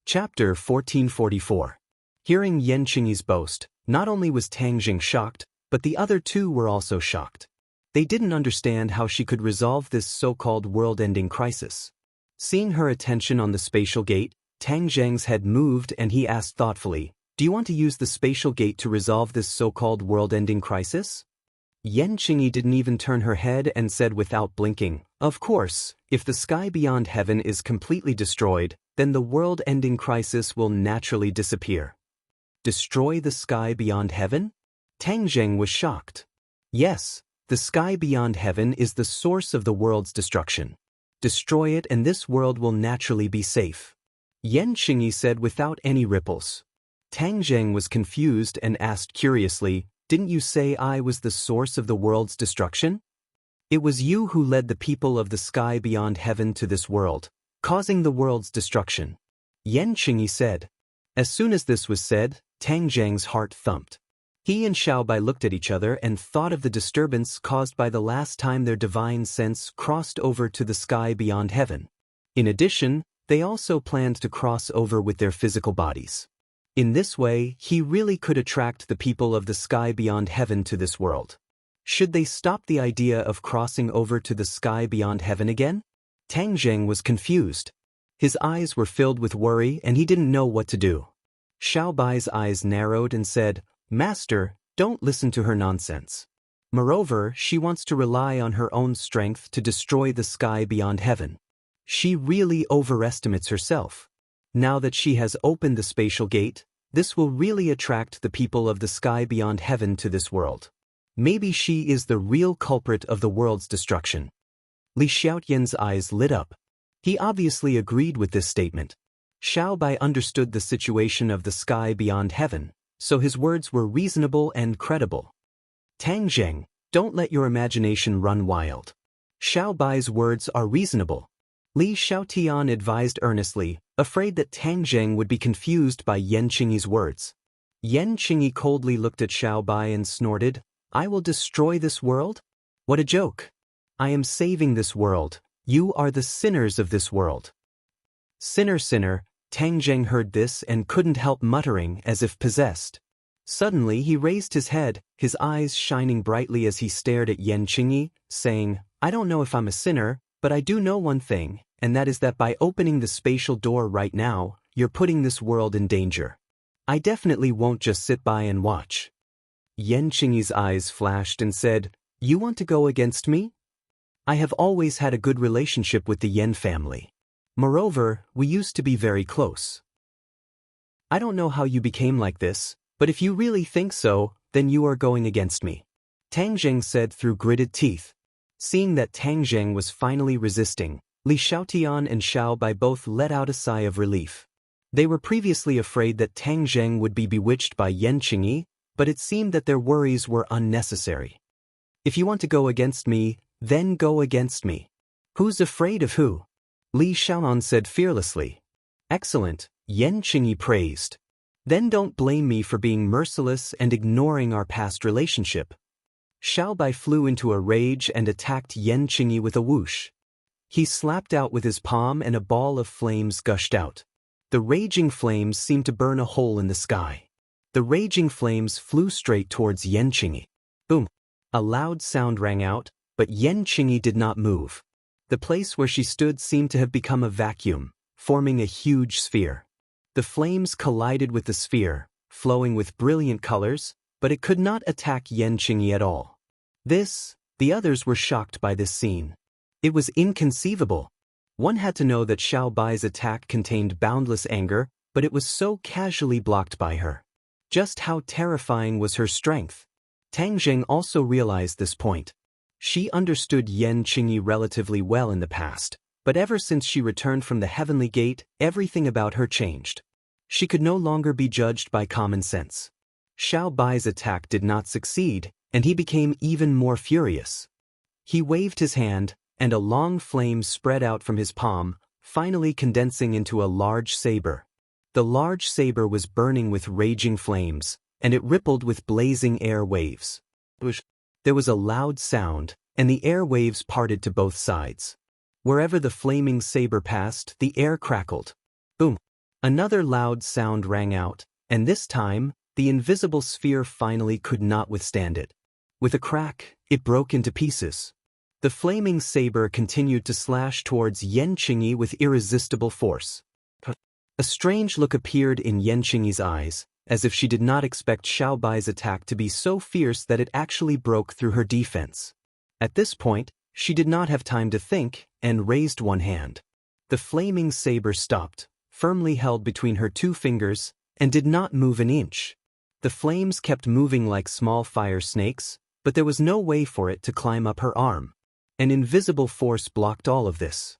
Chapter 1444. Hearing Yan Qingyi's boast, not only was Tang Jing shocked, but the other two were also shocked. They didn't understand how she could resolve this so-called world-ending crisis. Seeing her attention on the spatial gate, Tang Zheng's head moved and he asked thoughtfully, "Do you want to use the spatial gate to resolve this so-called world-ending crisis?" Yan Qingyi didn't even turn her head and said without blinking, "Of course, if the sky beyond heaven is completely destroyed, then the world-ending crisis will naturally disappear." Destroy the sky beyond heaven? Tang Zheng was shocked. Yes, the sky beyond heaven is the source of the world's destruction. Destroy it and this world will naturally be safe. Yan Qingyi said without any ripples. Tang Zheng was confused and asked curiously, "Didn't you say I was the source of the world's destruction? It was you who led the people of the sky beyond heaven to this world, causing the world's destruction." Yan Qingyi said. As soon as this was said, Tang Zheng's heart thumped. He and Xiaobai looked at each other and thought of the disturbance caused by the last time their divine sense crossed over to the sky beyond heaven. In addition, they also planned to cross over with their physical bodies. In this way, he really could attract the people of the sky beyond heaven to this world. Should they stop the idea of crossing over to the sky beyond heaven again? Tang Zheng was confused. His eyes were filled with worry and he didn't know what to do. Xiaobai's eyes narrowed and said, "Master, don't listen to her nonsense. Moreover, she wants to rely on her own strength to destroy the sky beyond heaven. She really overestimates herself. Now that she has opened the spatial gate, this will really attract the people of the sky beyond heaven to this world. Maybe she is the real culprit of the world's destruction." Li Xiaotian's eyes lit up. He obviously agreed with this statement. Xiaobai understood the situation of the sky beyond heaven, so his words were reasonable and credible. "Tang Zheng, don't let your imagination run wild. Xiaobai's words are reasonable," Li Xiaotian advised earnestly, afraid that Tang Zheng would be confused by Yan Qingyi's words. Yan Qingyi coldly looked at Xiaobai and snorted, "I will destroy this world? What a joke! I am saving this world. You are the sinners of this world." "Sinner, sinner," Tang Zheng heard this and couldn't help muttering as if possessed. Suddenly he raised his head, his eyes shining brightly as he stared at Yan Qingyi, saying, "I don't know if I'm a sinner, but I do know one thing, and that is that by opening the spatial door right now, you're putting this world in danger. I definitely won't just sit by and watch." Yan Qingyi's eyes flashed and said, "You want to go against me? I have always had a good relationship with the Yan family. Moreover, we used to be very close. I don't know how you became like this, but if you really think so, then you are going against me," Tang Zheng said through gritted teeth. Seeing that Tang Zheng was finally resisting, Li Xiaotian and Xiaobai both let out a sigh of relief. They were previously afraid that Tang Zheng would be bewitched by Yan Qingyi, but it seemed that their worries were unnecessary. "If you want to go against me, then go against me. Who's afraid of who?" Li Xiaonan said fearlessly. "Excellent," Yan Qingyi praised. "Then don't blame me for being merciless and ignoring our past relationship." Xiaobai flew into a rage and attacked Yan Qingyi with a whoosh. He slapped out with his palm and a ball of flames gushed out. The raging flames seemed to burn a hole in the sky. The raging flames flew straight towards Yan Qingyi. Boom! A loud sound rang out, but Yan Qingyi did not move. The place where she stood seemed to have become a vacuum, forming a huge sphere. The flames collided with the sphere, flowing with brilliant colors, but it could not attack Yan Qingyi at all. The others were shocked by this scene. It was inconceivable. One had to know that Xiaobai's attack contained boundless anger, but it was so casually blocked by her. Just how terrifying was her strength? Tang Zheng also realized this point. She understood Yan Qingyi relatively well in the past, but ever since she returned from the heavenly gate, everything about her changed. She could no longer be judged by common sense. Xiaobai's attack did not succeed, and he became even more furious. He waved his hand, and a long flame spread out from his palm, finally condensing into a large saber. The large saber was burning with raging flames, and it rippled with blazing air waves. There was a loud sound, and the air waves parted to both sides. Wherever the flaming saber passed, the air crackled. Boom! Another loud sound rang out, and this time, the invisible sphere finally could not withstand it. With a crack, it broke into pieces. The flaming saber continued to slash towards Yenqingyi with irresistible force. A strange look appeared in Yenqingyi's eyes, as if she did not expect Xiaobai's attack to be so fierce that it actually broke through her defense. At this point, she did not have time to think, and raised one hand. The flaming saber stopped, firmly held between her two fingers, and did not move an inch. The flames kept moving like small fire snakes, but there was no way for it to climb up her arm. An invisible force blocked all of this.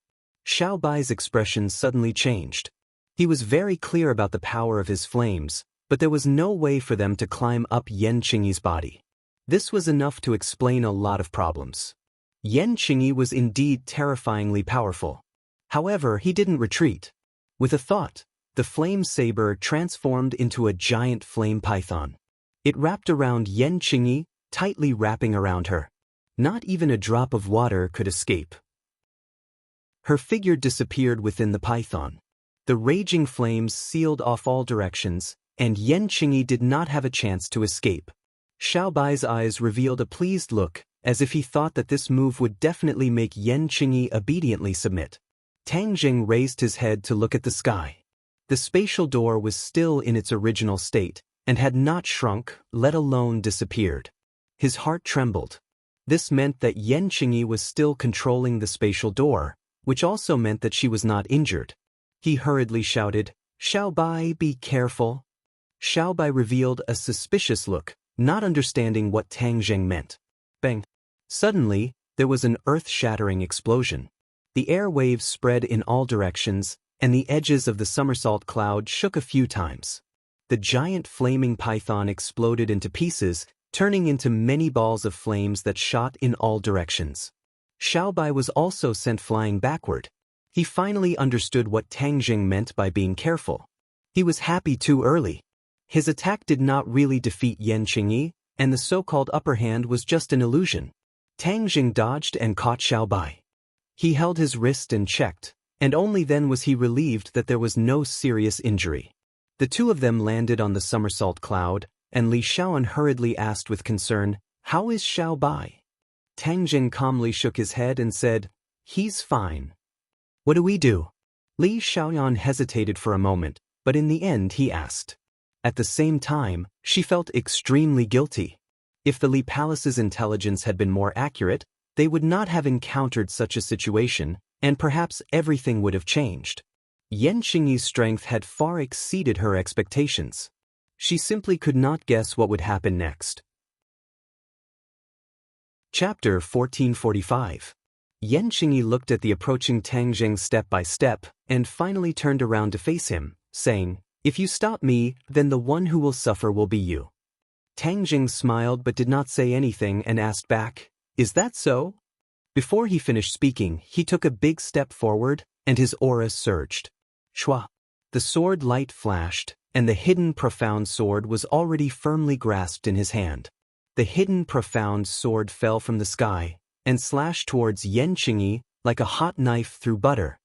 Xiaobai's expression suddenly changed. He was very clear about the power of his flames, but there was no way for them to climb up Yenqingyi's body. This was enough to explain a lot of problems. Yenqingyi was indeed terrifyingly powerful. However, he didn't retreat. With a thought, the flame saber transformed into a giant flame python. It wrapped around Yenqingyi, tightly wrapping around her. Not even a drop of water could escape. Her figure disappeared within the python. The raging flames sealed off all directions, and Yenqingyi did not have a chance to escape. Xiaobai's eyes revealed a pleased look, as if he thought that this move would definitely make Yenqingyi obediently submit. Tang Jing raised his head to look at the sky. The spatial door was still in its original state, and had not shrunk, let alone disappeared. His heart trembled. This meant that Yenqingyi was still controlling the spatial door, which also meant that she was not injured. He hurriedly shouted, "Xiaobai, be careful." Xiaobai revealed a suspicious look, not understanding what Tang Jing meant. Bang! Suddenly, there was an earth-shattering explosion. The air waves spread in all directions, and the edges of the somersault cloud shook a few times. The giant flaming python exploded into pieces, turning into many balls of flames that shot in all directions. Xiaobai was also sent flying backward. He finally understood what Tang Jing meant by being careful. He was happy too early. His attack did not really defeat Yenqingyi, and the so-called upper hand was just an illusion. Tang Jing dodged and caught Xiaobai. He held his wrist and checked, and only then was he relieved that there was no serious injury. The two of them landed on the somersault cloud, and Li Shaoan hurriedly asked with concern, "How is Xiaobai?" Tang Jing calmly shook his head and said, "He's fine." "What do we do?" Li Shaoan hesitated for a moment, but in the end he asked. At the same time, she felt extremely guilty. If the Li Palace's intelligence had been more accurate, they would not have encountered such a situation, and perhaps everything would have changed. Yenqingyi's strength had far exceeded her expectations. She simply could not guess what would happen next. Chapter 1445. Yenqingyi looked at the approaching Tang Jing step by step, and finally turned around to face him, saying, "If you stop me, then the one who will suffer will be you." Tang Jing smiled but did not say anything and asked back, "Is that so?" Before he finished speaking, he took a big step forward, and his aura surged. Shwa! The sword light flashed, and the hidden profound sword was already firmly grasped in his hand. The hidden profound sword fell from the sky, and slashed towards Yenqingyi like a hot knife through butter.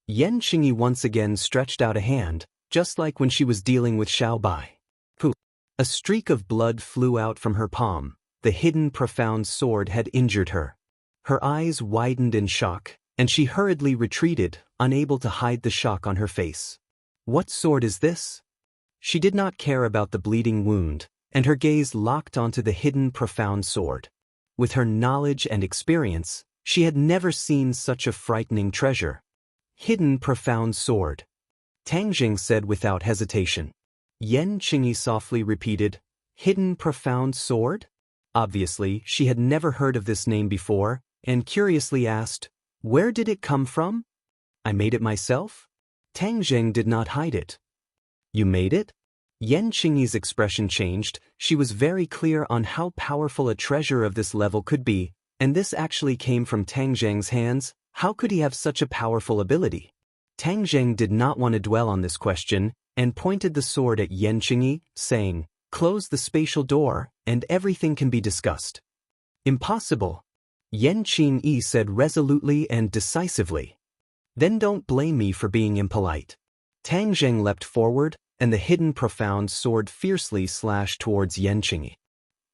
Yenqingyi once again stretched out a hand, just like when she was dealing with Xiaobai. Poof! A streak of blood flew out from her palm. The hidden profound sword had injured her. Her eyes widened in shock, and she hurriedly retreated, unable to hide the shock on her face. "What sword is this?" She did not care about the bleeding wound, and her gaze locked onto the hidden profound sword. With her knowledge and experience, she had never seen such a frightening treasure. "Hidden profound sword," Tang Jing said without hesitation. Yenqingyi softly repeated, "Hidden profound sword?" Obviously, she had never heard of this name before, and curiously asked, "Where did it come from?" "I made it myself." Tang Jing did not hide it. "You made it?" Yenqingyi's expression changed. She was very clear on how powerful a treasure of this level could be, and this actually came from Tang Jing's hands. How could he have such a powerful ability? Tang Jing did not want to dwell on this question, and pointed the sword at Yenqingyi, saying, "Close the spatial door, and everything can be discussed." "Impossible," Yenqingyi said resolutely and decisively. "Then don't blame me for being impolite." Tang Zheng leapt forward, and the hidden profound sword fiercely slashed towards Yenqing.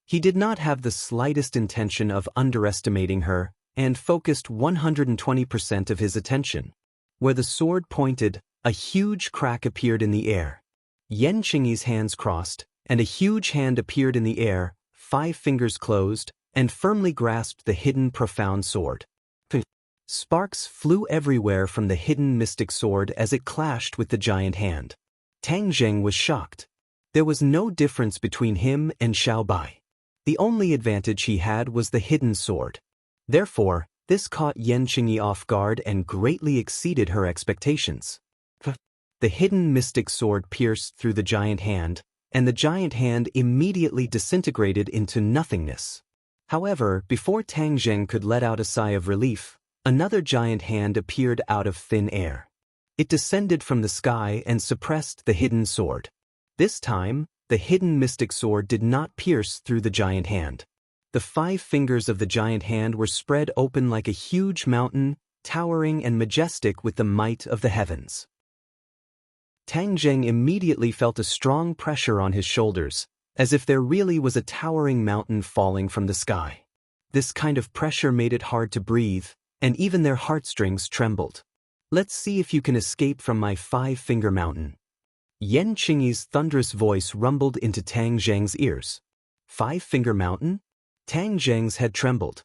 He did not have the slightest intention of underestimating her, and focused 120% of his attention. Where the sword pointed, a huge crack appeared in the air. Yenqing's hands crossed, and a huge hand appeared in the air, 5 fingers closed, and firmly grasped the hidden profound sword. Sparks flew everywhere from the hidden mystic sword as it clashed with the giant hand. Tang Zheng was shocked. There was no difference between him and Xiao Bai. The only advantage he had was the hidden sword. Therefore, this caught Yenqing off guard and greatly exceeded her expectations. The hidden mystic sword pierced through the giant hand, and the giant hand immediately disintegrated into nothingness. However, before Tang Zheng could let out a sigh of relief, another giant hand appeared out of thin air. It descended from the sky and suppressed the hidden sword. This time, the hidden mystic sword did not pierce through the giant hand. The 5 fingers of the giant hand were spread open like a huge mountain, towering and majestic with the might of the heavens. Tang Zheng immediately felt a strong pressure on his shoulders, as if there really was a towering mountain falling from the sky. This kind of pressure made it hard to breathe, and even their heartstrings trembled. "Let's see if you can escape from my 5-finger mountain." Yenqing's thunderous voice rumbled into Tang Zheng's ears. 5-finger mountain? Tang Zheng's head trembled.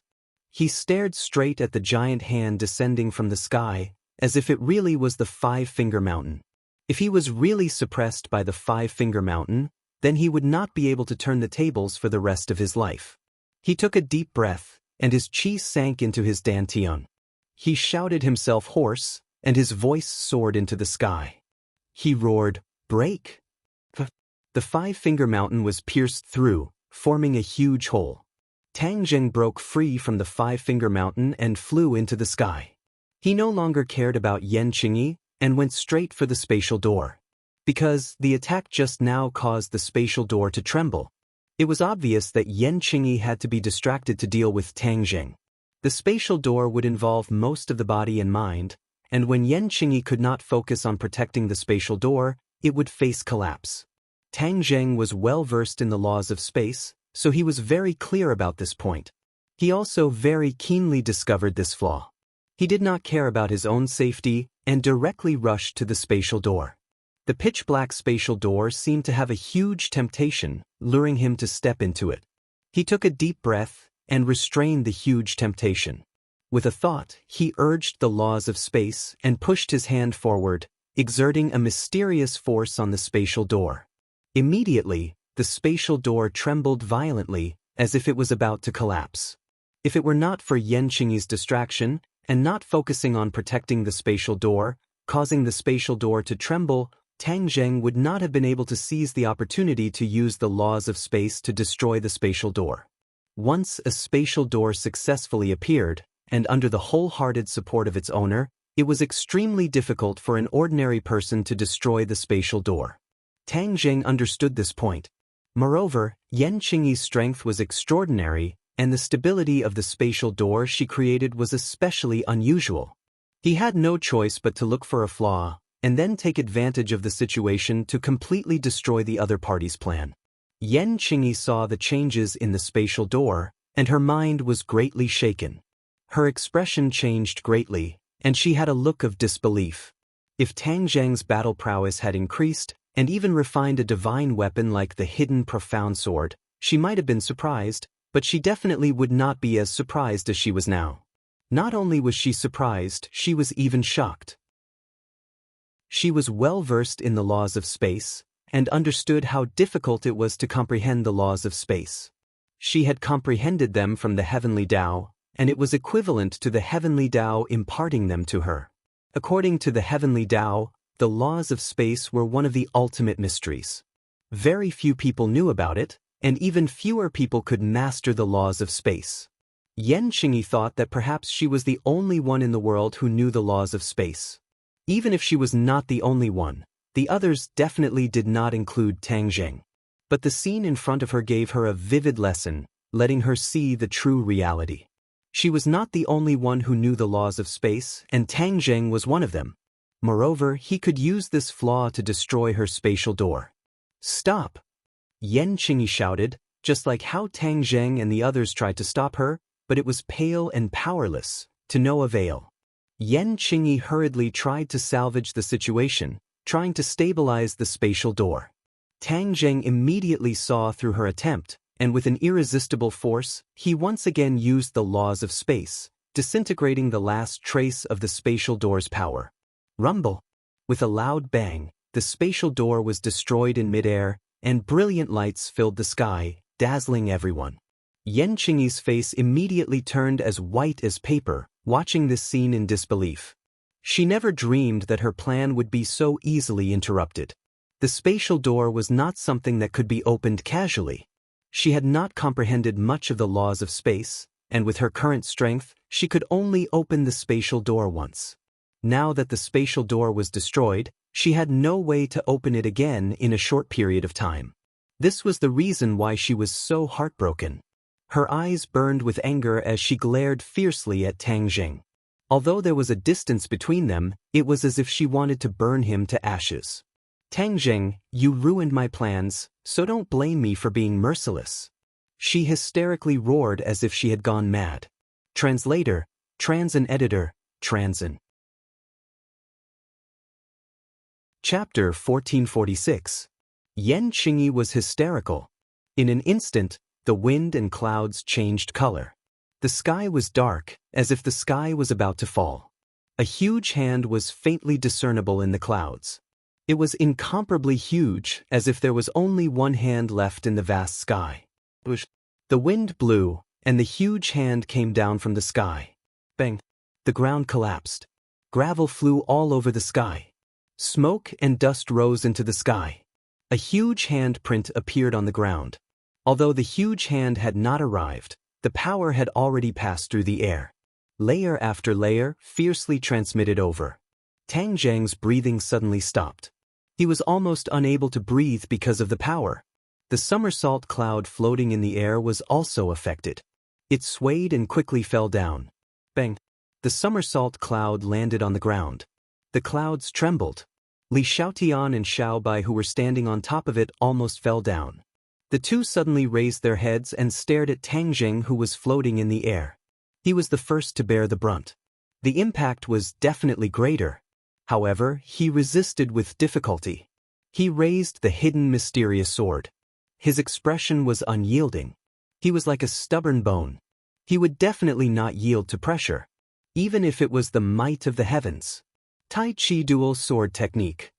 He stared straight at the giant hand descending from the sky, as if it really was the 5-finger mountain. If he was really suppressed by the 5-finger mountain, then he would not be able to turn the tables for the rest of his life. He took a deep breath, and his chi sank into his dantian. He shouted himself hoarse, and his voice soared into the sky. He roared, "Break!" The 5-finger mountain was pierced through, forming a huge hole. Tang Zheng broke free from the 5-finger mountain and flew into the sky. He no longer cared about Yenqing and went straight for the spatial door. Because the attack just now caused the spatial door to tremble, it was obvious that Yenqing had to be distracted to deal with Tang Zheng. The spatial door would involve most of the body and mind, and when Yenqing could not focus on protecting the spatial door, it would face collapse. Tang Zheng was well versed in the laws of space, so he was very clear about this point. He also very keenly discovered this flaw. He did not care about his own safety and directly rushed to the spatial door. The pitch-black spatial door seemed to have a huge temptation, luring him to step into it. He took a deep breath and restrained the huge temptation. With a thought, he urged the laws of space and pushed his hand forward, exerting a mysterious force on the spatial door. Immediately, the spatial door trembled violently, as if it was about to collapse. If it were not for Yenqing's distraction, and not focusing on protecting the spatial door, causing the spatial door to tremble, Tang Zheng would not have been able to seize the opportunity to use the laws of space to destroy the spatial door. Once a spatial door successfully appeared, and under the wholehearted support of its owner, it was extremely difficult for an ordinary person to destroy the spatial door. Tang Zheng understood this point. Moreover, Yenqing's strength was extraordinary, and the stability of the spatial door she created was especially unusual. He had no choice but to look for a flaw, and then take advantage of the situation to completely destroy the other party's plan. Yenqing saw the changes in the spatial door, and her mind was greatly shaken. Her expression changed greatly, and she had a look of disbelief. If Tang Zheng's battle prowess had increased, and even refined a divine weapon like the hidden profound sword, she might have been surprised, but she definitely would not be as surprised as she was now. Not only was she surprised, she was even shocked. She was well versed in the laws of space, and understood how difficult it was to comprehend the laws of space. She had comprehended them from the heavenly Tao, and it was equivalent to the heavenly Tao imparting them to her. According to the heavenly Tao, the laws of space were one of the ultimate mysteries. Very few people knew about it, and even fewer people could master the laws of space. Yenqing thought that perhaps she was the only one in the world who knew the laws of space. Even if she was not the only one, the others definitely did not include Tang Zheng. But the scene in front of her gave her a vivid lesson, letting her see the true reality. She was not the only one who knew the laws of space, and Tang Zheng was one of them. Moreover, he could use this flaw to destroy her spatial door. Stop! Yanqing shouted, just like how Tang Zheng and the others tried to stop her, but it was pale and powerless, to no avail. Yanqing hurriedly tried to salvage the situation, trying to stabilize the spatial door. Tang Zheng immediately saw through her attempt, and with an irresistible force, he once again used the laws of space, disintegrating the last trace of the spatial door's power. Rumble! With a loud bang, the spatial door was destroyed in midair, and brilliant lights filled the sky, dazzling everyone. Yanqing's face immediately turned as white as paper, watching this scene in disbelief. She never dreamed that her plan would be so easily interrupted. The spatial door was not something that could be opened casually. She had not comprehended much of the laws of space, and with her current strength, she could only open the spatial door once. Now that the spatial door was destroyed, she had no way to open it again in a short period of time. This was the reason why she was so heartbroken. Her eyes burned with anger as she glared fiercely at Tang Zheng. Although there was a distance between them, it was as if she wanted to burn him to ashes. Tang Zheng, you ruined my plans, so don't blame me for being merciless. She hysterically roared as if she had gone mad. Translator, Transin editor, Transin. Chapter 1446. Yanqing was hysterical. In an instant, the wind and clouds changed color. The sky was dark, as if the sky was about to fall. A huge hand was faintly discernible in the clouds. It was incomparably huge, as if there was only one hand left in the vast sky. The wind blew, and the huge hand came down from the sky. Bang! The ground collapsed. Gravel flew all over the sky. Smoke and dust rose into the sky. A huge handprint appeared on the ground. Although the huge hand had not arrived, the power had already passed through the air. Layer after layer fiercely transmitted over. Tang Zheng's breathing suddenly stopped. He was almost unable to breathe because of the power. The somersault cloud floating in the air was also affected. It swayed and quickly fell down. Bang! The somersault cloud landed on the ground. The clouds trembled. Li Xiaotian and Xiaobai, who were standing on top of it, almost fell down. The two suddenly raised their heads and stared at Tang Zheng, who was floating in the air. He was the first to bear the brunt. The impact was definitely greater. However, he resisted with difficulty. He raised the hidden mysterious sword. His expression was unyielding. He was like a stubborn bone. He would definitely not yield to pressure, even if it was the might of the heavens. Tai Chi dual sword technique.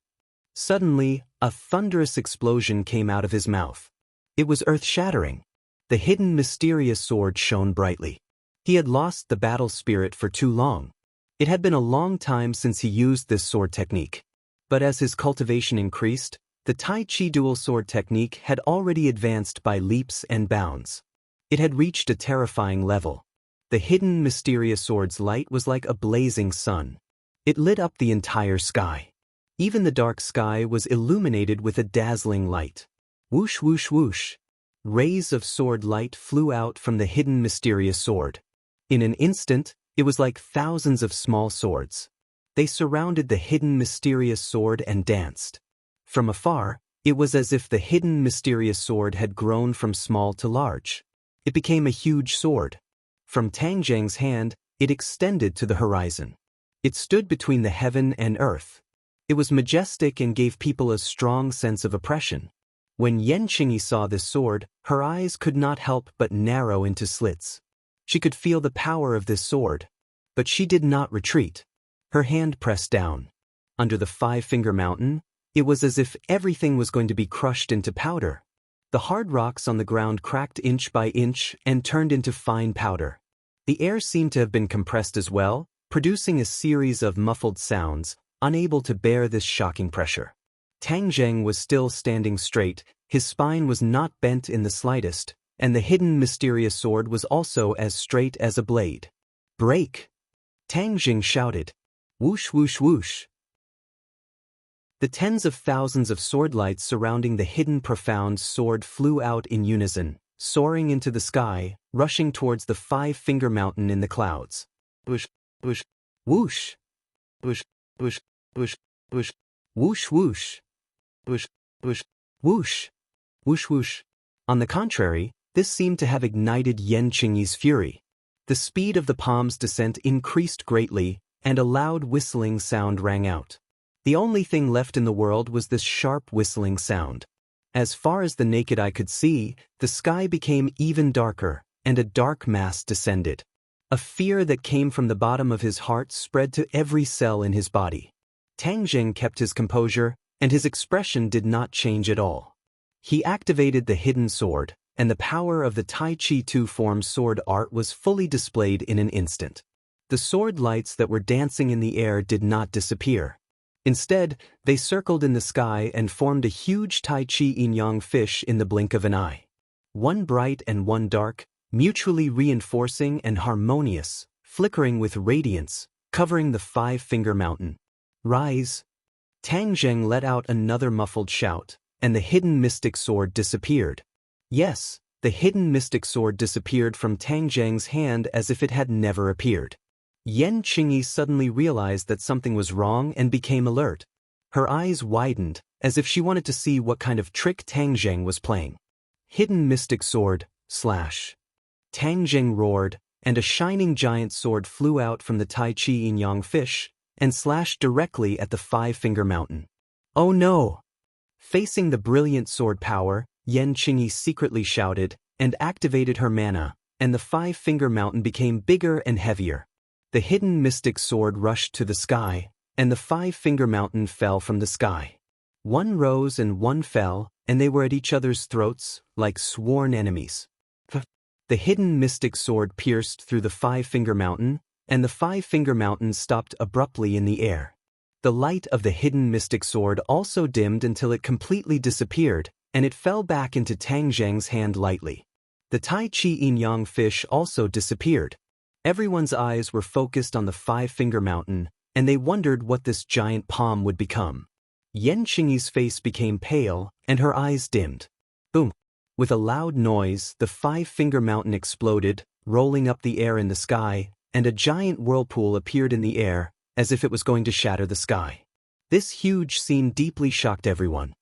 Suddenly, a thunderous explosion came out of his mouth. It was earth-shattering. The hidden mysterious sword shone brightly. He had lost the battle spirit for too long. It had been a long time since he used this sword technique. But as his cultivation increased, the Tai Chi dual sword technique had already advanced by leaps and bounds. It had reached a terrifying level. The hidden mysterious sword's light was like a blazing sun. It lit up the entire sky. Even the dark sky was illuminated with a dazzling light. Whoosh whoosh whoosh. Rays of sword light flew out from the hidden mysterious sword. In an instant, it was like thousands of small swords. They surrounded the hidden mysterious sword and danced. From afar, it was as if the hidden mysterious sword had grown from small to large. It became a huge sword. From Tang Zheng's hand, it extended to the horizon. It stood between the heaven and earth. It was majestic and gave people a strong sense of oppression. When Yanqing saw this sword, her eyes could not help but narrow into slits. She could feel the power of this sword. But she did not retreat. Her hand pressed down. Under the five-finger mountain, it was as if everything was going to be crushed into powder. The hard rocks on the ground cracked inch by inch and turned into fine powder. The air seemed to have been compressed as well, producing a series of muffled sounds, unable to bear this shocking pressure. Tang Zheng was still standing straight, his spine was not bent in the slightest, and the hidden mysterious sword was also as straight as a blade. Break! Tang Zheng shouted. Whoosh whoosh whoosh. The tens of thousands of sword lights surrounding the hidden profound sword flew out in unison, soaring into the sky, rushing towards the five-finger mountain in the clouds. Whoosh, whoosh, whoosh, whoosh, whoosh. whoosh, whoosh, whoosh, whoosh, whoosh, whoosh, whoosh, whoosh, whoosh. On the contrary, this seemed to have ignited Yenqingyi's fury. The speed of the palm's descent increased greatly, and a loud whistling sound rang out. The only thing left in the world was this sharp whistling sound. As far as the naked eye could see, the sky became even darker, and a dark mass descended. A fear that came from the bottom of his heart spread to every cell in his body. Tang Jing kept his composure, and his expression did not change at all. He activated the hidden sword, and the power of the Tai Chi two-form sword art was fully displayed in an instant. The sword lights that were dancing in the air did not disappear. Instead, they circled in the sky and formed a huge Tai Chi yin-yang fish in the blink of an eye. One bright and one dark, mutually reinforcing and harmonious, flickering with radiance, covering the five-finger mountain. Rise! Tang Zheng let out another muffled shout, and the hidden mystic sword disappeared. Yes, the hidden mystic sword disappeared from Tang Zheng's hand as if it had never appeared. Yenqingyi suddenly realized that something was wrong and became alert. Her eyes widened, as if she wanted to see what kind of trick Tang Zheng was playing. Hidden mystic sword, slash. Tang Zheng roared, and a shining giant sword flew out from the Tai Chi yin-yang fish, and slashed directly at the five-finger mountain. Oh no! Facing the brilliant sword power, Yenqingyi secretly shouted, and activated her mana, and the five-finger mountain became bigger and heavier. The hidden mystic sword rushed to the sky, and the five-finger mountain fell from the sky. One rose and one fell, and they were at each other's throats, like sworn enemies. The hidden mystic sword pierced through the five-finger mountain, and the five-finger mountain stopped abruptly in the air. The light of the hidden mystic sword also dimmed until it completely disappeared, and it fell back into Tang Zheng's hand lightly. The Tai Chi yin-yang fish also disappeared. Everyone's eyes were focused on the five-finger mountain, and they wondered what this giant palm would become. Yenqingyi's face became pale, and her eyes dimmed. Boom! With a loud noise, the five-finger mountain exploded, rolling up the air in the sky, and a giant whirlpool appeared in the air, as if it was going to shatter the sky. This huge scene deeply shocked everyone.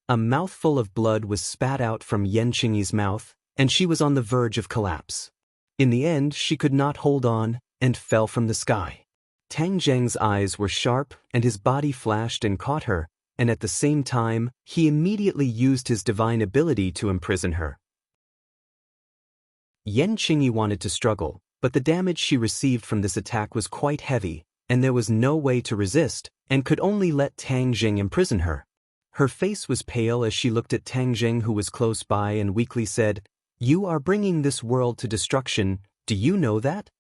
A mouthful of blood was spat out from Yenqingyi's mouth, and she was on the verge of collapse. In the end, she could not hold on, and fell from the sky. Tang Zheng's eyes were sharp, and his body flashed and caught her, and at the same time, he immediately used his divine ability to imprison her. Yenqingyi wanted to struggle, but the damage she received from this attack was quite heavy, and there was no way to resist, and could only let Tang Zheng imprison her. Her face was pale as she looked at Tang Zheng, who was close by, and weakly said, "You are bringing this world to destruction, do you know that?"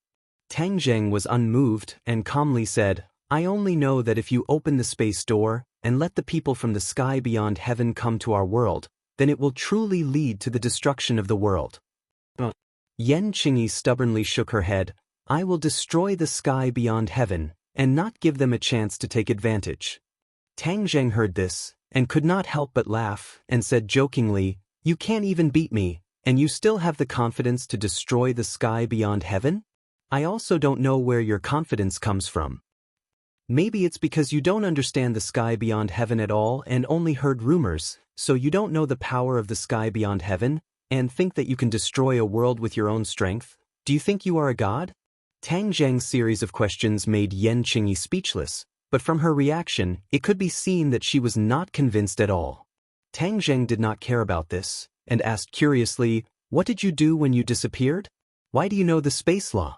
Tang Zheng was unmoved and calmly said, "I only know that if you open the space door, and let the people from the sky beyond heaven come to our world, then it will truly lead to the destruction of the world." Yenqingyi stubbornly shook her head. "I will destroy the sky beyond heaven, and not give them a chance to take advantage." Tang Zheng heard this, and could not help but laugh, and said jokingly, "You can't even beat me, and you still have the confidence to destroy the sky beyond heaven? I also don't know where your confidence comes from. Maybe it's because you don't understand the sky beyond heaven at all and only heard rumors, so you don't know the power of the sky beyond heaven, and think that you can destroy a world with your own strength. Do you think you are a god?" Tang Zheng's series of questions made Yenqingyi speechless, but from her reaction, it could be seen that she was not convinced at all. Tang Zheng did not care about this, and asked curiously, "What did you do when you disappeared? Why do you know the space law?"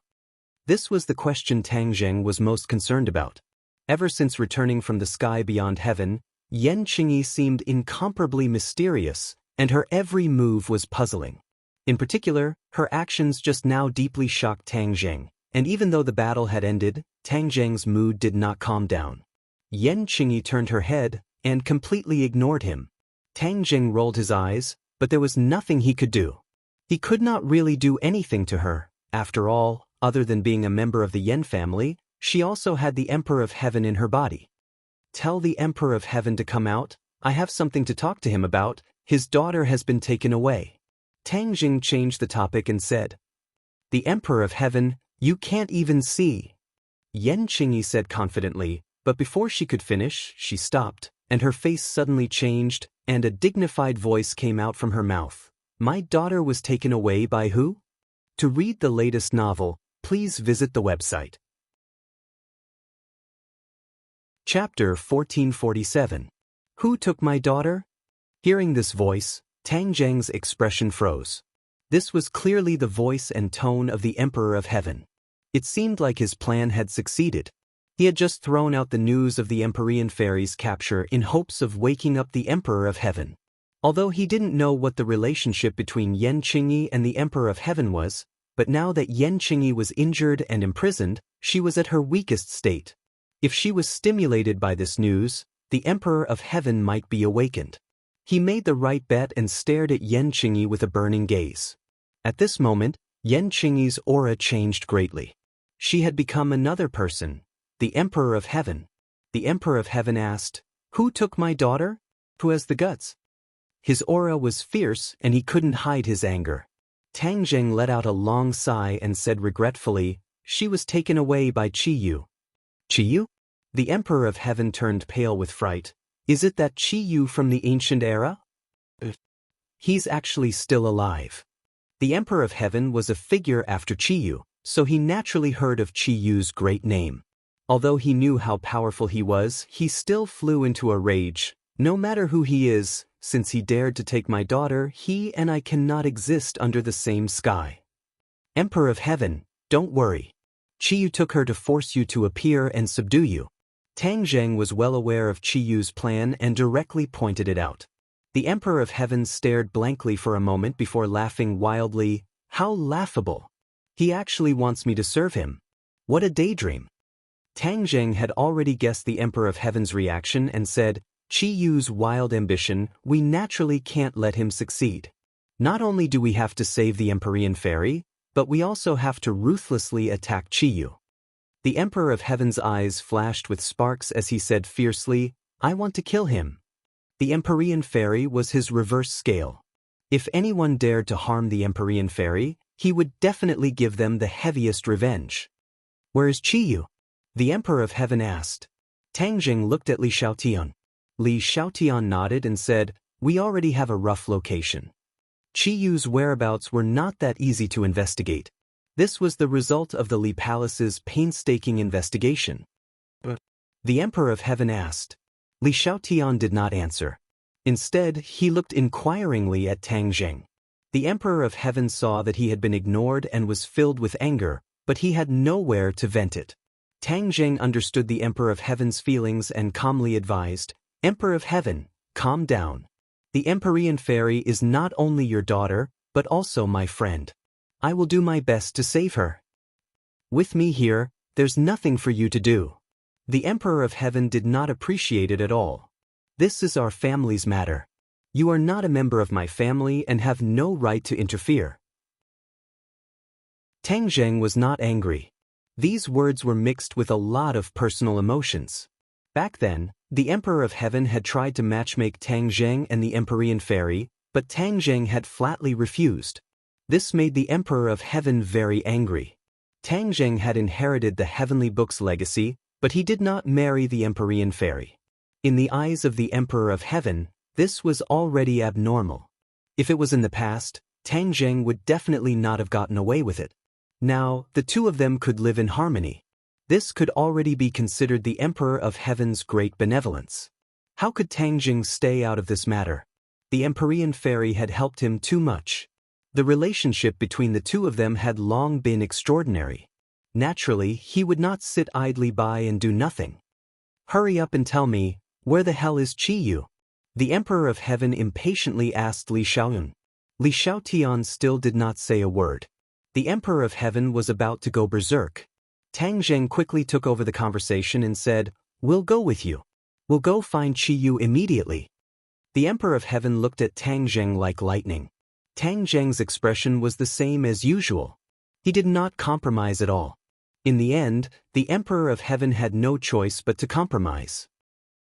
This was the question Tang Zheng was most concerned about. Ever since returning from the sky beyond heaven, Yenqingyi seemed incomparably mysterious, and her every move was puzzling. In particular, her actions just now deeply shocked Tang Zheng, and even though the battle had ended, Tang Zheng's mood did not calm down. Yenqingyi turned her head, and completely ignored him. Tang Zheng rolled his eyes, but there was nothing he could do. He could not really do anything to her. After all, other than being a member of the Yen family, she also had the Emperor of Heaven in her body. "Tell the Emperor of Heaven to come out, I have something to talk to him about, his daughter has been taken away." Tang Zheng changed the topic and said, "The Emperor of Heaven, you can't even see." Yenqingyi said confidently, But before she could finish, she stopped, and her face suddenly changed, and a dignified voice came out from her mouth. My daughter was taken away by who? To read the latest novel, please visit the website. Chapter 1447. Who took my daughter? Hearing this voice, Tang Zheng's expression froze. This was clearly the voice and tone of the Emperor of Heaven. It seemed like his plan had succeeded. He had just thrown out the news of the Empyrean fairy's capture in hopes of waking up the Emperor of Heaven. Although he didn't know what the relationship between Yan Qingyi and the Emperor of Heaven was, but now that Yan Qingyi was injured and imprisoned, she was at her weakest state. If she was stimulated by this news, the Emperor of Heaven might be awakened. He made the right bet and stared at Yan Qingyi with a burning gaze. At this moment, Yan Qingyi's aura changed greatly. She had become another person, the Emperor of Heaven. The Emperor of Heaven asked, "Who took my daughter? Who has the guts?" His aura was fierce and he couldn't hide his anger. Tang Zheng let out a long sigh and said regretfully, "She was taken away by Qiyu." Qiyu? The Emperor of Heaven turned pale with fright. Is it that Qiyu from the ancient era? He's actually still alive. The Emperor of Heaven was a figure after Qiyu, so he naturally heard of Qiyu's great name. Although he knew how powerful he was, he still flew into a rage. No matter who he is, since he dared to take my daughter, he and I cannot exist under the same sky. Emperor of Heaven, don't worry. Qiyu took her to force you to appear and subdue you. Tang Zheng was well aware of Qiyu's plan and directly pointed it out. The Emperor of Heaven stared blankly for a moment before laughing wildly. How laughable! He actually wants me to serve him. What a daydream! Tang Zheng had already guessed the Emperor of Heaven's reaction and said, Qiyu's wild ambition, we naturally can't let him succeed. Not only do we have to save the Empyrean fairy, but we also have to ruthlessly attack Qiyu. The Emperor of Heaven's eyes flashed with sparks as he said fiercely, I want to kill him. The Empyrean fairy was his reverse scale. If anyone dared to harm the Empyrean fairy, he would definitely give them the heaviest revenge. Where is Qiyu? The Emperor of Heaven asked. Tang Zheng looked at Li Xiaotian. Li Xiaotian nodded and said, we already have a rough location. Qiyu's whereabouts were not that easy to investigate. This was the result of the Li Palace's painstaking investigation. But the Emperor of Heaven asked. Li Xiaotian did not answer. Instead, he looked inquiringly at Tang Zheng. The Emperor of Heaven saw that he had been ignored and was filled with anger, but he had nowhere to vent it. Tang Zheng understood the Emperor of Heaven's feelings and calmly advised, Emperor of Heaven, calm down. The Empyrean fairy is not only your daughter, but also my friend. I will do my best to save her. With me here, there's nothing for you to do. The Emperor of Heaven did not appreciate it at all. This is our family's matter. You are not a member of my family and have no right to interfere. Tang Zheng was not angry. These words were mixed with a lot of personal emotions. Back then, the Emperor of Heaven had tried to matchmake Tang Zheng and the Empyrean fairy, but Tang Zheng had flatly refused. This made the Emperor of Heaven very angry. Tang Zheng had inherited the heavenly book's legacy, but he did not marry the Empyrean fairy. In the eyes of the Emperor of Heaven, this was already abnormal. If it was in the past, Tang Zheng would definitely not have gotten away with it. Now, the two of them could live in harmony. This could already be considered the Emperor of Heaven's great benevolence. How could Tang Zheng stay out of this matter? The Empyrean fairy had helped him too much. The relationship between the two of them had long been extraordinary. Naturally, he would not sit idly by and do nothing. Hurry up and tell me, where the hell is Qiyu? The Emperor of Heaven impatiently asked Li Xiaoyun. Li Xiaotian still did not say a word. The Emperor of Heaven was about to go berserk. Tang Zheng quickly took over the conversation and said, we'll go with you. We'll go find Qiyu immediately. The Emperor of Heaven looked at Tang Zheng like lightning. Tang Zheng's expression was the same as usual. He did not compromise at all. In the end, the Emperor of Heaven had no choice but to compromise.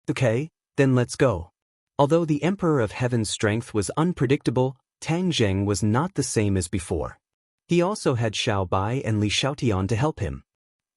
Okay, then let's go. Although the Emperor of Heaven's strength was unpredictable, Tang Zheng was not the same as before. He also had Xiao Bai and Li Xiaotian to help him.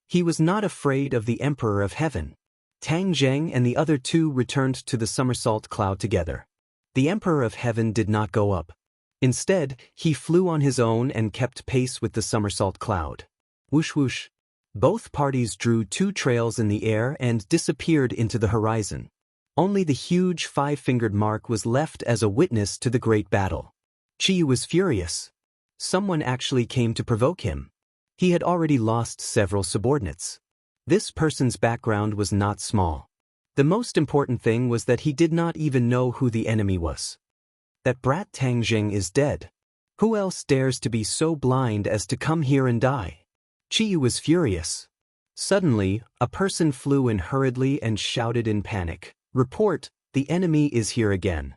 He was not afraid of the Emperor of Heaven. Tang Zheng and the other two returned to the somersault cloud together. The Emperor of Heaven did not go up. Instead, he flew on his own and kept pace with the somersault cloud. Whoosh whoosh. Both parties drew two trails in the air and disappeared into the horizon. Only the huge five-fingered mark was left as a witness to the great battle. Qiyu was furious. Someone actually came to provoke him. He had already lost several subordinates. This person's background was not small. The most important thing was that he did not even know who the enemy was. That brat Tang Zheng is dead. Who else dares to be so blind as to come here and die? Qiyu was furious. Suddenly, a person flew in hurriedly and shouted in panic, "Report, the enemy is here again."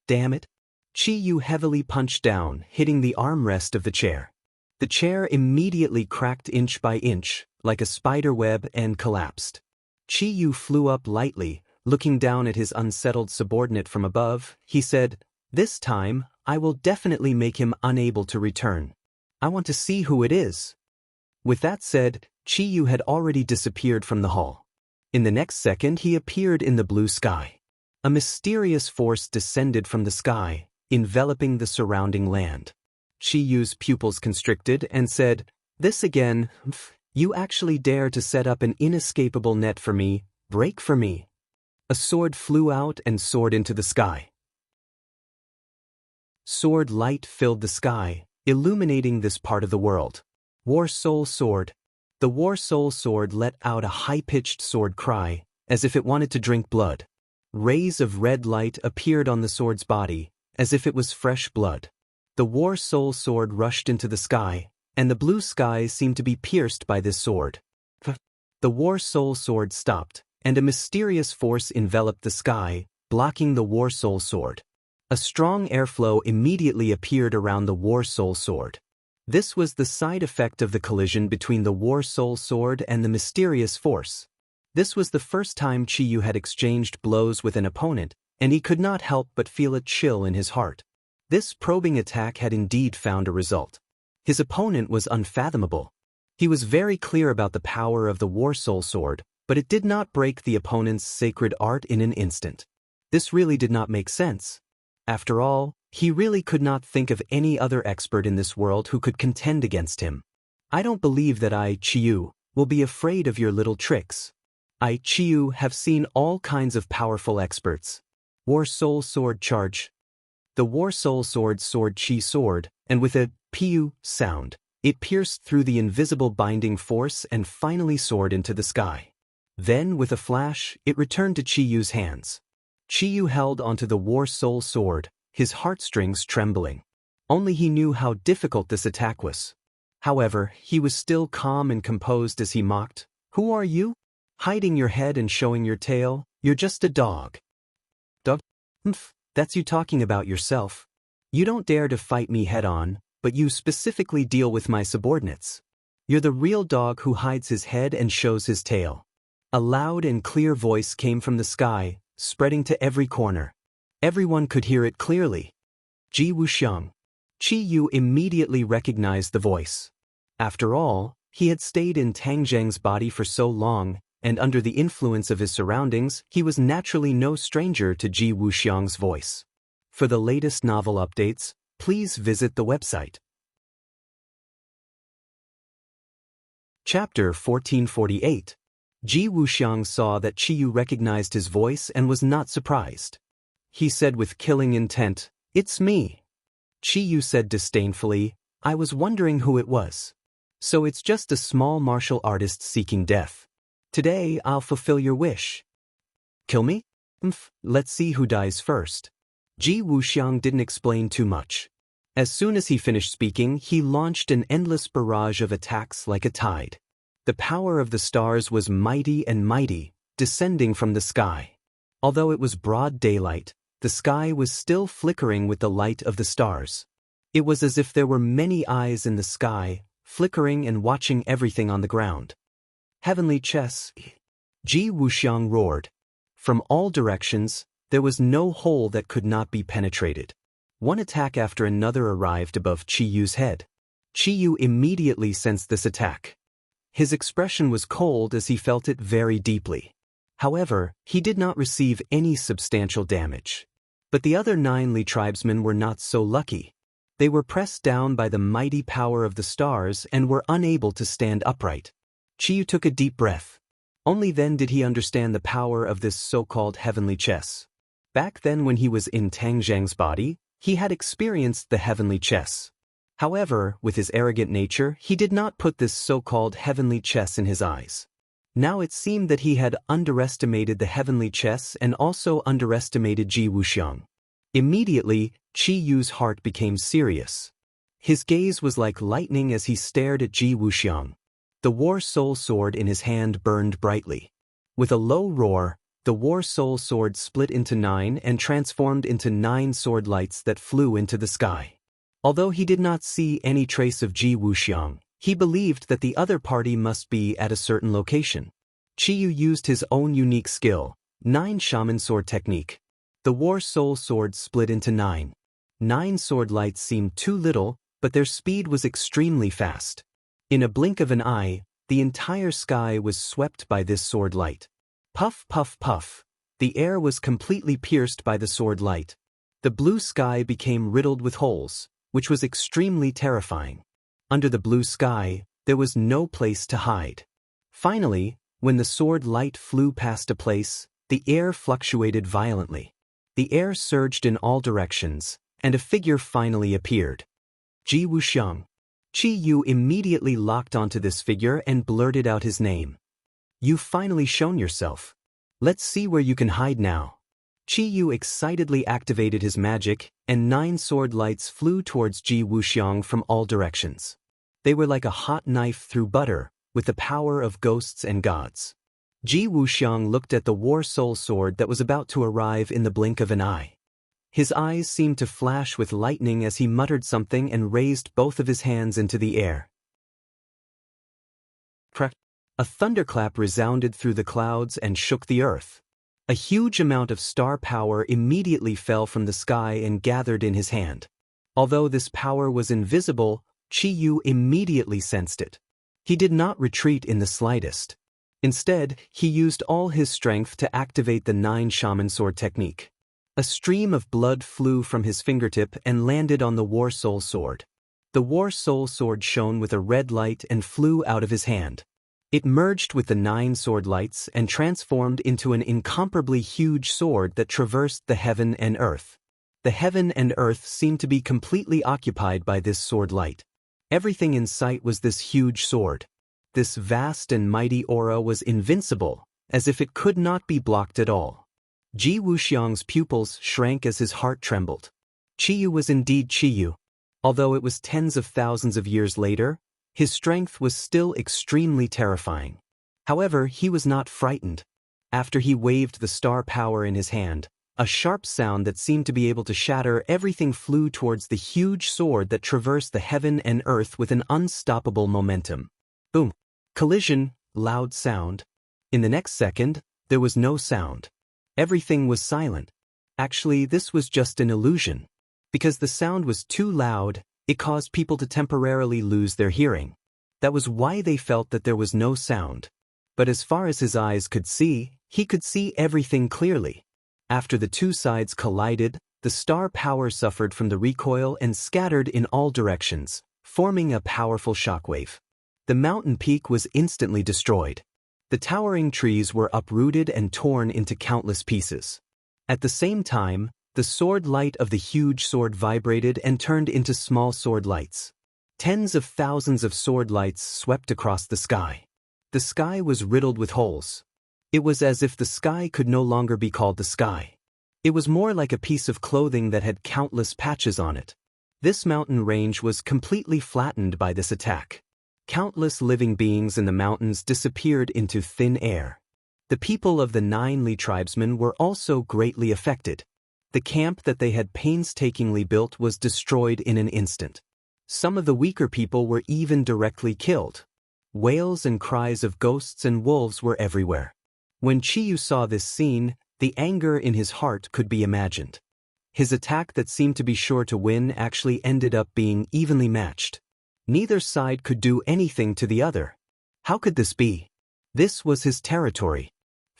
Damn it. Qiyu heavily punched down, hitting the armrest of the chair. The chair immediately cracked inch by inch, like a spider web, and collapsed. Qiyu flew up lightly, looking down at his unsettled subordinate from above. He said, "This time, I will definitely make him unable to return. I want to see who it is." With that said, Qiyu had already disappeared from the hall. In the next second, he appeared in the blue sky. A mysterious force descended from the sky, enveloping the surrounding land. Qiyu's pupils constricted and said, "This again? You actually dare to set up an inescapable net for me, break for me." A sword flew out and soared into the sky. Sword light filled the sky, illuminating this part of the world. War Soul Sword. The War Soul Sword let out a high-pitched sword cry, as if it wanted to drink blood. Rays of red light appeared on the sword's body, as if it was fresh blood. The War Soul Sword rushed into the sky, and the blue sky seemed to be pierced by this sword. The War Soul Sword stopped, and a mysterious force enveloped the sky, blocking the War Soul Sword. A strong airflow immediately appeared around the War Soul Sword. This was the side effect of the collision between the War Soul Sword and the mysterious force. This was the first time Qiyu had exchanged blows with an opponent, and he could not help but feel a chill in his heart. This probing attack had indeed found a result. His opponent was unfathomable. He was very clear about the power of the War Soul Sword, but it did not break the opponent's sacred art in an instant. This really did not make sense. After all, he really could not think of any other expert in this world who could contend against him. "I don't believe that I, Qiyu, will be afraid of your little tricks. I, Qiyu, have seen all kinds of powerful experts." War Soul Sword charge. The War Soul Sword soared Qi sword, and with a piu sound, it pierced through the invisible binding force and finally soared into the sky. Then, with a flash, it returned to Qiyu's hands. Qiyu held onto the War Soul Sword, his heartstrings trembling. Only he knew how difficult this attack was. However, he was still calm and composed as he mocked, "Who are you? Hiding your head and showing your tail? You're just a dog." "Dog? That's you talking about yourself. You don't dare to fight me head-on, but you specifically deal with my subordinates. You're the real dog who hides his head and shows his tail." A loud and clear voice came from the sky, spreading to every corner. Everyone could hear it clearly. Ji Wuxiang. Qiyu immediately recognized the voice. After all, he had stayed in Tang Zheng's body for so long, and under the influence of his surroundings, he was naturally no stranger to Ji Wuxiang's voice. For the latest novel updates, please visit the website. Chapter 1448. Ji Wuxiang saw that Qiyu recognized his voice and was not surprised. He said with killing intent, "It's me." Qiyu said disdainfully, "I was wondering who it was. So it's just a small martial artist seeking death. Today I'll fulfill your wish." "Kill me? Let's see who dies first." Ji Wuxiang didn't explain too much. As soon as he finished speaking, he launched an endless barrage of attacks like a tide. The power of the stars was mighty and mighty, descending from the sky. Although it was broad daylight, the sky was still flickering with the light of the stars. It was as if there were many eyes in the sky, flickering and watching everything on the ground. "Heavenly chess!" Ji Wuxiang roared. From all directions, there was no hole that could not be penetrated. One attack after another arrived above Qiyu's head. Qiyu immediately sensed this attack. His expression was cold as he felt it very deeply. However, he did not receive any substantial damage. But the other 9 Li tribesmen were not so lucky. They were pressed down by the mighty power of the stars and were unable to stand upright. Qiyu took a deep breath. Only then did he understand the power of this so-called heavenly chess. Back then when he was in Tang Zhang's body, he had experienced the heavenly chess. However, with his arrogant nature, he did not put this so-called heavenly chess in his eyes. Now it seemed that he had underestimated the heavenly chess and also underestimated Ji Wuxiang. Immediately, Qi Yu's heart became serious. His gaze was like lightning as he stared at Ji Wuxiang. The War Soul Sword in his hand burned brightly. With a low roar, the War Soul Sword split into 9 and transformed into 9 sword lights that flew into the sky. Although he did not see any trace of Ji Wuxiang, he believed that the other party must be at a certain location. Qiyu used his own unique skill, 9 Shaman Sword Technique. The War Soul Sword split into 9. 9 sword lights seemed too little, but their speed was extremely fast. In a blink of an eye, the entire sky was swept by this sword light. Puff, puff, puff. The air was completely pierced by the sword light. The blue sky became riddled with holes, which was extremely terrifying. Under the blue sky, there was no place to hide. Finally, when the sword light flew past a place, the air fluctuated violently. The air surged in all directions, and a figure finally appeared. Ji Wuxiang. Qi Yu immediately locked onto this figure and blurted out his name. "You've finally shown yourself. Let's see where you can hide now." Qi Yu excitedly activated his magic, and 9 sword lights flew towards Ji Wuxiang from all directions. They were like a hot knife through butter, with the power of ghosts and gods. Ji Wuxiang looked at the War Soul Sword that was about to arrive in the blink of an eye. His eyes seemed to flash with lightning as he muttered something and raised both of his hands into the air. Crack! A thunderclap resounded through the clouds and shook the earth. A huge amount of star power immediately fell from the sky and gathered in his hand. Although this power was invisible, Qi Yu immediately sensed it. He did not retreat in the slightest. Instead, he used all his strength to activate the 9 Shaman Sword Technique. A stream of blood flew from his fingertip and landed on the War Soul Sword. The War Soul Sword shone with a red light and flew out of his hand. It merged with the 9 sword lights and transformed into an incomparably huge sword that traversed the heaven and earth. The heaven and earth seemed to be completely occupied by this sword light. Everything in sight was this huge sword. This vast and mighty aura was invincible, as if it could not be blocked at all. Ji Wuxiang's pupils shrank as his heart trembled. Qiyu was indeed Qiyu. Although it was tens of thousands of years later, his strength was still extremely terrifying. However, he was not frightened. After he waved the star power in his hand, a sharp sound that seemed to be able to shatter everything flew towards the huge sword that traversed the heaven and earth with an unstoppable momentum. Boom! Collision, loud sound. In the next second, there was no sound. Everything was silent. Actually, this was just an illusion. Because the sound was too loud, it caused people to temporarily lose their hearing. That was why they felt that there was no sound. But as far as his eyes could see, he could see everything clearly. After the two sides collided, the star power suffered from the recoil and scattered in all directions, forming a powerful shockwave. The mountain peak was instantly destroyed. The towering trees were uprooted and torn into countless pieces. At the same time, the sword light of the huge sword vibrated and turned into small sword lights. Tens of thousands of sword lights swept across the sky. The sky was riddled with holes. It was as if the sky could no longer be called the sky. It was more like a piece of clothing that had countless patches on it. This mountain range was completely flattened by this attack. Countless living beings in the mountains disappeared into thin air. The people of the 9 Li tribesmen were also greatly affected. The camp that they had painstakingly built was destroyed in an instant. Some of the weaker people were even directly killed. Wails and cries of ghosts and wolves were everywhere. When Qiyu saw this scene, the anger in his heart could be imagined. His attack that seemed to be sure to win actually ended up being evenly matched. Neither side could do anything to the other. How could this be? This was his territory.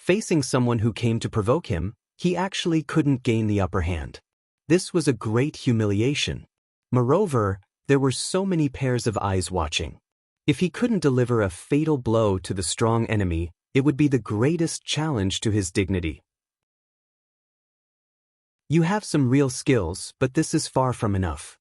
Facing someone who came to provoke him, he actually couldn't gain the upper hand. This was a great humiliation. Moreover, there were so many pairs of eyes watching. If he couldn't deliver a fatal blow to the strong enemy, it would be the greatest challenge to his dignity. You have some real skills, but this is far from enough.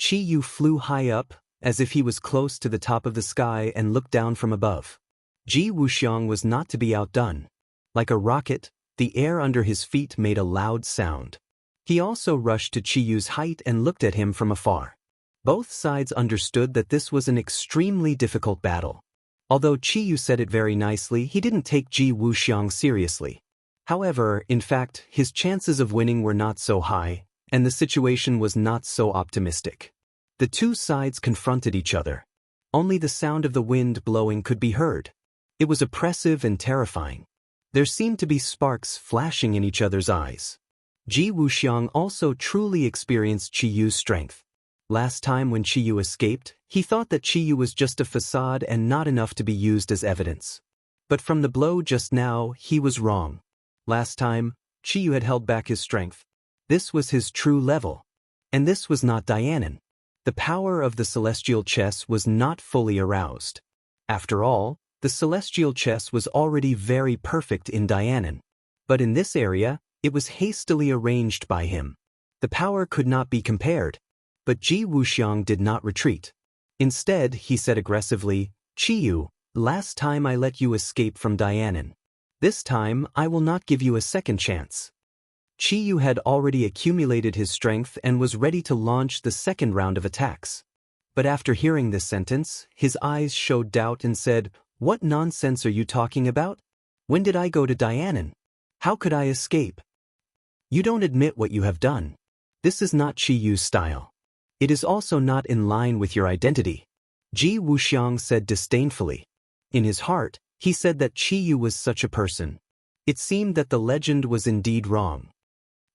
Chi Yu flew high up, as if he was close to the top of the sky and looked down from above. Ji Wuxiang was not to be outdone. Like a rocket, the air under his feet made a loud sound. He also rushed to Chi Yu's height and looked at him from afar. Both sides understood that this was an extremely difficult battle. Although Chi Yu said it very nicely, he didn't take Ji Wuxiang seriously. However, in fact, his chances of winning were not so high, and the situation was not so optimistic. The two sides confronted each other. Only the sound of the wind blowing could be heard. It was oppressive and terrifying. There seemed to be sparks flashing in each other's eyes. Ji Wuxiang also truly experienced Chi Yu's strength. Last time when Chi Yu escaped, he thought that Chi Yu was just a facade and not enough to be used as evidence. But from the blow just now, he was wrong. Last time, Chi Yu had held back his strength. This was his true level. And this was not Dianon. The power of the celestial chess was not fully aroused. After all, the celestial chess was already very perfect in Dianon. But in this area, it was hastily arranged by him. The power could not be compared. But Ji Wuxiang did not retreat. Instead, he said aggressively, "Chi Yu, last time I let you escape from Dianon. This time, I will not give you a second chance." Chi Yu had already accumulated his strength and was ready to launch the second round of attacks. But after hearing this sentence, his eyes showed doubt and said, "What nonsense are you talking about? When did I go to Dianon? How could I escape? You don't admit what you have done. This is not Chi Yu's style. It is also not in line with your identity." Ji Wuxiang said disdainfully. In his heart, he said that Chi Yu was such a person. It seemed that the legend was indeed wrong.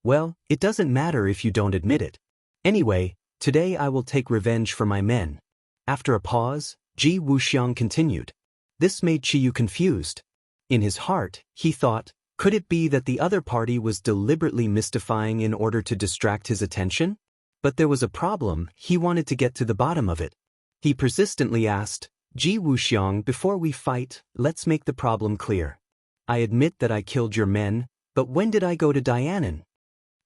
Well, it doesn't matter if you don't admit it. Anyway, today I will take revenge for my men. After a pause, Ji Wuxiang continued. This made Chi Yu confused. In his heart, he thought, could it be that the other party was deliberately mystifying in order to distract his attention? But there was a problem. He wanted to get to the bottom of it. He persistently asked, "Ji Wuxiang, before we fight, let's make the problem clear. I admit that I killed your men, but when did I go to Dianon?"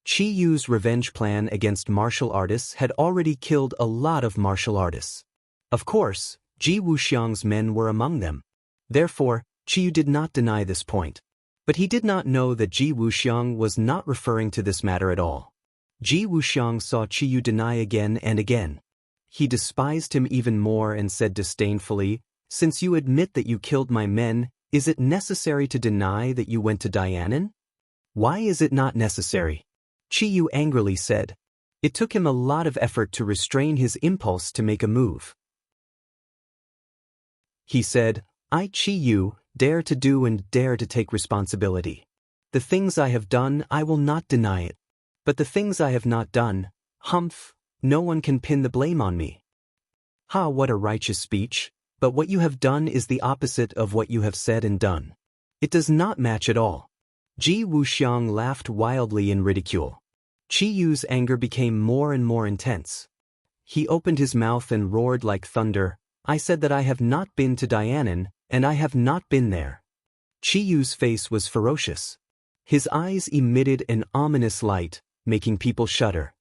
Chi Yu's revenge plan against martial artists had already killed a lot of martial artists. Of course, Ji Wuxiang's men were among them. Therefore, Chi Yu did not deny this point. But he did not know that Ji Wuxiang was not referring to this matter at all. Ji Wuxiang saw Chi Yu deny again and again. He despised him even more and said disdainfully, "Since you admit that you killed my men, is it necessary to deny that you went to Dianon? Why is it not necessary?" Chi Yu angrily said. It took him a lot of effort to restrain his impulse to make a move. He said, "I, Chi Yu, dare to do and dare to take responsibility. The things I have done, I will not deny it. But the things I have not done, humph, no one can pin the blame on me." Ha, what a righteous speech, but what you have done is the opposite of what you have said and done. It does not match at all. Ji Wuxiang laughed wildly in ridicule. Chi Yu's anger became more and more intense. He opened his mouth and roared like thunder, "I said that I have not been to Dianon, and I have not been there." Chi Yu's face was ferocious. His eyes emitted an ominous light, making people shudder.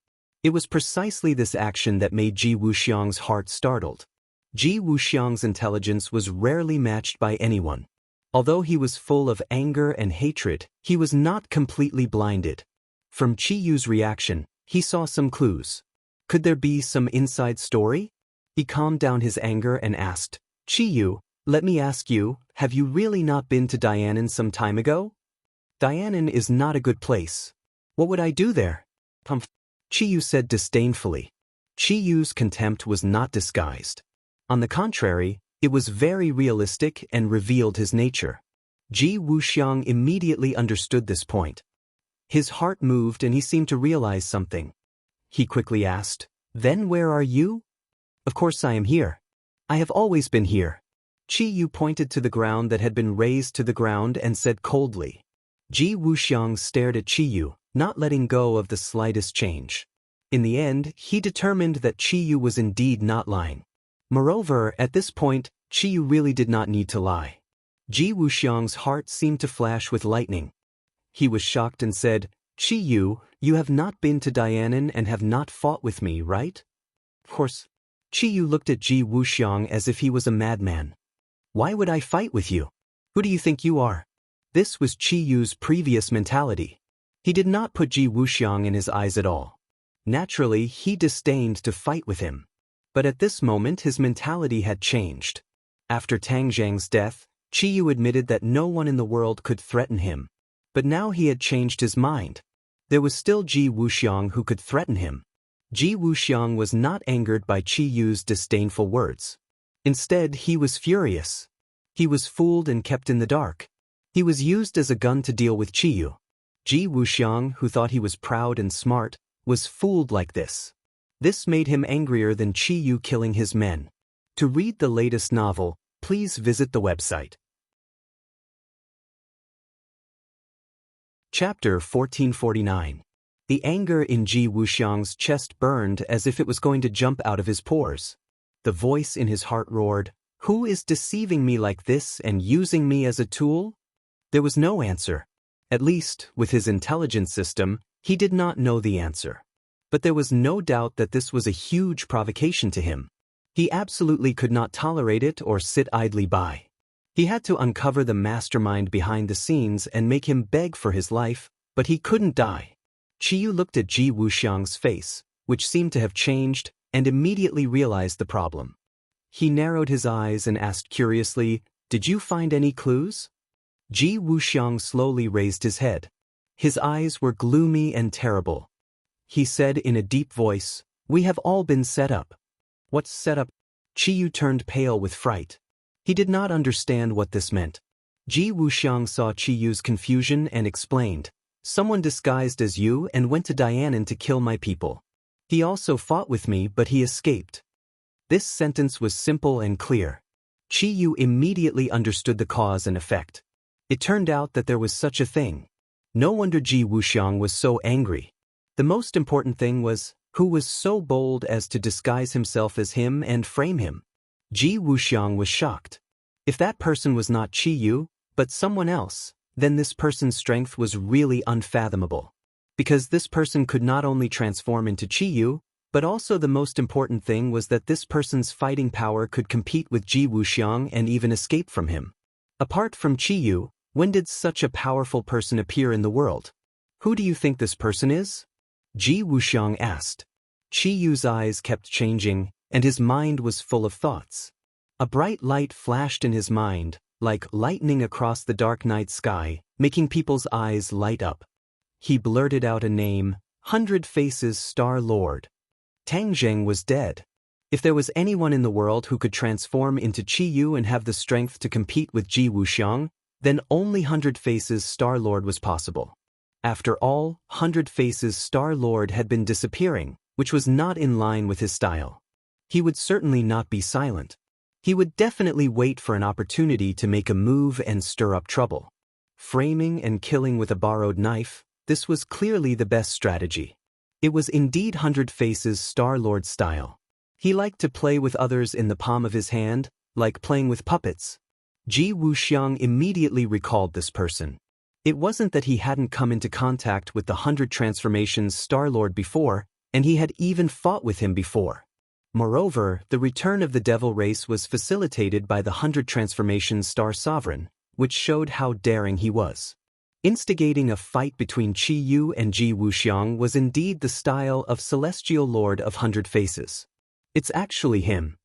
It was precisely this action that made Ji Wuxiang's heart startled. Ji Wuxiang's intelligence was rarely matched by anyone. Although he was full of anger and hatred, he was not completely blinded. From Chi Yu's reaction, he saw some clues. Could there be some inside story? He calmed down his anger and asked, "Chi Yu, let me ask you, have you really not been to Dianon some time ago? Dianon is not a good place. What would I do there?" Chi Yu said disdainfully. Chi Yu's contempt was not disguised. On the contrary, it was very realistic and revealed his nature. Ji Wuxiang immediately understood this point. His heart moved and he seemed to realize something. He quickly asked, "Then where are you?" "Of course I am here. I have always been here." Qi Yu pointed to the ground that had been razed to the ground and said coldly. Ji Wuxiang stared at Qi Yu, not letting go of the slightest change. In the end, he determined that Qi Yu was indeed not lying. Moreover, at this point, Qi Yu really did not need to lie. Ji Wuxiang's heart seemed to flash with lightning. He was shocked and said, Qi Yu, you have not been to Dianan and have not fought with me, right? Of course. Qi Yu looked at Ji Wuxiang as if he was a madman. Why would I fight with you? Who do you think you are? This was Qi Yu's previous mentality. He did not put Ji Wuxiang in his eyes at all. Naturally, he disdained to fight with him. But at this moment his mentality had changed. After Tang Zhang's death, Qi Yu admitted that no one in the world could threaten him. But now he had changed his mind. There was still Ji Wuxiang who could threaten him. Ji Wuxiang was not angered by Qi Yu's disdainful words. Instead, he was furious. He was fooled and kept in the dark. He was used as a gun to deal with Qi Yu. Ji Wuxiang, who thought he was proud and smart, was fooled like this. This made him angrier than Qi Yu killing his men. To read the latest novel, please visit the website. Chapter 1449. The anger in Ji Wuxiang's chest burned as if it was going to jump out of his pores. The voice in his heart roared, "Who is deceiving me like this and using me as a tool?" There was no answer. At least, with his intelligence system, he did not know the answer. But there was no doubt that this was a huge provocation to him. He absolutely could not tolerate it or sit idly by. He had to uncover the mastermind behind the scenes and make him beg for his life, but he couldn't die. Qi Yu looked at Ji Wuxiang's face, which seemed to have changed, and immediately realized the problem. He narrowed his eyes and asked curiously, "Did you find any clues?" Ji Wuxiang slowly raised his head. His eyes were gloomy and terrible. He said in a deep voice, "We have all been set up." "What's set up?" Qi Yu turned pale with fright. He did not understand what this meant. Ji Wuxiang saw Qi Yu's confusion and explained, "Someone disguised as you and went to Dianan to kill my people. He also fought with me, but he escaped." This sentence was simple and clear. Qi Yu immediately understood the cause and effect. It turned out that there was such a thing. No wonder Ji Wuxiang was so angry. The most important thing was, who was so bold as to disguise himself as him and frame him? Ji Wuxiang was shocked. If that person was not Qi Yu, but someone else, then this person's strength was really unfathomable. Because this person could not only transform into Qi Yu, but also the most important thing was that this person's fighting power could compete with Ji Wuxiang and even escape from him. Apart from Qi Yu, when did such a powerful person appear in the world? Who do you think this person is? Ji Wuxiang asked. Qi Yu's eyes kept changing, and his mind was full of thoughts. A bright light flashed in his mind, like lightning across the dark night sky, making people's eyes light up. He blurted out a name, 100 Faces Star Lord. Tang Zheng was dead. If there was anyone in the world who could transform into Qi Yu and have the strength to compete with Ji Wuxiang, then only 100 Faces Star Lord was possible. After all, 100 Faces Star Lord had been disappearing, which was not in line with his style. He would certainly not be silent. He would definitely wait for an opportunity to make a move and stir up trouble. Framing and killing with a borrowed knife, this was clearly the best strategy. It was indeed 100 Faces Star Lord style. He liked to play with others in the palm of his hand, like playing with puppets. Ji Wuxiang immediately recalled this person. It wasn't that he hadn't come into contact with the 100 Transformations Star Lord before, and he had even fought with him before. Moreover, the return of the devil race was facilitated by the 100 Transformations Star Sovereign, which showed how daring he was. Instigating a fight between Qi Yu and Ji Wuxiang was indeed the style of Celestial Lord of 100 Faces. It's actually him.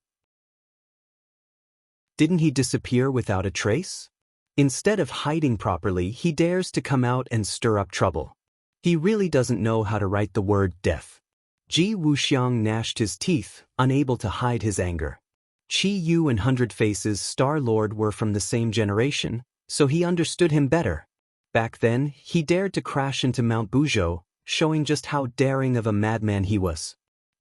Didn't he disappear without a trace? Instead of hiding properly, he dares to come out and stir up trouble. He really doesn't know how to write the word death. Ji Wuxiang gnashed his teeth, unable to hide his anger. Qi Yu and 100 Faces Star Lord were from the same generation, so he understood him better. Back then, he dared to crash into Mount Buzhou, showing just how daring of a madman he was.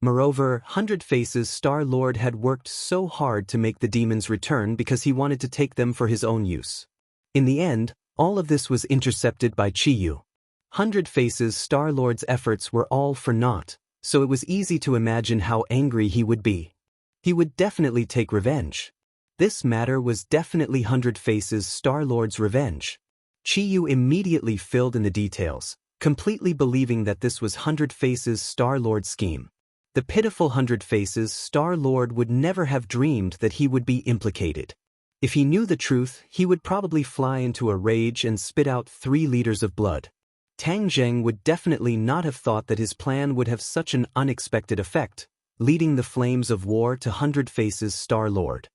Moreover, Hundred Faces Star-Lord had worked so hard to make the demons return because he wanted to take them for his own use. In the end, all of this was intercepted by Chiyu. Hundred Faces Star-Lord's efforts were all for naught, so it was easy to imagine how angry he would be. He would definitely take revenge. This matter was definitely Hundred Faces Star-Lord's revenge. Chiyu immediately filled in the details, completely believing that this was Hundred Faces Star-Lord's scheme. The pitiful Hundred Faces Star-Lord would never have dreamed that he would be implicated. If he knew the truth, he would probably fly into a rage and spit out 3 liters of blood. Tang Zheng would definitely not have thought that his plan would have such an unexpected effect, leading the flames of war to Hundred Faces Star-Lord.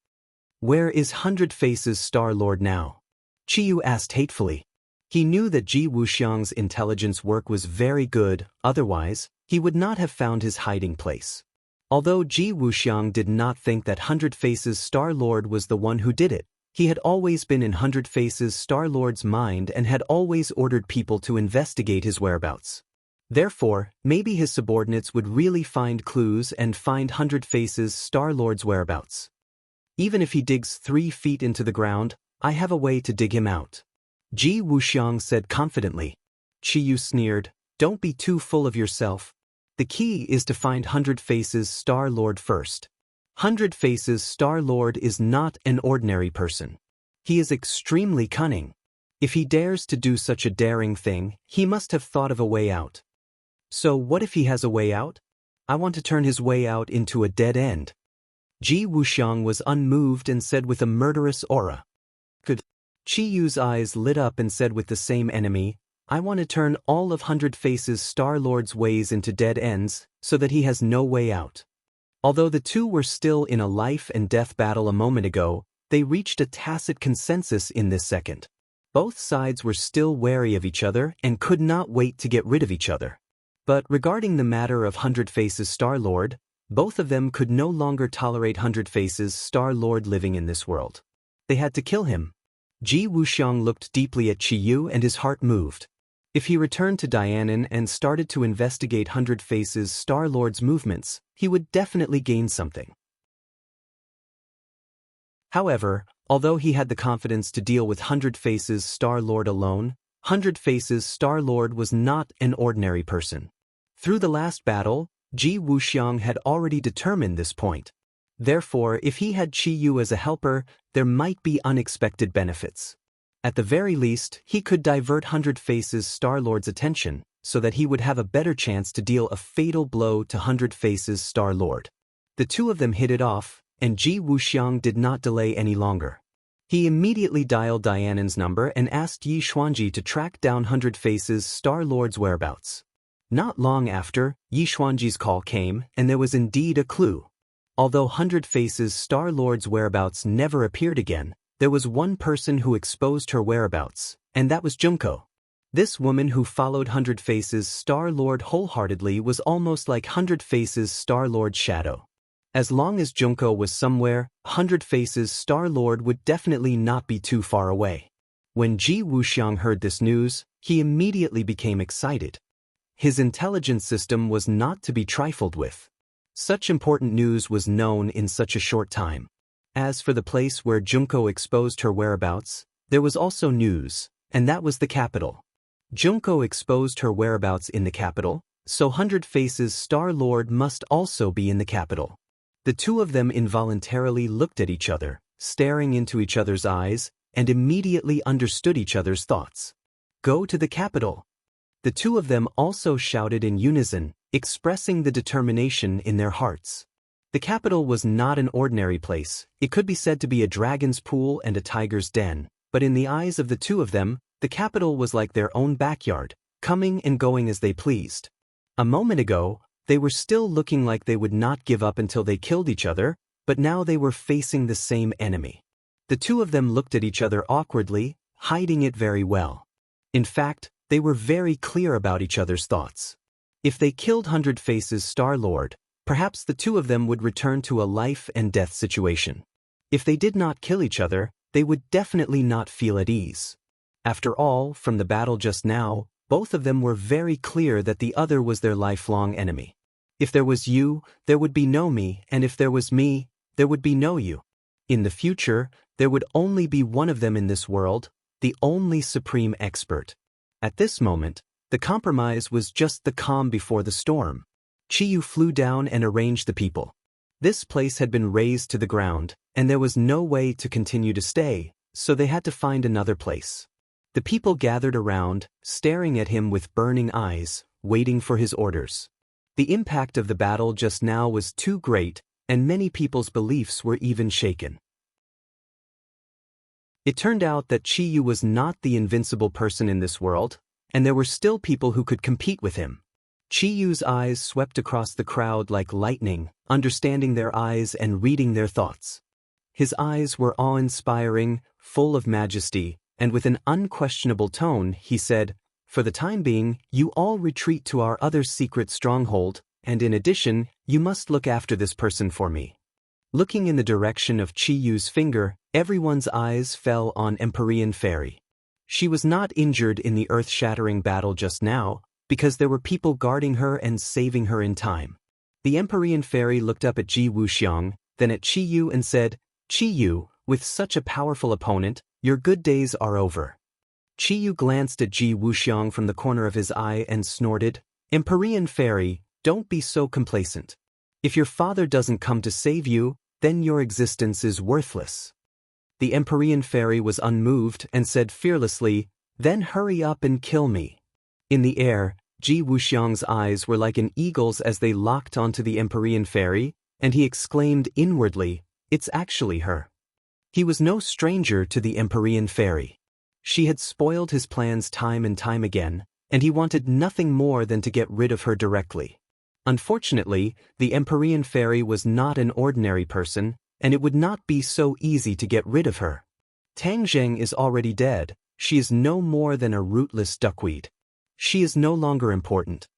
Where is Hundred Faces Star-Lord now? Chiyu asked hatefully. He knew that Ji Wuxiang's intelligence work was very good, otherwise, he would not have found his hiding place. Although Ji Wuxiang did not think that Hundred Faces Star-Lord was the one who did it, he had always been in Hundred Faces Star-Lord's mind and had always ordered people to investigate his whereabouts. Therefore, maybe his subordinates would really find clues and find Hundred Faces Star-Lord's whereabouts. Even if he digs 3 feet into the ground, I have a way to dig him out. Ji Wuxiang said confidently. Chiyu sneered, "Don't be too full of yourself. The key is to find Hundred Faces Star-Lord first. Hundred Faces Star-Lord is not an ordinary person. He is extremely cunning. If he dares to do such a daring thing, he must have thought of a way out. So what if he has a way out? I want to turn his way out into a dead end." Ji Wuxiang was unmoved and said with a murderous aura. Good. Chiyu's eyes lit up and said with the same enemy, "I want to turn all of Hundred Faces Star-Lord's ways into dead ends, so that he has no way out." Although the two were still in a life-and-death battle a moment ago, they reached a tacit consensus in this second. Both sides were still wary of each other and could not wait to get rid of each other. But regarding the matter of Hundred Faces Star-Lord, both of them could no longer tolerate Hundred Faces Star-Lord living in this world. They had to kill him. Ji Wuxiang looked deeply at Chiyu and his heart moved. If he returned to Dianan and started to investigate Hundred Faces Star-Lord's movements, he would definitely gain something. However, although he had the confidence to deal with Hundred Faces Star-Lord alone, Hundred Faces Star-Lord was not an ordinary person. Through the last battle, Ji Wuxiang had already determined this point. Therefore, if he had Chiyu as a helper, there might be unexpected benefits. At the very least, he could divert Hundred Faces Star-Lord's attention, so that he would have a better chance to deal a fatal blow to Hundred Faces Star-Lord. The two of them hit it off, and Ji Wuxiang did not delay any longer. He immediately dialed Dianan's number and asked Yi Xuanji to track down Hundred Faces Star-Lord's whereabouts. Not long after, Yi Xuanji's call came, and there was indeed a clue. Although Hundred Faces Star-Lord's whereabouts never appeared again, there was one person who exposed her whereabouts, and that was Junko. This woman who followed Hundred Faces Star-Lord wholeheartedly was almost like Hundred Faces Star-Lord's shadow. As long as Junko was somewhere, Hundred Faces Star-Lord would definitely not be too far away. When Ji Wuxiang heard this news, he immediately became excited. His intelligence system was not to be trifled with. Such important news was known in such a short time. As for the place where Junko exposed her whereabouts, there was also news, and that was the capital. Junko exposed her whereabouts in the capital, so Hundred Faces Star-Lord must also be in the capital. The two of them involuntarily looked at each other, staring into each other's eyes, and immediately understood each other's thoughts. Go to the capital. The two of them also shouted in unison, expressing the determination in their hearts. The capital was not an ordinary place. It could be said to be a dragon's pool and a tiger's den, but in the eyes of the two of them, the capital was like their own backyard, coming and going as they pleased. A moment ago, they were still looking like they would not give up until they killed each other, but now they were facing the same enemy. The two of them looked at each other awkwardly, hiding it very well. In fact, they were very clear about each other's thoughts. If they killed Hundred Faces Star-Lord, perhaps the two of them would return to a life-and-death situation. If they did not kill each other, they would definitely not feel at ease. After all, from the battle just now, both of them were very clear that the other was their lifelong enemy. If there was you, there would be no me, and if there was me, there would be no you. In the future, there would only be one of them in this world, the only supreme expert. At this moment, the compromise was just the calm before the storm. Chiyu flew down and arranged the people. This place had been razed to the ground, and there was no way to continue to stay, so they had to find another place. The people gathered around, staring at him with burning eyes, waiting for his orders. The impact of the battle just now was too great, and many people's beliefs were even shaken. It turned out that Chiyu was not the invincible person in this world, and there were still people who could compete with him. Chiyu's eyes swept across the crowd like lightning, understanding their eyes and reading their thoughts. His eyes were awe-inspiring, full of majesty, and with an unquestionable tone, he said, "For the time being, you all retreat to our other secret stronghold, and in addition, you must look after this person for me." Looking in the direction of Chiyu's finger, everyone's eyes fell on Empyrean Fairy. She was not injured in the earth-shattering battle just now, because there were people guarding her and saving her in time. The Empyrean Fairy looked up at Ji Wuxiang, then at Chiyu and said, "Chiyu, with such a powerful opponent, your good days are over." Chiyu glanced at Ji Wuxiang from the corner of his eye and snorted, "Empyrean Fairy, don't be so complacent. If your father doesn't come to save you, then your existence is worthless." The Empyrean Fairy was unmoved and said fearlessly, "Then hurry up and kill me." In the air, Ji Wuxiang's eyes were like an eagle's as they locked onto the Empyrean Fairy, and he exclaimed inwardly, "It's actually her." He was no stranger to the Empyrean Fairy. She had spoiled his plans time and time again, and he wanted nothing more than to get rid of her directly. Unfortunately, the Empyrean Fairy was not an ordinary person, and it would not be so easy to get rid of her. Tang Zheng is already dead. She is no more than a rootless duckweed. She is no longer important.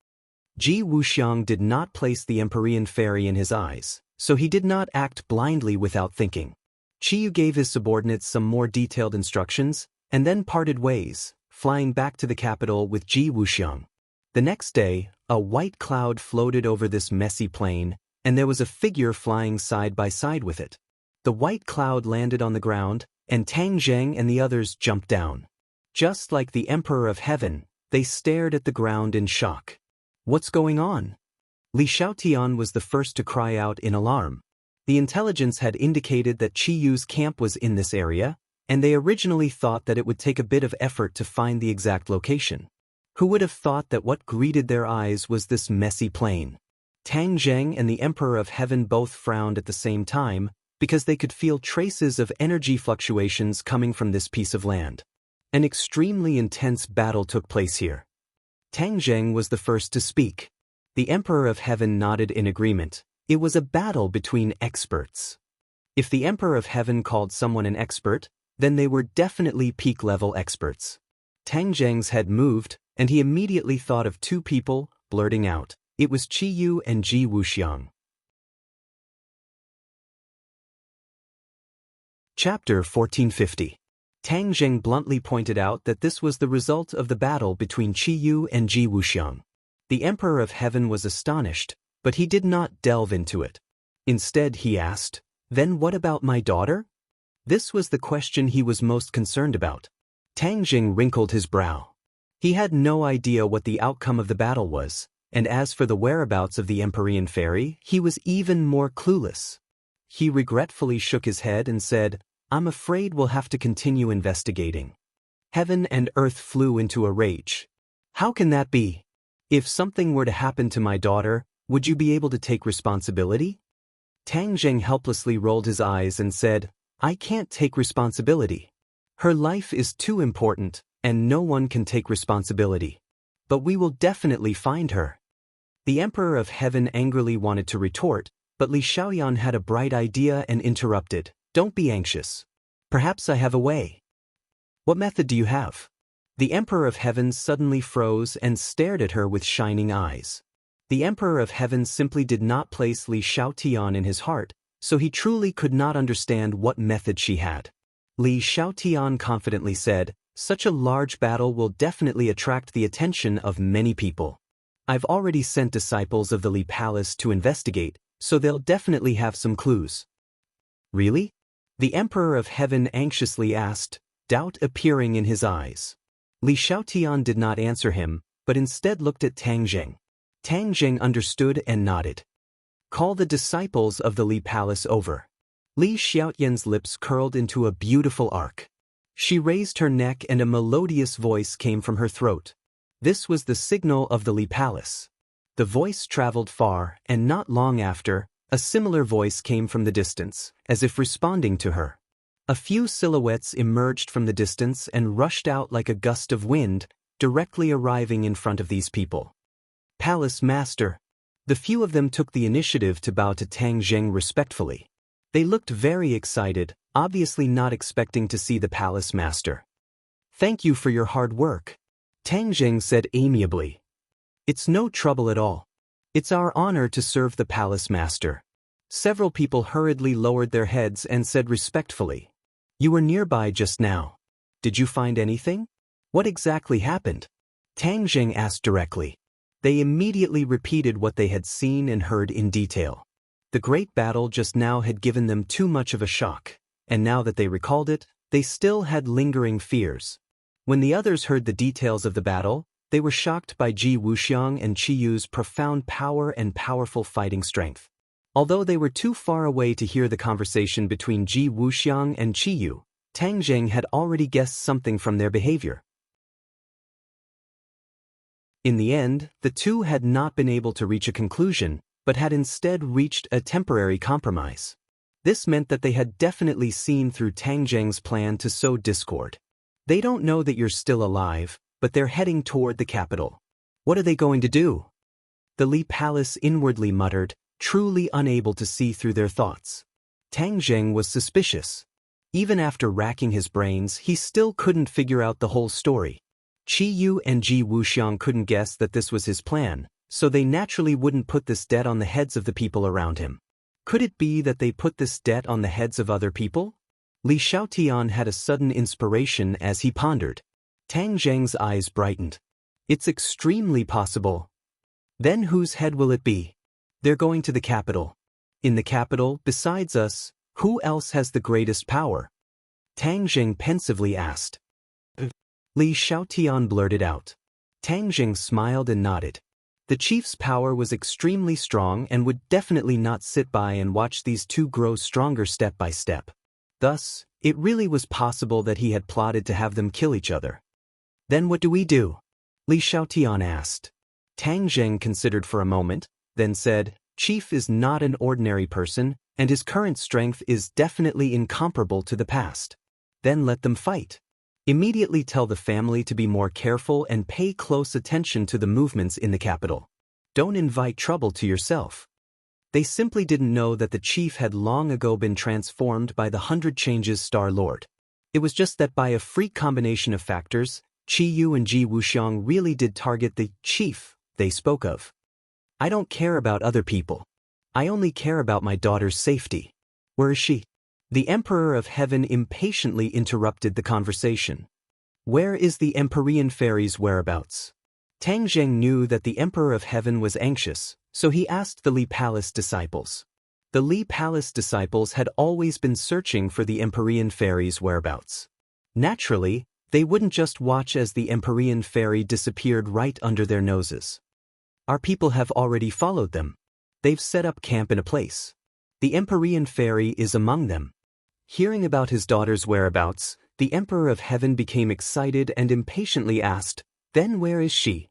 Ji Wuxiang did not place the Empyrean Fairy in his eyes, so he did not act blindly without thinking. Chiyu gave his subordinates some more detailed instructions, and then parted ways, flying back to the capital with Ji Wuxiang. The next day, a white cloud floated over this messy plain, and there was a figure flying side by side with it. The white cloud landed on the ground, and Tang Zheng and the others jumped down. Just like the Emperor of Heaven, they stared at the ground in shock. "What's going on?" Li Xiaotian was the first to cry out in alarm. The intelligence had indicated that Chiyu's camp was in this area, and they originally thought that it would take a bit of effort to find the exact location. Who would have thought that what greeted their eyes was this messy plain? Tang Zheng and the Emperor of Heaven both frowned at the same time, because they could feel traces of energy fluctuations coming from this piece of land. An extremely intense battle took place here. Tang Zheng was the first to speak. The Emperor of Heaven nodded in agreement. It was a battle between experts. If the Emperor of Heaven called someone an expert, then they were definitely peak-level experts. Tang Zheng's head moved, and he immediately thought of two people, blurting out, "It was Chiyu and Ji Wuxiang." Chapter 1450. Tang Zheng bluntly pointed out that this was the result of the battle between Chiyu and Ji Wuxiang. The Emperor of Heaven was astonished, but he did not delve into it. Instead, he asked, "Then what about my daughter?" This was the question he was most concerned about. Tang Zheng wrinkled his brow. He had no idea what the outcome of the battle was, and as for the whereabouts of the Empyrean Fairy, he was even more clueless. He regretfully shook his head and said, "I'm afraid we'll have to continue investigating." Heaven and earth flew into a rage. "How can that be? If something were to happen to my daughter, would you be able to take responsibility?" Tang Zheng helplessly rolled his eyes and said, "I can't take responsibility. Her life is too important, and no one can take responsibility. But we will definitely find her." The Emperor of Heaven angrily wanted to retort, but Li Xiaoyan had a bright idea and interrupted, "Don't be anxious. Perhaps I have a way." "What method do you have?" The Emperor of Heaven suddenly froze and stared at her with shining eyes. The Emperor of Heaven simply did not place Li Xiaotian in his heart, so he truly could not understand what method she had. Li Xiaotian confidently said, "Such a large battle will definitely attract the attention of many people. I've already sent disciples of the Li Palace to investigate, so they'll definitely have some clues. Really? The Emperor of Heaven anxiously asked, doubt appearing in his eyes. Li Xiaotian did not answer him, but instead looked at Tang Jing. Tang Jing understood and nodded. Call the disciples of the Li Palace over. Li Xiaotian's lips curled into a beautiful arc. She raised her neck and a melodious voice came from her throat. This was the signal of the Li Palace. The voice traveled far, and not long after, a similar voice came from the distance, as if responding to her. A few silhouettes emerged from the distance and rushed out like a gust of wind, directly arriving in front of these people. Palace Master. The few of them took the initiative to bow to Tang Jing respectfully. They looked very excited, obviously not expecting to see the Palace Master. Thank you for your hard work, Tang Jing said amiably. It's no trouble at all. It's our honor to serve the Palace Master. Several people hurriedly lowered their heads and said respectfully. You were nearby just now. Did you find anything? What exactly happened? Tang Jing asked directly. They immediately repeated what they had seen and heard in detail. The great battle just now had given them too much of a shock, and now that they recalled it, they still had lingering fears. When the others heard the details of the battle, they were shocked by Ji Wuxiang and Qi Yu's profound power and powerful fighting strength. Although they were too far away to hear the conversation between Ji Wuxiang and Qi Yu, Tang Jing had already guessed something from their behavior. In the end, the two had not been able to reach a conclusion, but had instead reached a temporary compromise. This meant that they had definitely seen through Tang Jing's plan to sow discord. They don't know that you're still alive, but they're heading toward the capital. What are they going to do? The Li Palace inwardly muttered, truly unable to see through their thoughts. Tang Jing was suspicious. Even after racking his brains, he still couldn't figure out the whole story. Qi Yu and Ji Wuxiang couldn't guess that this was his plan, so they naturally wouldn't put this debt on the heads of the people around him. Could it be that they put this debt on the heads of other people? Li Xiaotian had a sudden inspiration as he pondered. Tang Jing's eyes brightened. It's extremely possible. Then whose head will it be? They're going to the capital. In the capital, besides us, who else has the greatest power? Tang Jing pensively asked. Li Xiaotian blurted out. Tang Jing smiled and nodded. The chief's power was extremely strong and would definitely not sit by and watch these two grow stronger step by step. Thus, it really was possible that he had plotted to have them kill each other. Then what do we do? Li Xiaotian asked. Tang Jing considered for a moment, then said, Chief is not an ordinary person, and his current strength is definitely incomparable to the past. Then let them fight. Immediately tell the family to be more careful and pay close attention to the movements in the capital. Don't invite trouble to yourself. They simply didn't know that the chief had long ago been transformed by the 100 Changes Star Lord. It was just that by a freak combination of factors, Qi Yu and Ji Wuxiang really did target the chief they spoke of. I don't care about other people. I only care about my daughter's safety. Where is she? The Emperor of Heaven impatiently interrupted the conversation. Where is the Empyrean fairy's whereabouts? Tang Jing knew that the Emperor of Heaven was anxious, so he asked the Li Palace disciples. The Li Palace disciples had always been searching for the Empyrean fairy's whereabouts. Naturally, they wouldn't just watch as the Empyrean fairy disappeared right under their noses. Our people have already followed them. They've set up camp in a place. The Empyrean fairy is among them. Hearing about his daughter's whereabouts, the Emperor of Heaven became excited and impatiently asked, Then where is she?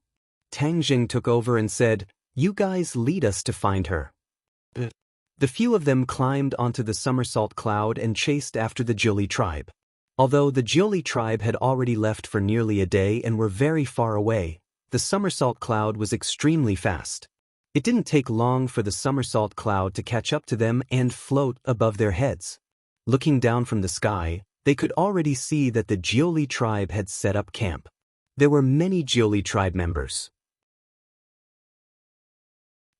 Tang Jing took over and said, You guys lead us to find her. The few of them climbed onto the somersault cloud and chased after the Jiuli tribe. Although the Jiuli tribe had already left for nearly a day and were very far away, the somersault cloud was extremely fast. It didn't take long for the somersault cloud to catch up to them and float above their heads. Looking down from the sky, they could already see that the Jiuli tribe had set up camp. There were many Jiuli tribe members.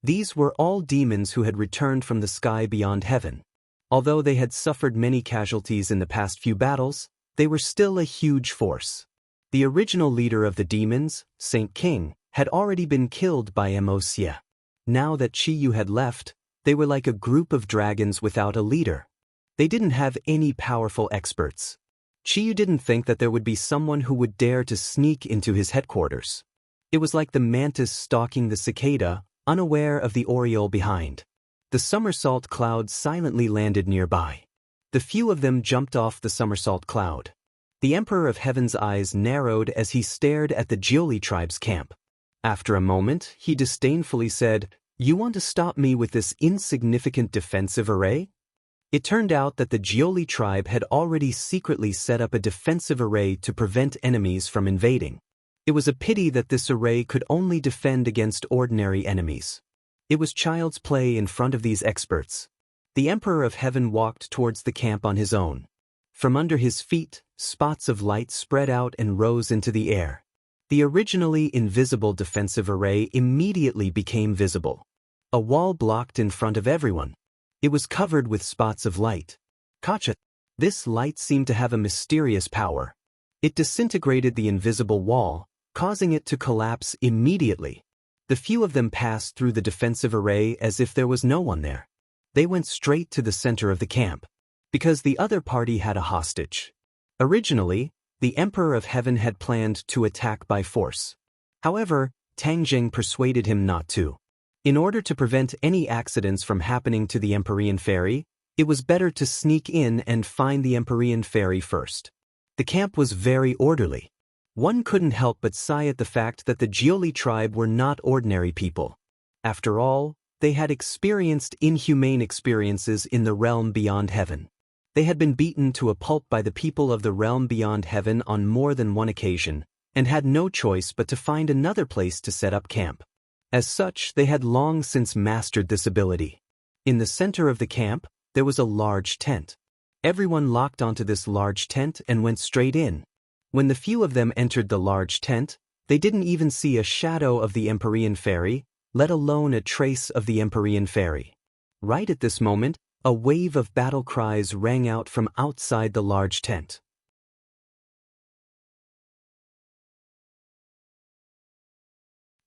These were all demons who had returned from the sky beyond heaven. Although they had suffered many casualties in the past few battles, they were still a huge force. The original leader of the demons, Saint King, had already been killed by Immerse. Now that Qiyu had left, they were like a group of dragons without a leader. They didn't have any powerful experts. Qiyu didn't think that there would be someone who would dare to sneak into his headquarters. It was like the mantis stalking the cicada, unaware of the oriole behind. The somersault cloud silently landed nearby. The few of them jumped off the somersault cloud. The Emperor of Heaven's eyes narrowed as he stared at the Jioli tribe's camp. After a moment, he disdainfully said, "You want to stop me with this insignificant defensive array?" It turned out that the Jioli tribe had already secretly set up a defensive array to prevent enemies from invading. It was a pity that this array could only defend against ordinary enemies. It was child's play in front of these experts. The Emperor of Heaven walked towards the camp on his own. From under his feet, spots of light spread out and rose into the air. The originally invisible defensive array immediately became visible. A wall blocked in front of everyone. It was covered with spots of light. Gotcha! This light seemed to have a mysterious power. It disintegrated the invisible wall, causing it to collapse immediately. The few of them passed through the defensive array as if there was no one there. They went straight to the center of the camp, because the other party had a hostage. Originally, the Emperor of Heaven had planned to attack by force. However, Tangjing persuaded him not to. In order to prevent any accidents from happening to the Empyrean Fairy, it was better to sneak in and find the Empyrean Fairy first. The camp was very orderly. One couldn't help but sigh at the fact that the Jioli tribe were not ordinary people. After all, they had experienced inhumane experiences in the realm beyond heaven. They had been beaten to a pulp by the people of the realm beyond heaven on more than one occasion, and had no choice but to find another place to set up camp. As such, they had long since mastered this ability. In the center of the camp, there was a large tent. Everyone locked onto this large tent and went straight in. When the few of them entered the large tent, they didn't even see a shadow of the Empyrean Fairy, let alone a trace of the Empyrean Fairy. Right at this moment, a wave of battle cries rang out from outside the large tent.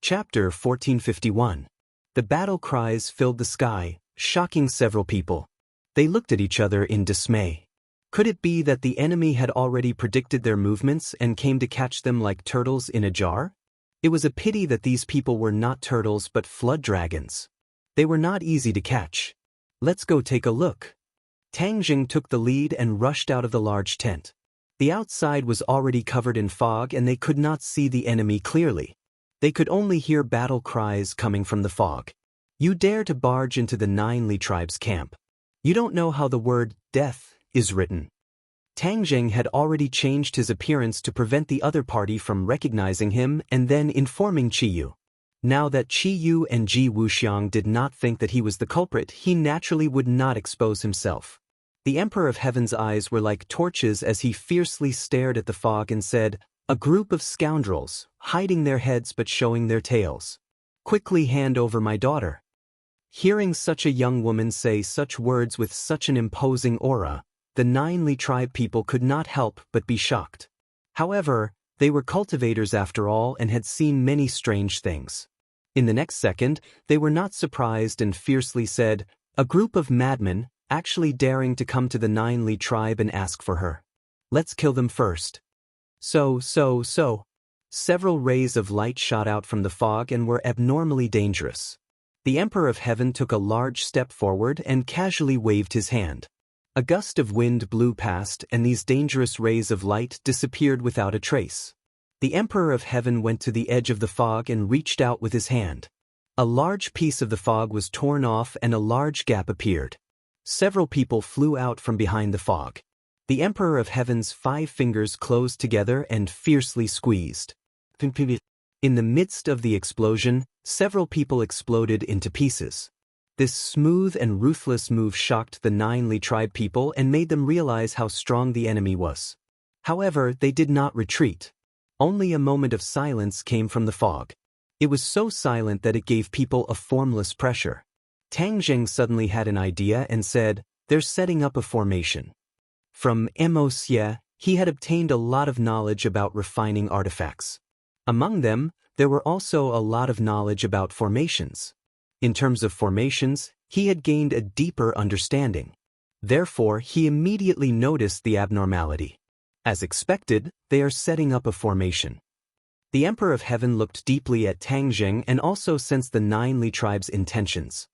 Chapter 1451. The battle cries filled the sky, shocking several people. They looked at each other in dismay. Could it be that the enemy had already predicted their movements and came to catch them like turtles in a jar? It was a pity that these people were not turtles but flood dragons. They were not easy to catch. Let's go take a look. Tangjing took the lead and rushed out of the large tent. The outside was already covered in fog and they could not see the enemy clearly. They could only hear battle cries coming from the fog. You dare to barge into the Nine Li tribe's camp. You don't know how the word death is written. Tangjing had already changed his appearance to prevent the other party from recognizing him and then informing Qiyu. Now that Qiyu and Ji Wuxiang did not think that he was the culprit, he naturally would not expose himself. The Emperor of Heaven's eyes were like torches as he fiercely stared at the fog and said, "A group of scoundrels, hiding their heads but showing their tails. Quickly hand over my daughter." Hearing such a young woman say such words with such an imposing aura, the Nine Li tribe people could not help but be shocked. However, they were cultivators after all and had seen many strange things. In the next second, they were not surprised and fiercely said, "A group of madmen, actually daring to come to the Nine Li tribe and ask for her. Let's kill them first." So. Several rays of light shot out from the fog and were abnormally dangerous. The Emperor of Heaven took a large step forward and casually waved his hand. A gust of wind blew past and these dangerous rays of light disappeared without a trace. The Emperor of Heaven went to the edge of the fog and reached out with his hand. A large piece of the fog was torn off and a large gap appeared. Several people flew out from behind the fog. The Emperor of Heaven's 5 fingers closed together and fiercely squeezed. In the midst of the explosion, several people exploded into pieces. This smooth and ruthless move shocked the Nine Li tribe people and made them realize how strong the enemy was. However, they did not retreat. Only a moment of silence came from the fog. It was so silent that it gave people a formless pressure. Tangjing suddenly had an idea and said, "They're setting up a formation." From Immerse, he had obtained a lot of knowledge about refining artifacts. Among them, There were also a lot of knowledge about formations. In terms of formations, he had gained a deeper understanding. Therefore, he immediately noticed the abnormality. As expected, they are setting up a formation. The Emperor of Heaven looked deeply at Tang Zheng and also sensed the 9 Li tribe's intentions.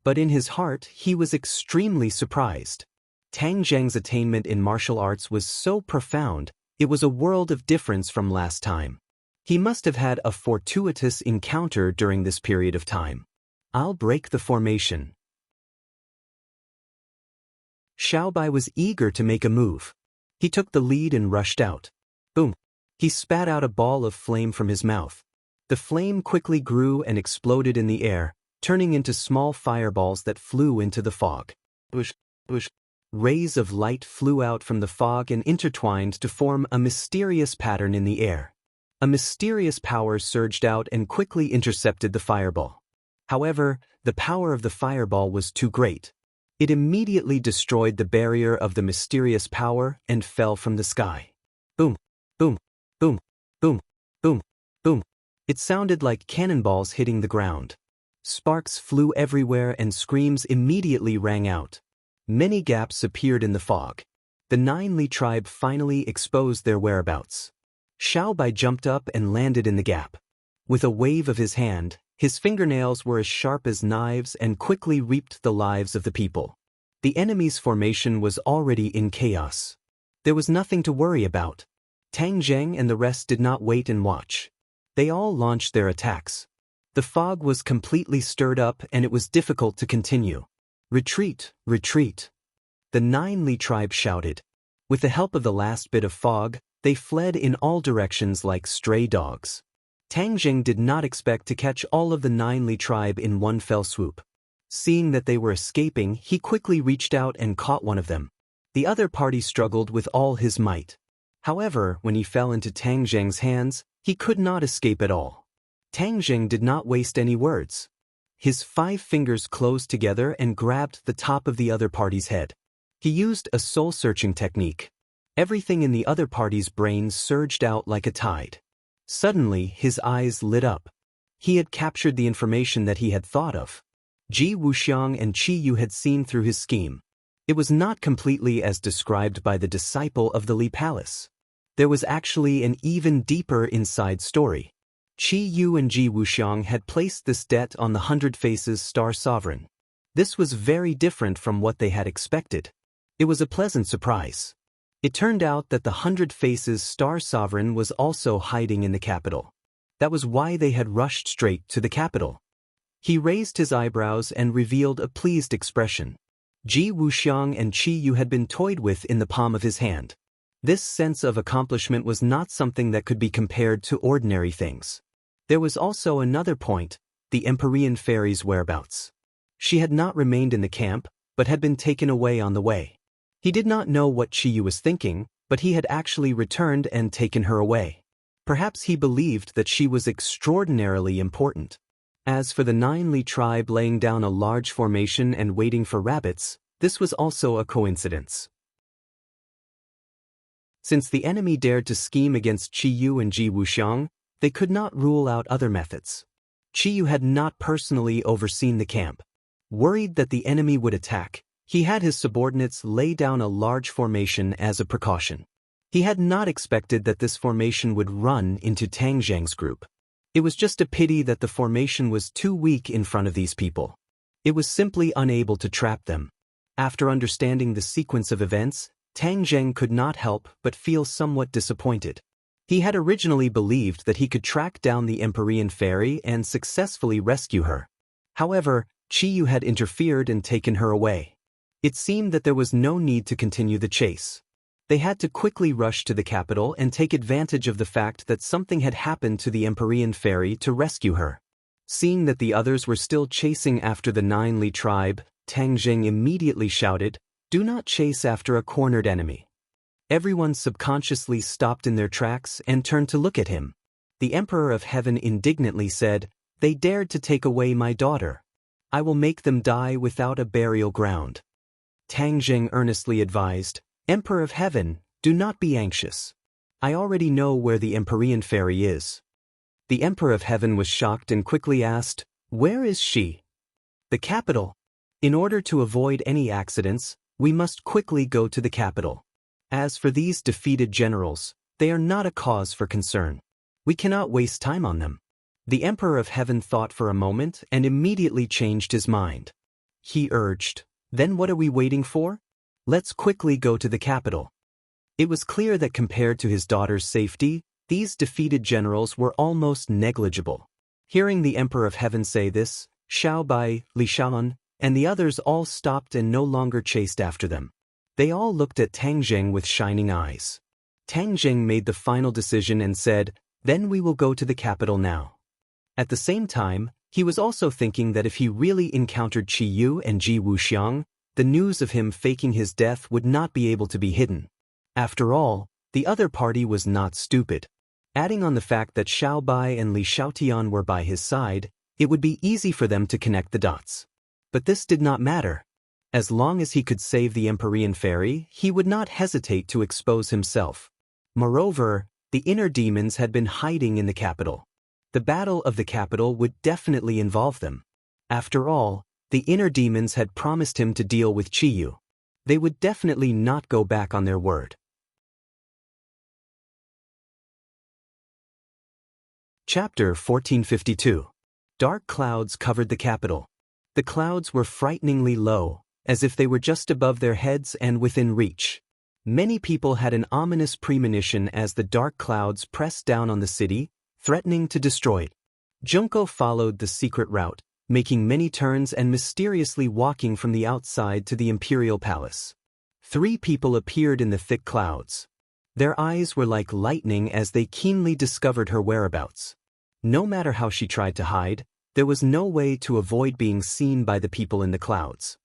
But in his heart, he was extremely surprised. Tang Zheng's attainment in martial arts was so profound, it was a world of difference from last time. He must have had a fortuitous encounter during this period of time. I'll break the formation. Xiaobai was eager to make a move. He took the lead and rushed out. Boom! He spat out a ball of flame from his mouth. The flame quickly grew and exploded in the air, turning into small fireballs that flew into the fog. Bush, bush. Rays of light flew out from the fog and intertwined to form a mysterious pattern in the air. A mysterious power surged out and quickly intercepted the fireball. However, the power of the fireball was too great. It immediately destroyed the barrier of the mysterious power and fell from the sky. Boom, boom, boom, boom, boom, boom. It sounded like cannonballs hitting the ground. Sparks flew everywhere and screams immediately rang out. Many gaps appeared in the fog. The 9 Li tribe finally exposed their whereabouts. Xiaobai jumped up and landed in the gap. With a wave of his hand, his fingernails were as sharp as knives and quickly reaped the lives of the people. The enemy's formation was already in chaos. There was nothing to worry about. Tang Zheng and the rest did not wait and watch. They all launched their attacks. The fog was completely stirred up and it was difficult to continue. Retreat, retreat. The 9 Li tribe shouted. With the help of the last bit of fog, they fled in all directions like stray dogs. Tang Zheng did not expect to catch all of the 9 Li tribe in one fell swoop. Seeing that they were escaping, he quickly reached out and caught one of them. The other party struggled with all his might. However, when he fell into Tang Zheng's hands, he could not escape at all. Tang Zheng did not waste any words. His 5 fingers closed together and grabbed the top of the other party's head. He used a soul-searching technique. Everything in the other party's brain surged out like a tide. Suddenly, his eyes lit up. He had captured the information that he had thought of. Ji Wuxiang and Qi Yu had seen through his scheme. It was not completely as described by the disciple of the Li Palace. There was actually an even deeper inside story. Qi Yu and Ji Wuxiang had placed this debt on the 100 Faces Star Sovereign. This was very different from what they had expected. It was a pleasant surprise. It turned out that the 100 Faces Star Sovereign was also hiding in the capital. That was why they had rushed straight to the capital. He raised his eyebrows and revealed a pleased expression. Ji Wuxiang and Qi Yu had been toyed with in the palm of his hand. This sense of accomplishment was not something that could be compared to ordinary things. There was also another point, the Empyrean fairy's whereabouts. She had not remained in the camp, but had been taken away on the way. He did not know what Qi Yu was thinking, but he had actually returned and taken her away. Perhaps he believed that she was extraordinarily important. As for the 9 Li tribe laying down a large formation and waiting for rabbits, this was also a coincidence. Since the enemy dared to scheme against Qi Yu and Ji Wuxiang, they could not rule out other methods. Qi Yu had not personally overseen the camp. Worried that the enemy would attack, he had his subordinates lay down a large formation as a precaution. He had not expected that this formation would run into Tang Zheng's group. It was just a pity that the formation was too weak in front of these people. It was simply unable to trap them. After understanding the sequence of events, Tang Zheng could not help but feel somewhat disappointed. He had originally believed that he could track down the Empyrean fairy and successfully rescue her. However, Qi Yu had interfered and taken her away. It seemed that there was no need to continue the chase. They had to quickly rush to the capital and take advantage of the fact that something had happened to the Empyrean fairy to rescue her. Seeing that the others were still chasing after the 9 Li tribe, Tang Zheng immediately shouted, "Do not chase after a cornered enemy." Everyone subconsciously stopped in their tracks and turned to look at him. The Emperor of Heaven indignantly said, "They dared to take away my daughter. I will make them die without a burial ground." Tang Zheng earnestly advised, "Emperor of Heaven, do not be anxious. I already know where the Empyrean fairy is." The Emperor of Heaven was shocked and quickly asked, "Where is she?" "The capital. In order to avoid any accidents, we must quickly go to the capital. As for these defeated generals, they are not a cause for concern. We cannot waste time on them." The Emperor of Heaven thought for a moment and immediately changed his mind. He urged, "Then what are we waiting for? Let's quickly go to the capital." It was clear that compared to his daughter's safety, these defeated generals were almost negligible. Hearing the Emperor of Heaven say this, Xiao Bai, Li Shaolun, and the others all stopped and no longer chased after them. They all looked at Tang Zheng with shining eyes. Tang Zheng made the final decision and said, "Then we will go to the capital now." At the same time, he was also thinking that if he really encountered Qi Yu and Ji Wuxiang, the news of him faking his death would not be able to be hidden. After all, the other party was not stupid. Adding on the fact that Xiao Bai and Li Shaotian were by his side, it would be easy for them to connect the dots. But this did not matter. As long as he could save the Empyrean fairy, he would not hesitate to expose himself. Moreover, the inner demons had been hiding in the capital. The battle of the capital would definitely involve them. After all, the inner demons had promised him to deal with Qi Yu. They would definitely not go back on their word. Chapter 1452. Dark clouds covered the capital. The clouds were frighteningly low, as if they were just above their heads and within reach. Many people had an ominous premonition as the dark clouds pressed down on the city, threatening to destroy it. Junko followed the secret route, making many turns and mysteriously walking from the outside to the imperial palace. 3 people appeared in the thick clouds. Their eyes were like lightning as they keenly discovered her whereabouts. No matter how she tried to hide, there was no way to avoid being seen by the people in the clouds.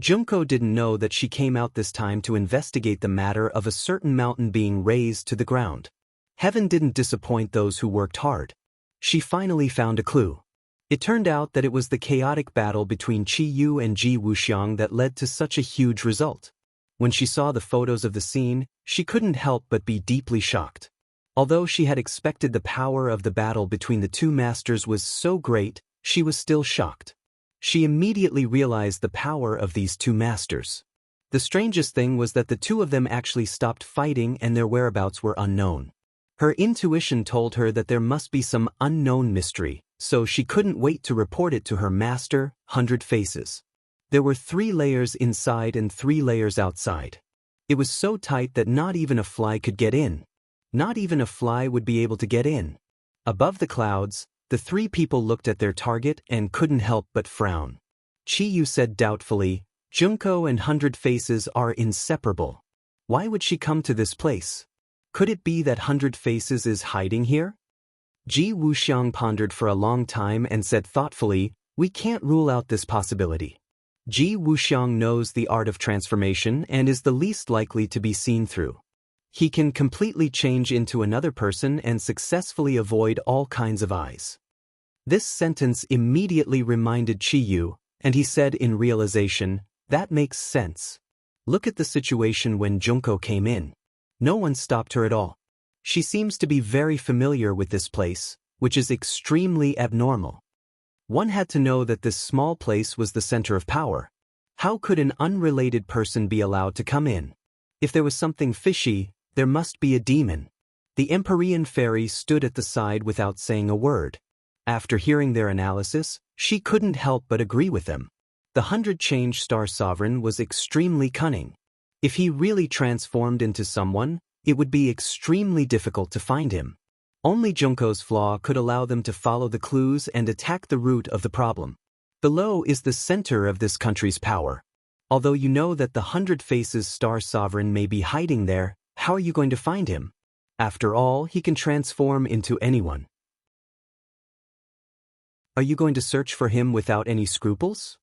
Junko didn't know that she came out this time to investigate the matter of a certain mountain being razed to the ground. Heaven didn't disappoint those who worked hard. She finally found a clue. It turned out that it was the chaotic battle between Qi Yu and Ji Wuxiang that led to such a huge result. When she saw the photos of the scene, she couldn't help but be deeply shocked. Although she had expected the power of the battle between the 2 masters was so great, she was still shocked. She immediately realized the power of these 2 masters. The strangest thing was that the 2 of them actually stopped fighting and their whereabouts were unknown. Her intuition told her that there must be some unknown mystery, so she couldn't wait to report it to her master, 100 Faces. There were 3 layers inside and 3 layers outside. It was so tight that not even a fly could get in. Not even a fly would be able to get in. Above the clouds, the 3 people looked at their target and couldn't help but frown. Qi Yu said doubtfully, "Junko and 100 Faces are inseparable. Why would she come to this place? Could it be that 100 Faces is hiding here?" Ji Wuxiang pondered for a long time and said thoughtfully, "We can't rule out this possibility." Ji Wuxiang knows the art of transformation and is the least likely to be seen through. He can completely change into another person and successfully avoid all kinds of eyes. This sentence immediately reminded Qi Yu, and he said in realization, "That makes sense. Look at the situation when Junko came in. No one stopped her at all. She seems to be very familiar with this place, which is extremely abnormal. One had to know that this small place was the center of power. How could an unrelated person be allowed to come in? If there was something fishy, there must be a demon." The Empyrean fairy stood at the side without saying a word. After hearing their analysis, she couldn't help but agree with them. The 100-change star sovereign was extremely cunning. If he really transformed into someone, it would be extremely difficult to find him. Only Junko's flaw could allow them to follow the clues and attack the root of the problem. Below is the center of this country's power. Although you know that the 100 Faces star sovereign may be hiding there, how are you going to find him? After all, he can transform into anyone. Are you going to search for him without any scruples?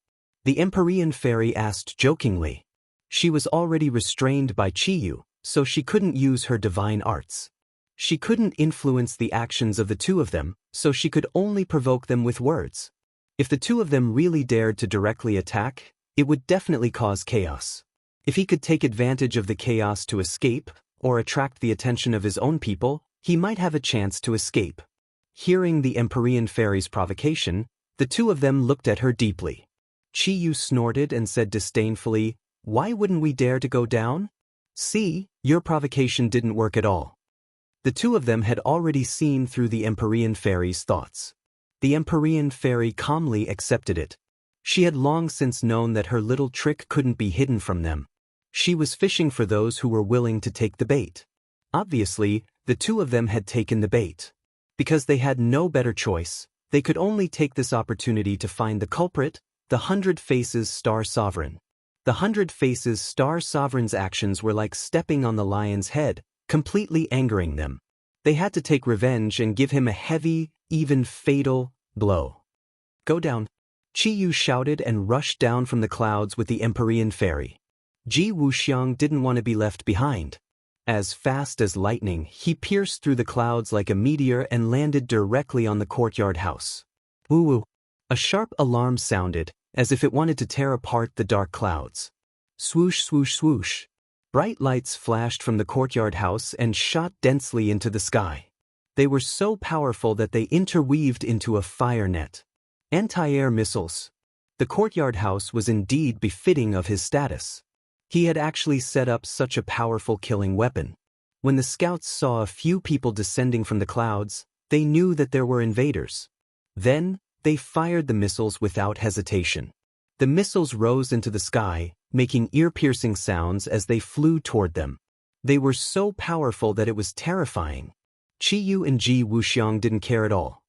The Empyrean fairy asked jokingly. She was already restrained by Qi Yu, so she couldn't use her divine arts. She couldn't influence the actions of the 2 of them, so she could only provoke them with words. If the 2 of them really dared to directly attack, it would definitely cause chaos. If he could take advantage of the chaos to escape, or attract the attention of his own people, he might have a chance to escape. Hearing the Empyrean fairy's provocation, the two of them looked at her deeply. Chi-Yu snorted and said disdainfully, "Why wouldn't we dare to go down? See, your provocation didn't work at all." The two of them had already seen through the Empyrean fairy's thoughts. The Empyrean fairy calmly accepted it. She had long since known that her little trick couldn't be hidden from them. She was fishing for those who were willing to take the bait. Obviously, the two of them had taken the bait. Because they had no better choice, they could only take this opportunity to find the culprit, the 100 Faces Star Sovereign. The 100 Faces Star Sovereign's actions were like stepping on the lion's head, completely angering them. They had to take revenge and give him a heavy, even fatal, blow. "Go down!" Chi-Yu shouted and rushed down from the clouds with the Empyrean fairy. Ji Wuxiang didn't want to be left behind. As fast as lightning, he pierced through the clouds like a meteor and landed directly on the courtyard house. Woo-woo! A sharp alarm sounded, as if it wanted to tear apart the dark clouds. Swoosh, swoosh, swoosh. Bright lights flashed from the courtyard house and shot densely into the sky. They were so powerful that they interweaved into a fire net. Anti-air missiles. The courtyard house was indeed befitting of his status. He had actually set up such a powerful killing weapon. When the scouts saw a few people descending from the clouds, they knew that there were invaders. Then, they fired the missiles without hesitation. The missiles rose into the sky, making ear-piercing sounds as they flew toward them. They were so powerful that it was terrifying. Chi-Yu and Ji Wuxiang didn't care at all.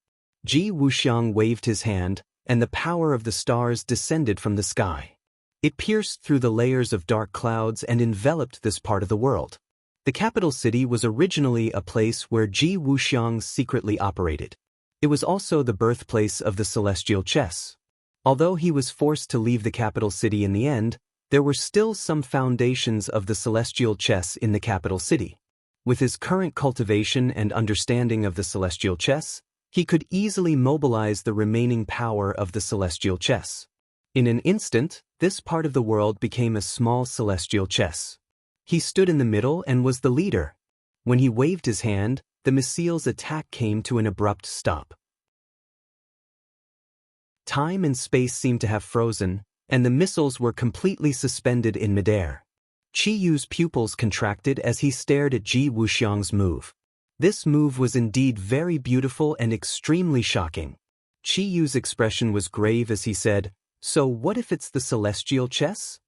Ji Wuxiang waved his hand, and the power of the stars descended from the sky. It pierced through the layers of dark clouds and enveloped this part of the world. The capital city was originally a place where Ji Wuxiang secretly operated. It was also the birthplace of the celestial chess. Although he was forced to leave the capital city in the end, there were still some foundations of the celestial chess in the capital city. With his current cultivation and understanding of the celestial chess, he could easily mobilize the remaining power of the celestial chess. In an instant, this part of the world became a small celestial chess. He stood in the middle and was the leader. When he waved his hand, the missile's attack came to an abrupt stop. Time and space seemed to have frozen, and the missiles were completely suspended in midair. Chi-Yu's pupils contracted as he stared at Ji Wuxiang's move. This move was indeed very beautiful and extremely shocking. Chi-Yu's expression was grave as he said, "So what if it's the celestial chess?"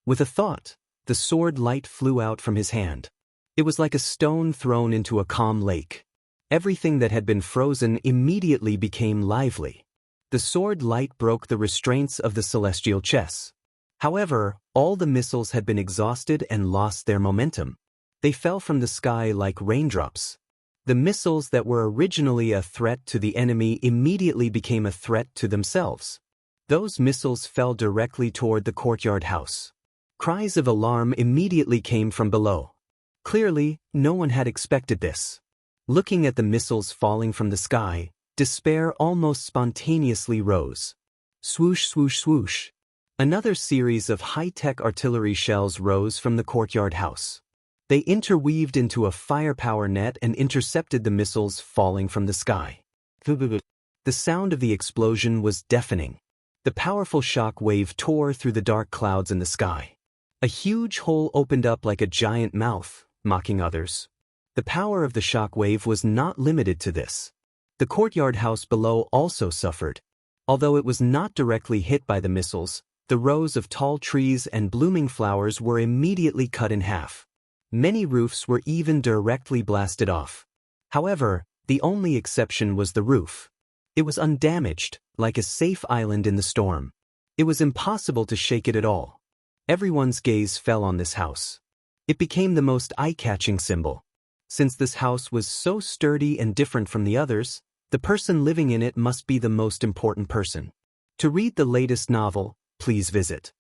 With a thought, the sword light flew out from his hand. It was like a stone thrown into a calm lake. Everything that had been frozen immediately became lively. The sword light broke the restraints of the celestial chess. However, all the missiles had been exhausted and lost their momentum. They fell from the sky like raindrops. The missiles that were originally a threat to the enemy immediately became a threat to themselves. Those missiles fell directly toward the courtyard house. Cries of alarm immediately came from below. Clearly, no one had expected this. Looking at the missiles falling from the sky, despair almost spontaneously rose. Swoosh, swoosh, swoosh. Another series of high-tech artillery shells rose from the courtyard house. They interweaved into a firepower net and intercepted the missiles falling from the sky. The sound of the explosion was deafening. The powerful shock wave tore through the dark clouds in the sky. A huge hole opened up like a giant mouth, mocking others. The power of the shock wave was not limited to this. The courtyard house below also suffered. Although it was not directly hit by the missiles, the rows of tall trees and blooming flowers were immediately cut in half. Many roofs were even directly blasted off. However, the only exception was the roof. It was undamaged, like a safe island in the storm. It was impossible to shake it at all. Everyone's gaze fell on this house. It became the most eye-catching symbol. Since this house was so sturdy and different from the others, the person living in it must be the most important person. To read the latest novel, please visit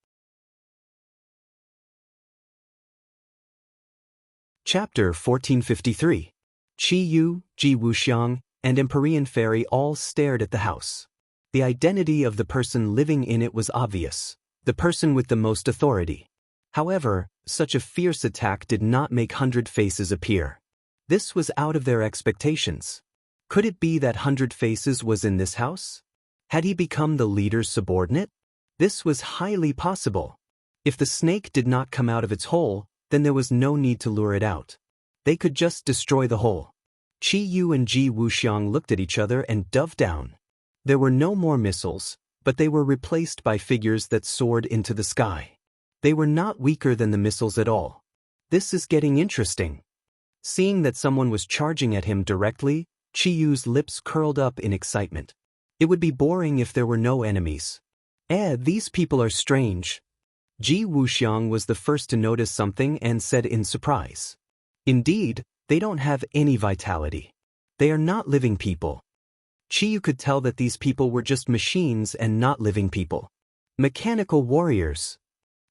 Chapter 1453. Chi-Yu, Ji Wuxiang, and Empyrean Fairy all stared at the house. The identity of the person living in it was obvious, the person with the most authority. However, such a fierce attack did not make 100 Faces appear. This was out of their expectations. Could it be that Hundred Faces was in this house? Had he become the leader's subordinate? This was highly possible. If the snake did not come out of its hole, then there was no need to lure it out. They could just destroy the hole. Chi Yu and Ji Wuxiang looked at each other and dove down. There were no more missiles, but they were replaced by figures that soared into the sky. They were not weaker than the missiles at all. This is getting interesting. Seeing that someone was charging at him directly, Chi Yu's lips curled up in excitement. It would be boring if there were no enemies. These people are strange. Ji Wuxiang was the first to notice something and said in surprise. Indeed, they don't have any vitality. They are not living people. Chi Yu could tell that these people were just machines and not living people. Mechanical warriors.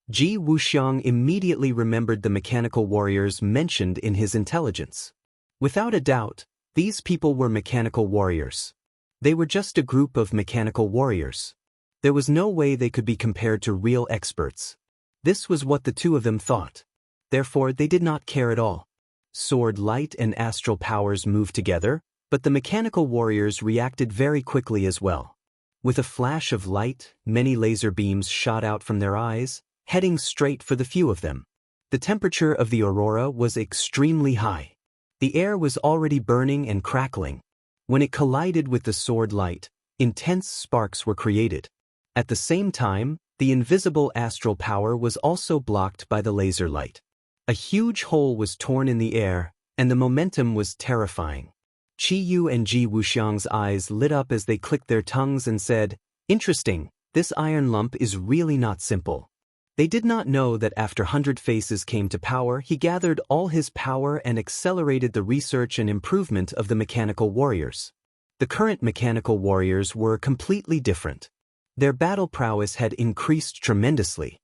Ji Wuxiang immediately remembered the mechanical warriors mentioned in his intelligence. Without a doubt, these people were mechanical warriors. They were just a group of mechanical warriors. There was no way they could be compared to real experts. This was what the two of them thought. Therefore, they did not care at all. Sword light and astral powers moved together, but the mechanical warriors reacted very quickly as well. With a flash of light, many laser beams shot out from their eyes, heading straight for the few of them. The temperature of the aurora was extremely high. The air was already burning and crackling. When it collided with the sword light, intense sparks were created. At the same time, the invisible astral power was also blocked by the laser light. A huge hole was torn in the air, and the momentum was terrifying. Chi Yu and Ji Wuxiang's eyes lit up as they clicked their tongues and said, "Interesting, this iron lump is really not simple." They did not know that after Hundred Faces came to power, he gathered all his power and accelerated the research and improvement of the mechanical warriors. The current mechanical warriors were completely different. Their battle prowess had increased tremendously.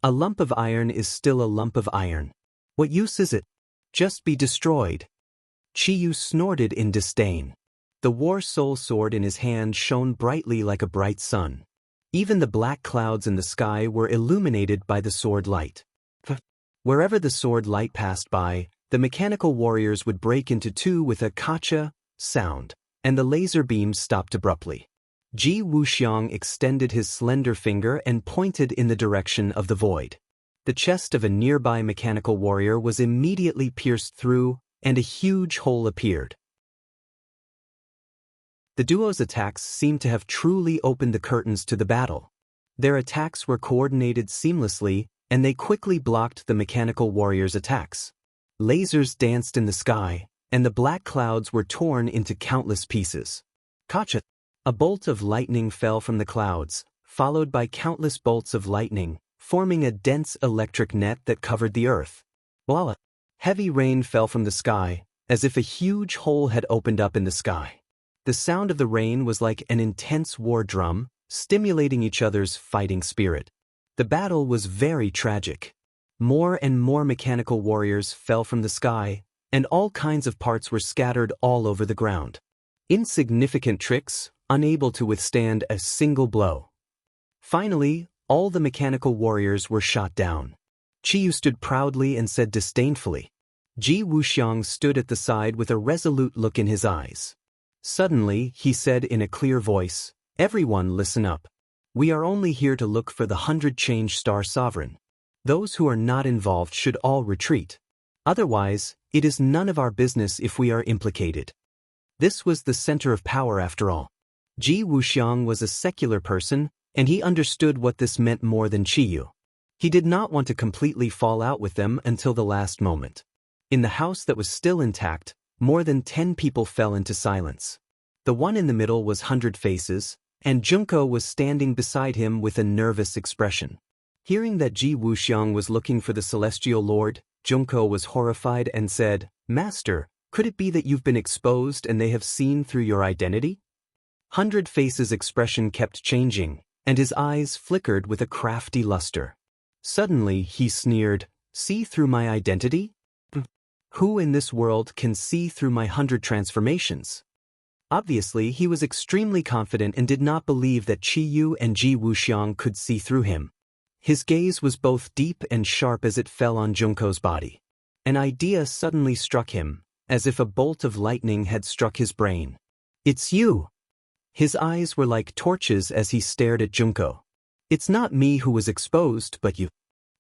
A lump of iron is still a lump of iron. What use is it? Just be destroyed. Chi Yu snorted in disdain. The War Soul sword in his hand shone brightly like a bright sun. Even the black clouds in the sky were illuminated by the sword light. Wherever the sword light passed by, the mechanical warriors would break into two with a kacha sound, and the laser beams stopped abruptly. Ji Wuxiang extended his slender finger and pointed in the direction of the void. The chest of a nearby mechanical warrior was immediately pierced through, and a huge hole appeared. The duo's attacks seemed to have truly opened the curtains to the battle. Their attacks were coordinated seamlessly, and they quickly blocked the mechanical warriors' attacks. Lasers danced in the sky, and the black clouds were torn into countless pieces. Kacha! A bolt of lightning fell from the clouds, followed by countless bolts of lightning, forming a dense electric net that covered the earth. Voila! Heavy rain fell from the sky, as if a huge hole had opened up in the sky. The sound of the rain was like an intense war drum, stimulating each other's fighting spirit. The battle was very tragic. More and more mechanical warriors fell from the sky, and all kinds of parts were scattered all over the ground. Insignificant tricks, unable to withstand a single blow. Finally, all the mechanical warriors were shot down. Chi Yu stood proudly and said disdainfully. Ji Wuxiang stood at the side with a resolute look in his eyes. Suddenly, he said in a clear voice, "Everyone listen up. We are only here to look for the 100 Change Star Sovereign. Those who are not involved should all retreat. Otherwise, it is none of our business if we are implicated." This was the center of power after all. Ji Wuxiang was a secular person, and he understood what this meant more than Chi Yu. He did not want to completely fall out with them until the last moment. In the house that was still intact, more than 10 people fell into silence. The one in the middle was Hundred Faces, and Junko was standing beside him with a nervous expression. Hearing that Ji Wuxiang was looking for the Celestial Lord, Junko was horrified and said, "Master, could it be that you've been exposed and they have seen through your identity?" Hundred Faces' expression kept changing, and his eyes flickered with a crafty luster. Suddenly, he sneered, "See through my identity? Who in this world can see through my 100 transformations?" Obviously, he was extremely confident and did not believe that Chi Yu and Ji Wuxiang could see through him. His gaze was both deep and sharp as it fell on Junko's body. An idea suddenly struck him, as if a bolt of lightning had struck his brain. "It's you!" His eyes were like torches as he stared at Junko. "It's not me who was exposed, but you."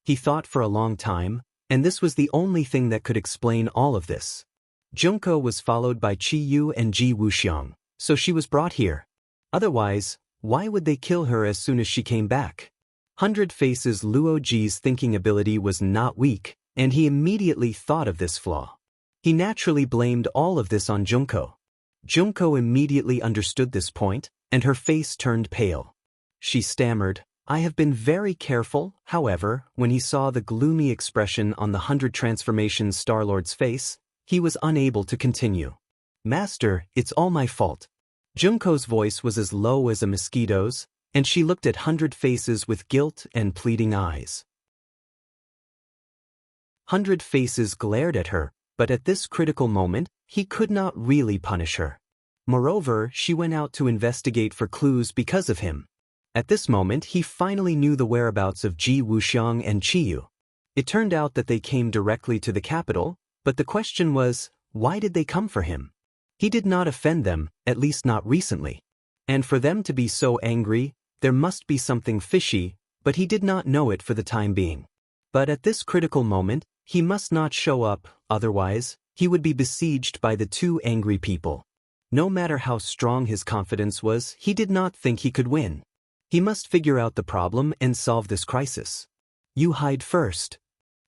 He thought for a long time, and this was the only thing that could explain all of this. Junko was followed by Chi-Yu and Ji Wuxiang, so she was brought here. Otherwise, why would they kill her as soon as she came back? Hundred Faces Luo Ji's thinking ability was not weak, and he immediately thought of this flaw. He naturally blamed all of this on Junko. Junko immediately understood this point, and her face turned pale. She stammered, "I have been very careful." However, when he saw the gloomy expression on the 100 Transformations Star-Lord's face, he was unable to continue. "Master, it's all my fault." Junko's voice was as low as a mosquito's, and she looked at 100 Faces with guilt and pleading eyes. 100 Faces glared at her, but at this critical moment, he could not really punish her. Moreover, she went out to investigate for clues because of him. At this moment, he finally knew the whereabouts of Ji Wuxiang and Chi-Yu. It turned out that they came directly to the capital, but the question was, why did they come for him? He did not offend them, at least not recently. And for them to be so angry, there must be something fishy, but he did not know it for the time being. But at this critical moment, he must not show up, otherwise, he would be besieged by the two angry people. No matter how strong his confidence was, he did not think he could win. He must figure out the problem and solve this crisis. "You hide first."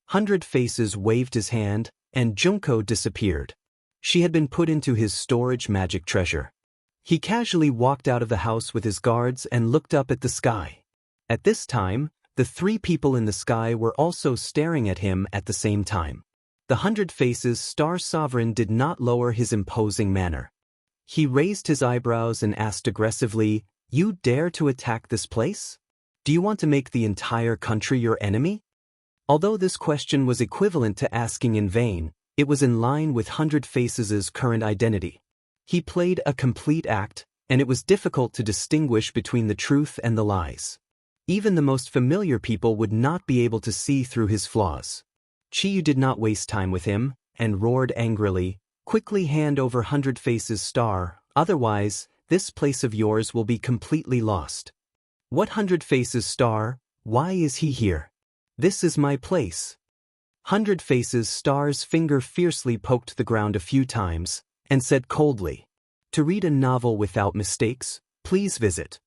100 Faces waved his hand, and Junko disappeared. She had been put into his storage magic treasure. He casually walked out of the house with his guards and looked up at the sky. At this time, the three people in the sky were also staring at him at the same time. The 100 Faces Star Sovereign did not lower his imposing manner. He raised his eyebrows and asked aggressively, "You dare to attack this place? Do you want to make the entire country your enemy?" Although this question was equivalent to asking in vain, it was in line with 100 Faces' current identity. He played a complete act, and it was difficult to distinguish between the truth and the lies. Even the most familiar people would not be able to see through his flaws. Chi-Yu did not waste time with him, and roared angrily, "Quickly hand over 100 Faces Star, otherwise, this place of yours will be completely lost." "What 100 Faces Star? Why is he here? This is my place." 100 Faces Star's finger fiercely poked the ground a few times, and said coldly, "To read a novel without mistakes, please visit."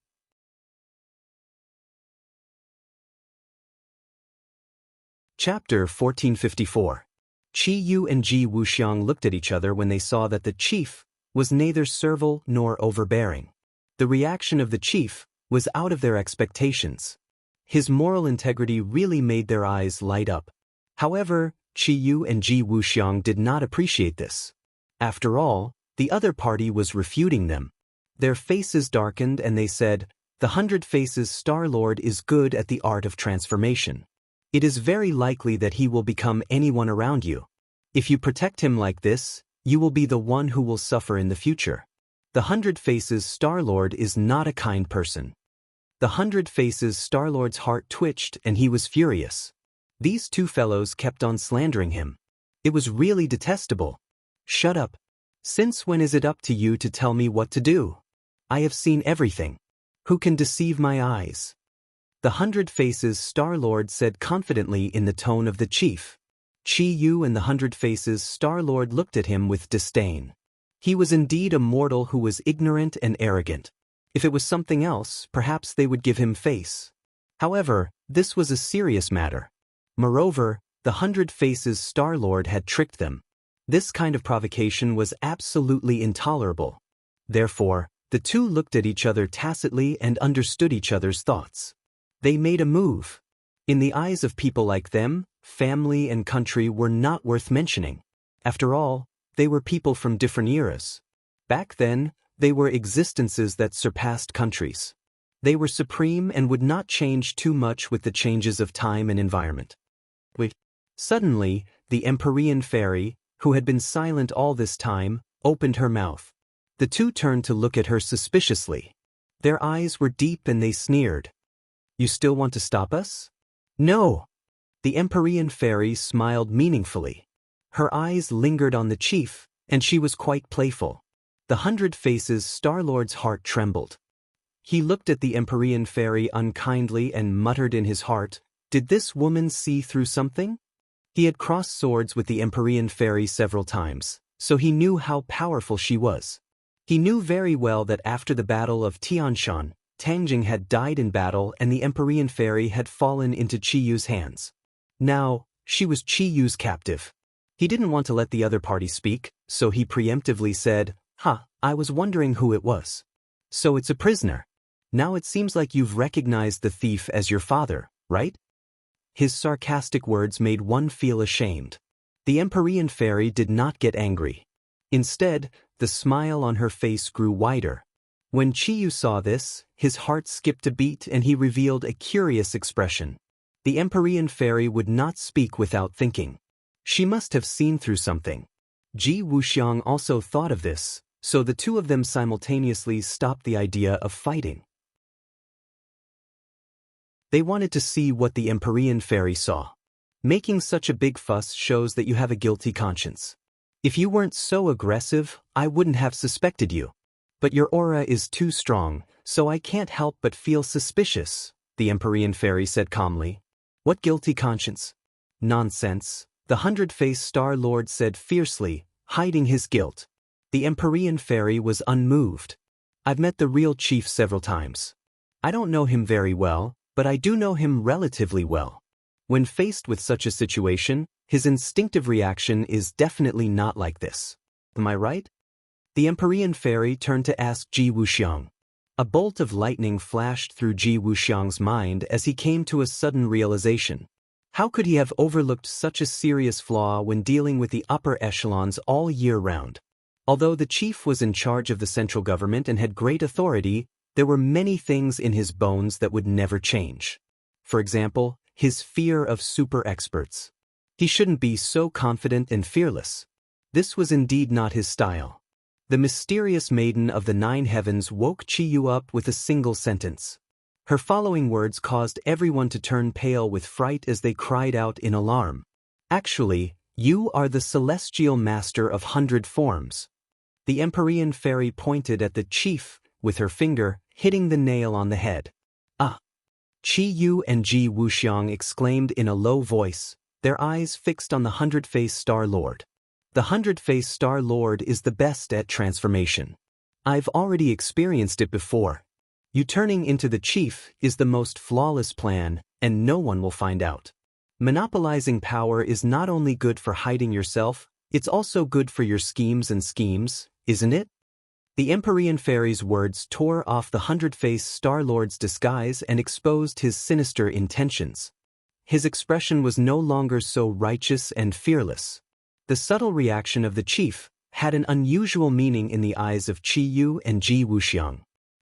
Chapter 1454. Chi-Yu and Ji Wuxiang looked at each other when they saw that the chief was neither servile nor overbearing. The reaction of the chief was out of their expectations. His moral integrity really made their eyes light up. However, Chi-Yu and Ji Wuxiang did not appreciate this. After all, the other party was refuting them. Their faces darkened and they said, "The 100 Faces Star-Lord is good at the art of transformation. It is very likely that he will become anyone around you. If you protect him like this, you will be the one who will suffer in the future. The 100 Faces Star-Lord is not a kind person." The 100 Faces Star-Lord's heart twitched and he was furious. These two fellows kept on slandering him. It was really detestable. "Shut up. Since when is it up to you to tell me what to do? I have seen everything. Who can deceive my eyes?" The 100 Faces Star-Lord said confidently in the tone of the chief. Chi-Yu and the 100 Faces Star-Lord looked at him with disdain. He was indeed a mortal who was ignorant and arrogant. If it was something else, perhaps they would give him face. However, this was a serious matter. Moreover, the 100 Faces Star-Lord had tricked them. This kind of provocation was absolutely intolerable. Therefore, the two looked at each other tacitly and understood each other's thoughts. They made a move. In the eyes of people like them, family and country were not worth mentioning. After all, they were people from different eras. Back then, they were existences that surpassed countries. They were supreme and would not change too much with the changes of time and environment. Suddenly, the Empyrean fairy, who had been silent all this time, opened her mouth. The two turned to look at her suspiciously. Their eyes were deep and they sneered. "You still want to stop us?" "No." The Empyrean fairy smiled meaningfully. Her eyes lingered on the chief, and she was quite playful. The 100 Faces Star-Lord's heart trembled. He looked at the Empyrean fairy unkindly and muttered in his heart, "Did this woman see through something?" He had crossed swords with the Empyrean fairy several times, so he knew how powerful she was. He knew very well that after the Battle of Tianshan, Tangjing had died in battle and the Empyrean fairy had fallen into Chiyu's hands. Now, she was Chiyu's captive. He didn't want to let the other party speak, so he preemptively said, I was wondering who it was. So it's a prisoner. Now it seems like you've recognized the thief as your father, right? His sarcastic words made one feel ashamed. The Empyrean fairy did not get angry. Instead, the smile on her face grew wider. When Chiyu saw this, his heart skipped a beat and he revealed a curious expression. The Empyrean fairy would not speak without thinking. She must have seen through something. Ji Wuxiang also thought of this, so the two of them simultaneously stopped the idea of fighting. They wanted to see what the Empyrean fairy saw. Making such a big fuss shows that you have a guilty conscience. If you weren't so aggressive, I wouldn't have suspected you. But your aura is too strong, so I can't help but feel suspicious, the Empyrean fairy said calmly. What guilty conscience? Nonsense, the 100-Faced Star-Lord said fiercely, hiding his guilt. The Empyrean fairy was unmoved. I've met the real chief several times. I don't know him very well, but I do know him relatively well. When faced with such a situation, his instinctive reaction is definitely not like this. Am I right? The Empyrean fairy turned to ask Ji Wuxiang. A bolt of lightning flashed through Ji Wuxiang's mind as he came to a sudden realization. How could he have overlooked such a serious flaw when dealing with the upper echelons all year round? Although the chief was in charge of the central government and had great authority, there were many things in his bones that would never change. For example, his fear of super experts. He shouldn't be so confident and fearless. This was indeed not his style. The mysterious maiden of the 9 heavens woke Chiyu up with a single sentence. Her following words caused everyone to turn pale with fright as they cried out in alarm. Actually, you are the celestial master of 100 forms. The Empyrean fairy pointed at the chief with her finger, hitting the nail on the head. Ah! Chiyu and Ji Wuxiang exclaimed in a low voice, their eyes fixed on the 100-Faced Star-Lord. The 100-Faced Star-Lord is the best at transformation. I've already experienced it before. You turning into the chief is the most flawless plan, and no one will find out. Monopolizing power is not only good for hiding yourself, it's also good for your schemes, isn't it? The Empyrean fairy's words tore off the 100-Faced Star-Lord's disguise and exposed his sinister intentions. His expression was no longer so righteous and fearless. The subtle reaction of the chief had an unusual meaning in the eyes of Chiyu and Ji Wuxiang.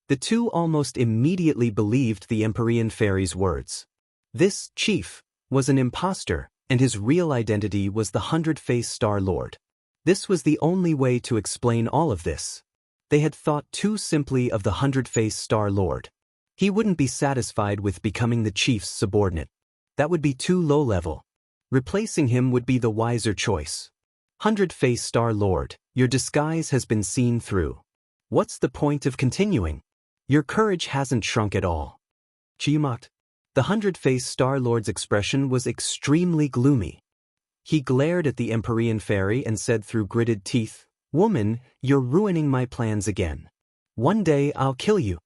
The two almost immediately believed the Empyrean fairy's words. This chief was an imposter, and his real identity was the 100-Faced Star-Lord. This was the only way to explain all of this. They had thought too simply of the 100-Faced Star-Lord. He wouldn't be satisfied with becoming the chief's subordinate. That would be too low-level. Replacing him would be the wiser choice. 100-Faced Star-Lord, your disguise has been seen through. What's the point of continuing? Your courage hasn't shrunk at all. Chiyu mocked. The 100-Faced Star-Lord's expression was extremely gloomy. He glared at the Empyrean fairy and said through gritted teeth, "Woman, you're ruining my plans again. One day I'll kill you."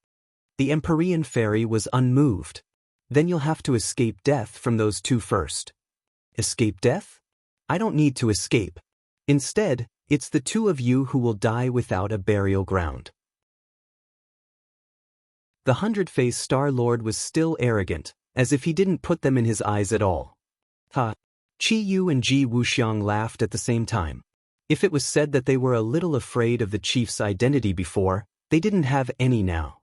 The Empyrean fairy was unmoved. Then you'll have to escape death from those two first. Escape death? I don't need to escape. Instead, it's the two of you who will die without a burial ground. The 100-Faced Star-Lord was still arrogant, as if he didn't put them in his eyes at all. Ha! Chiyu and Ji Wuxiang laughed at the same time. If it was said that they were a little afraid of the chief's identity before, they didn't have any now.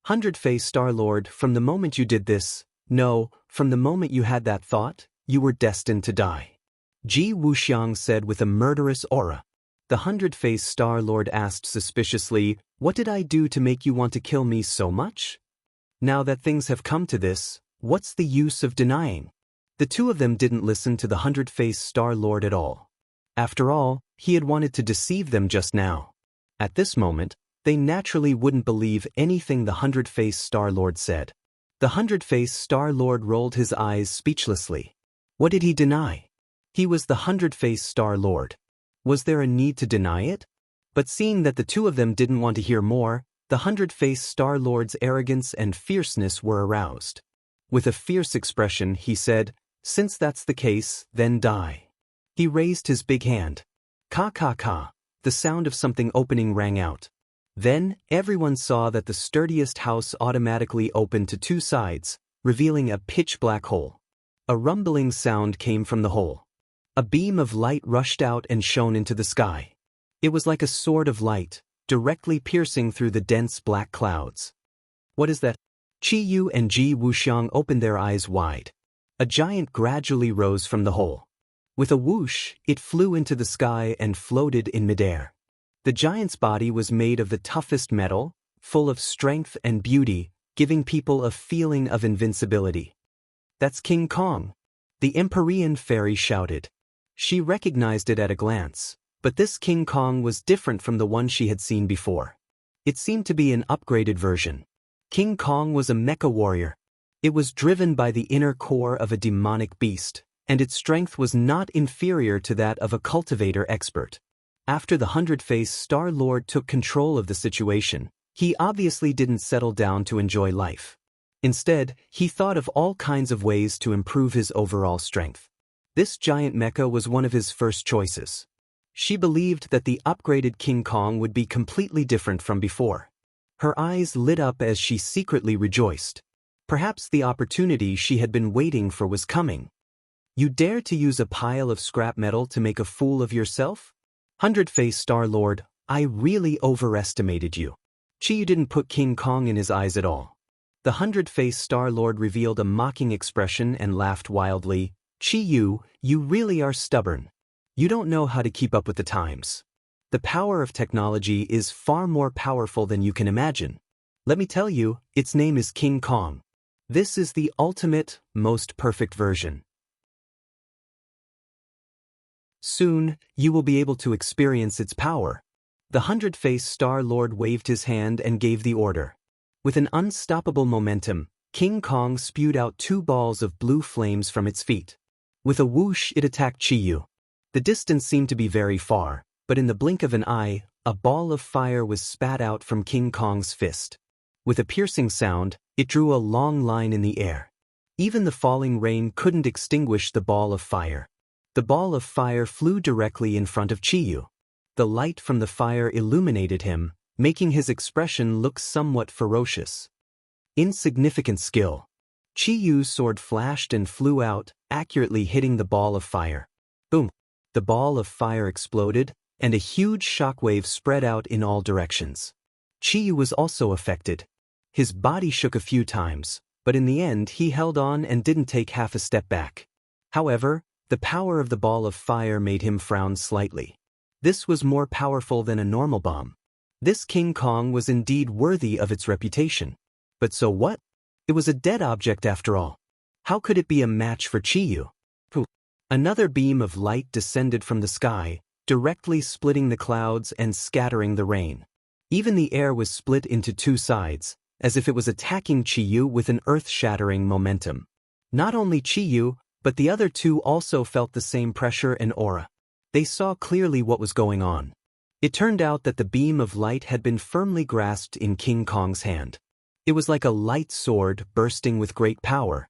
100-Faced Star-Lord, from the moment you did this, no, from the moment you had that thought, you were destined to die. Ji Wuxiang said with a murderous aura. The 100-Faced Star-Lord asked suspiciously, "What did I do to make you want to kill me so much?" Now that things have come to this, what's the use of denying? The two of them didn't listen to the 100-Faced Star-Lord at all. After all, he had wanted to deceive them just now. At this moment, they naturally wouldn't believe anything the Hundred-Faced Star-Lord said. The Hundred-Faced Star-Lord rolled his eyes speechlessly. What did he deny? He was the Hundred-Faced Star-Lord. Was there a need to deny it? But seeing that the two of them didn't want to hear more, the Hundred-Faced Star-Lord's arrogance and fierceness were aroused. With a fierce expression, he said, "Since that's the case, then die." He raised his big hand. Ka ka ka, the sound of something opening rang out. Then, everyone saw that the sturdiest house automatically opened to two sides, revealing a pitch-black hole. A rumbling sound came from the hole. A beam of light rushed out and shone into the sky. It was like a sword of light, directly piercing through the dense black clouds. What is that? Qi Yu and Ji Wuxiang opened their eyes wide. A giant gradually rose from the hole. With a whoosh, it flew into the sky and floated in midair. The giant's body was made of the toughest metal, full of strength and beauty, giving people a feeling of invincibility. "That's King Kong!" the Empyrean fairy shouted. She recognized it at a glance, but this King Kong was different from the one she had seen before. It seemed to be an upgraded version. King Kong was a mecha warrior. It was driven by the inner core of a demonic beast, and its strength was not inferior to that of a cultivator expert. After the Hundred-Faced Star-Lord took control of the situation, he obviously didn't settle down to enjoy life. Instead, he thought of all kinds of ways to improve his overall strength. This giant mecha was one of his first choices. She believed that the upgraded King Kong would be completely different from before. Her eyes lit up as she secretly rejoiced. Perhaps the opportunity she had been waiting for was coming. "You dare to use a pile of scrap metal to make a fool of yourself? Hundred-Faced Star-Lord, I really overestimated you." Chi Yu didn't put King Kong in his eyes at all. The Hundred-Faced Star-Lord revealed a mocking expression and laughed wildly. "Chi Yu, you really are stubborn. You don't know how to keep up with the times. The power of technology is far more powerful than you can imagine. Let me tell you, its name is King Kong. This is the ultimate, most perfect version. Soon, you will be able to experience its power." The Hundred-Faced Star-Lord waved his hand and gave the order. With an unstoppable momentum, King Kong spewed out two balls of blue flames from its feet. With a whoosh, it attacked Chi Yu. The distance seemed to be very far, but in the blink of an eye, a ball of fire was spat out from King Kong's fist. With a piercing sound, it drew a long line in the air. Even the falling rain couldn't extinguish the ball of fire. The ball of fire flew directly in front of Chi Yu. The light from the fire illuminated him, making his expression look somewhat ferocious. Insignificant skill. Chi Yu's sword flashed and flew out, accurately hitting the ball of fire. Boom! The ball of fire exploded, and a huge shockwave spread out in all directions. Chi Yu was also affected. His body shook a few times, but in the end he held on and didn't take half a step back. However, the power of the ball of fire made him frown slightly. This was more powerful than a normal bomb. This King Kong was indeed worthy of its reputation. But so what? It was a dead object after all. How could it be a match for Chi Yu? Another beam of light descended from the sky, directly splitting the clouds and scattering the rain. Even the air was split into two sides, as if it was attacking Chi Yu with an earth-shattering momentum. Not only Chi Yu, but the other two also felt the same pressure and aura. They saw clearly what was going on. It turned out that the beam of light had been firmly grasped in King Kong's hand. It was like a light sword bursting with great power.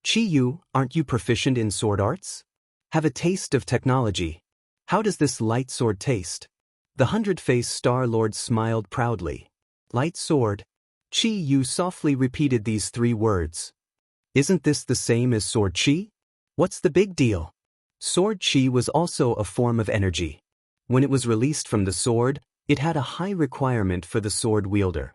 "Chi Yu, aren't you proficient in sword arts? Have a taste of technology. How does this light sword taste?" The Hundred-Faced Star-Lord smiled proudly. "Light sword?" Chi Yu softly repeated these three words. "Isn't this the same as sword chi? What's the big deal?" Sword chi was also a form of energy. When it was released from the sword, it had a high requirement for the sword wielder.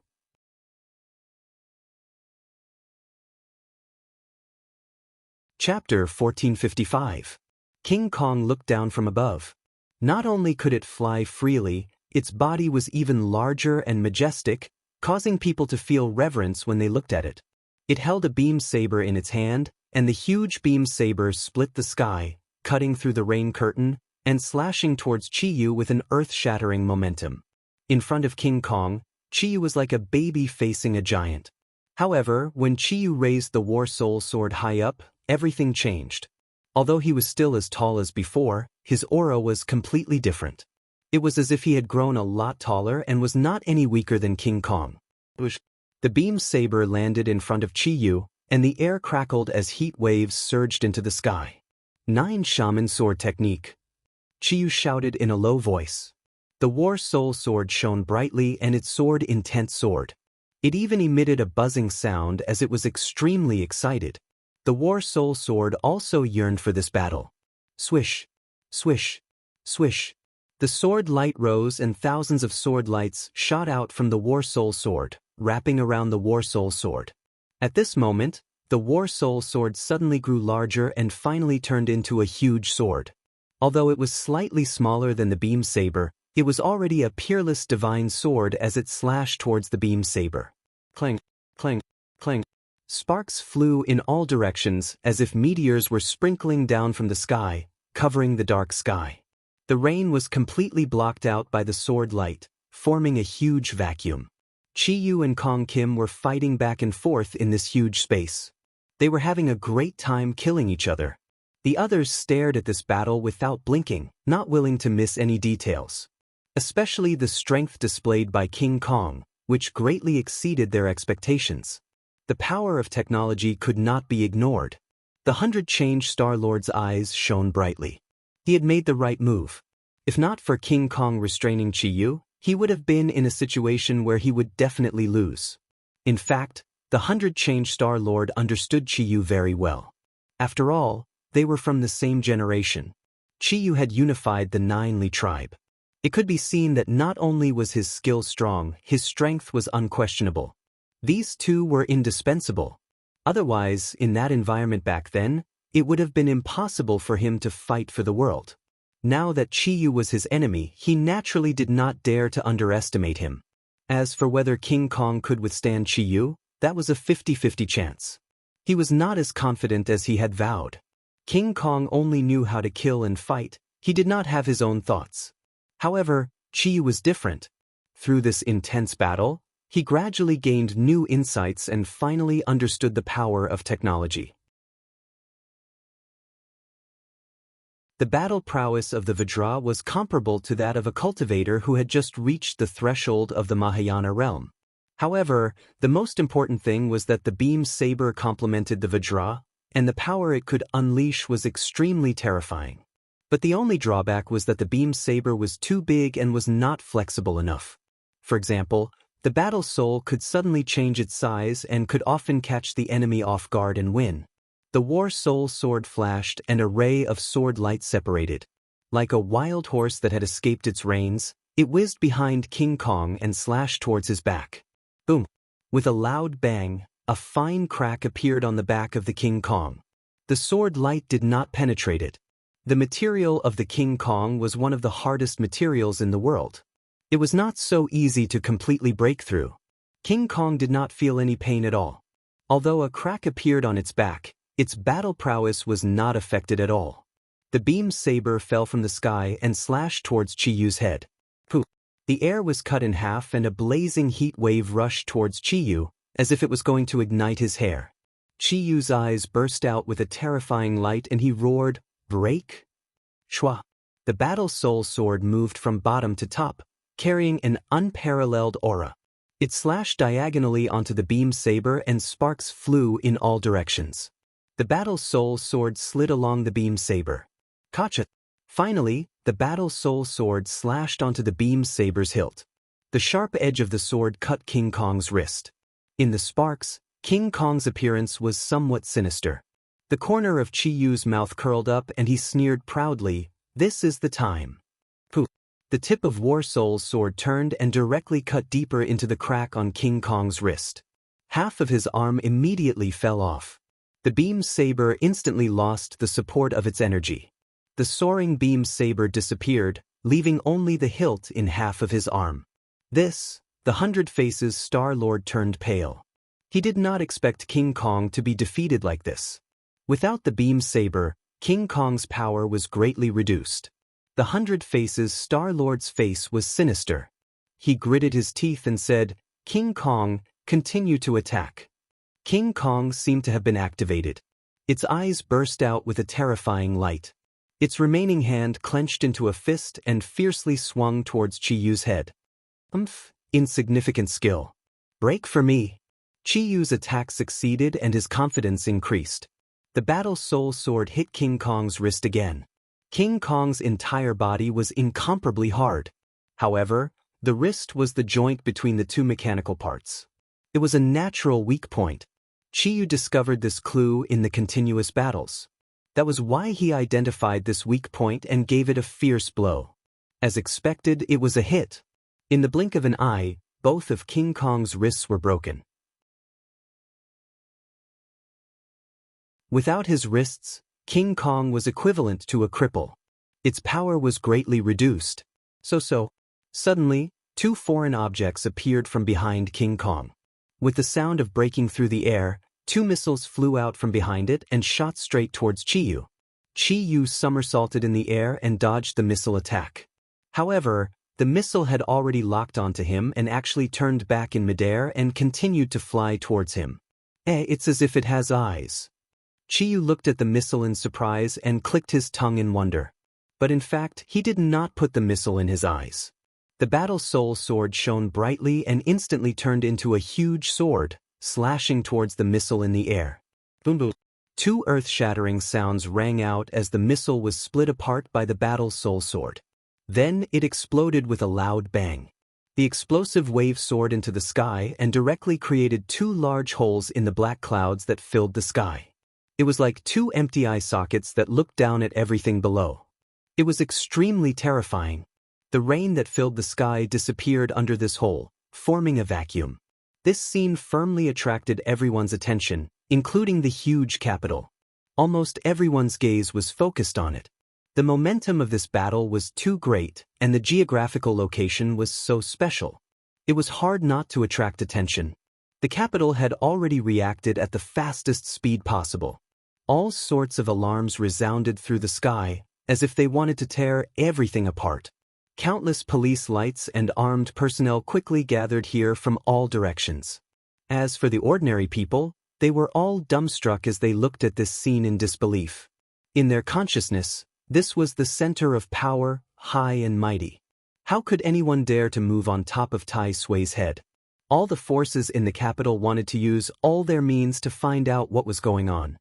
Chapter 1455. King Kong looked down from above. Not only could it fly freely, its body was even larger and majestic, causing people to feel reverence when they looked at it. It held a beam saber in its hand, and the huge beam saber split the sky, cutting through the rain curtain, and slashing towards Chiyu with an earth-shattering momentum. In front of King Kong, Chiyu was like a baby facing a giant. However, when Chiyu raised the War Soul Sword high up, everything changed. Although he was still as tall as before, his aura was completely different. It was as if he had grown a lot taller and was not any weaker than King Kong. The beam saber landed in front of Chiyu, and the air crackled as heat waves surged into the sky. 9 Shaman Sword Technique. Chiyu shouted in a low voice. The War Soul Sword shone brightly and its sword intense sword. It even emitted a buzzing sound as it was extremely excited. The War Soul Sword also yearned for this battle. Swish, swish, swish. The sword light rose and thousands of sword lights shot out from the War Soul Sword, wrapping around the War Soul Sword. At this moment, the War Soul Sword suddenly grew larger and finally turned into a huge sword. Although it was slightly smaller than the beam saber, it was already a peerless divine sword as it slashed towards the beam saber. Clang, clang, clang. Sparks flew in all directions as if meteors were sprinkling down from the sky, covering the dark sky. The rain was completely blocked out by the sword light, forming a huge vacuum. Chiyu and Kong Kim were fighting back and forth in this huge space. They were having a great time killing each other. The others stared at this battle without blinking, not willing to miss any details. Especially the strength displayed by King Kong, which greatly exceeded their expectations. The power of technology could not be ignored. The 100 Change Star-Lord's eyes shone brightly. He had made the right move. If not for King Kong restraining Chiyu, he would have been in a situation where he would definitely lose. In fact, the 100 Change Star-Lord understood Chiyu very well. After all, they were from the same generation. Chiyu had unified the 9 Li tribe. It could be seen that not only was his skill strong, his strength was unquestionable. These two were indispensable. Otherwise, in that environment back then, it would have been impossible for him to fight for the world. Now that Chiyu was his enemy, he naturally did not dare to underestimate him. As for whether King Kong could withstand Chiyu, that was a 50-50 chance. He was not as confident as he had vowed. King Kong only knew how to kill and fight, he did not have his own thoughts. However, Chiyu was different. Through this intense battle, he gradually gained new insights and finally understood the power of technology. The battle prowess of the Vajra was comparable to that of a cultivator who had just reached the threshold of the Mahayana realm. However, the most important thing was that the beam saber complemented the Vajra, and the power it could unleash was extremely terrifying. But the only drawback was that the beam saber was too big and was not flexible enough. For example, the battle soul could suddenly change its size and could often catch the enemy off guard and win. The War Soul Sword flashed and a ray of sword light separated. Like a wild horse that had escaped its reins, it whizzed behind King Kong and slashed towards his back. Boom! With a loud bang, a fine crack appeared on the back of the King Kong. The sword light did not penetrate it. The material of the King Kong was one of the hardest materials in the world. It was not so easy to completely break through. King Kong did not feel any pain at all. Although a crack appeared on its back, its battle prowess was not affected at all. The beam saber fell from the sky and slashed towards Chiyu's head. Poof! The air was cut in half and a blazing heat wave rushed towards Chiyu, as if it was going to ignite his hair. Chiyu's eyes burst out with a terrifying light and he roared, "Break!" Shwa! The battle soul sword moved from bottom to top, carrying an unparalleled aura. It slashed diagonally onto the beam saber and sparks flew in all directions. The battle soul sword slid along the beam saber. Kacha! Finally, the battle soul sword slashed onto the beam saber's hilt. The sharp edge of the sword cut King Kong's wrist. In the sparks, King Kong's appearance was somewhat sinister. The corner of Chiyu's mouth curled up and he sneered proudly, "This is the time." Poof! The tip of War Soul's sword turned and directly cut deeper into the crack on King Kong's wrist. Half of his arm immediately fell off. The beam saber instantly lost the support of its energy. The soaring beam saber disappeared, leaving only the hilt in half of his arm. This, the 100 Faces Star-Lord turned pale. He did not expect King Kong to be defeated like this. Without the beam saber, King Kong's power was greatly reduced. The The 100 Faces Star-Lord's face was sinister. He gritted his teeth and said, "King Kong, continue to attack." King Kong seemed to have been activated. Its eyes burst out with a terrifying light. Its remaining hand clenched into a fist and fiercely swung towards Chi-Yu's head. Insignificant skill. Break for me. Chi-Yu's attack succeeded and his confidence increased. The Battle Soul Sword hit King Kong's wrist again. King Kong's entire body was incomparably hard. However, the wrist was the joint between the two mechanical parts. It was a natural weak point. Chi-Yu discovered this clue in the continuous battles. That was why he identified this weak point and gave it a fierce blow. As expected, it was a hit. In the blink of an eye, both of King Kong's wrists were broken. Without his wrists, King Kong was equivalent to a cripple. Its power was greatly reduced. Suddenly, two foreign objects appeared from behind King Kong. With the sound of breaking through the air, two missiles flew out from behind it and shot straight towards Chi-Yu. Chi-Yu somersaulted in the air and dodged the missile attack. However, the missile had already locked onto him and actually turned back in midair and continued to fly towards him. It's as if it has eyes. Chi-Yu looked at the missile in surprise and clicked his tongue in wonder. But in fact, he did not put the missile in his eyes. The Battle Soul Sword shone brightly and instantly turned into a huge sword, slashing towards the missile in the air. Boom boom. Two earth-shattering sounds rang out as the missile was split apart by the Battle Soul Sword. Then it exploded with a loud bang. The explosive wave soared into the sky and directly created two large holes in the black clouds that filled the sky. It was like two empty eye sockets that looked down at everything below. It was extremely terrifying. The rain that filled the sky disappeared under this hole, forming a vacuum. This scene firmly attracted everyone's attention, including the huge capital. Almost everyone's gaze was focused on it. The momentum of this battle was too great, and the geographical location was so special. It was hard not to attract attention. The capital had already reacted at the fastest speed possible. All sorts of alarms resounded through the sky, as if they wanted to tear everything apart. Countless police lights and armed personnel quickly gathered here from all directions. As for the ordinary people, they were all dumbstruck as they looked at this scene in disbelief. In their consciousness, this was the center of power, high and mighty. How could anyone dare to move on top of Tai Sui's head? All the forces in the capital wanted to use all their means to find out what was going on.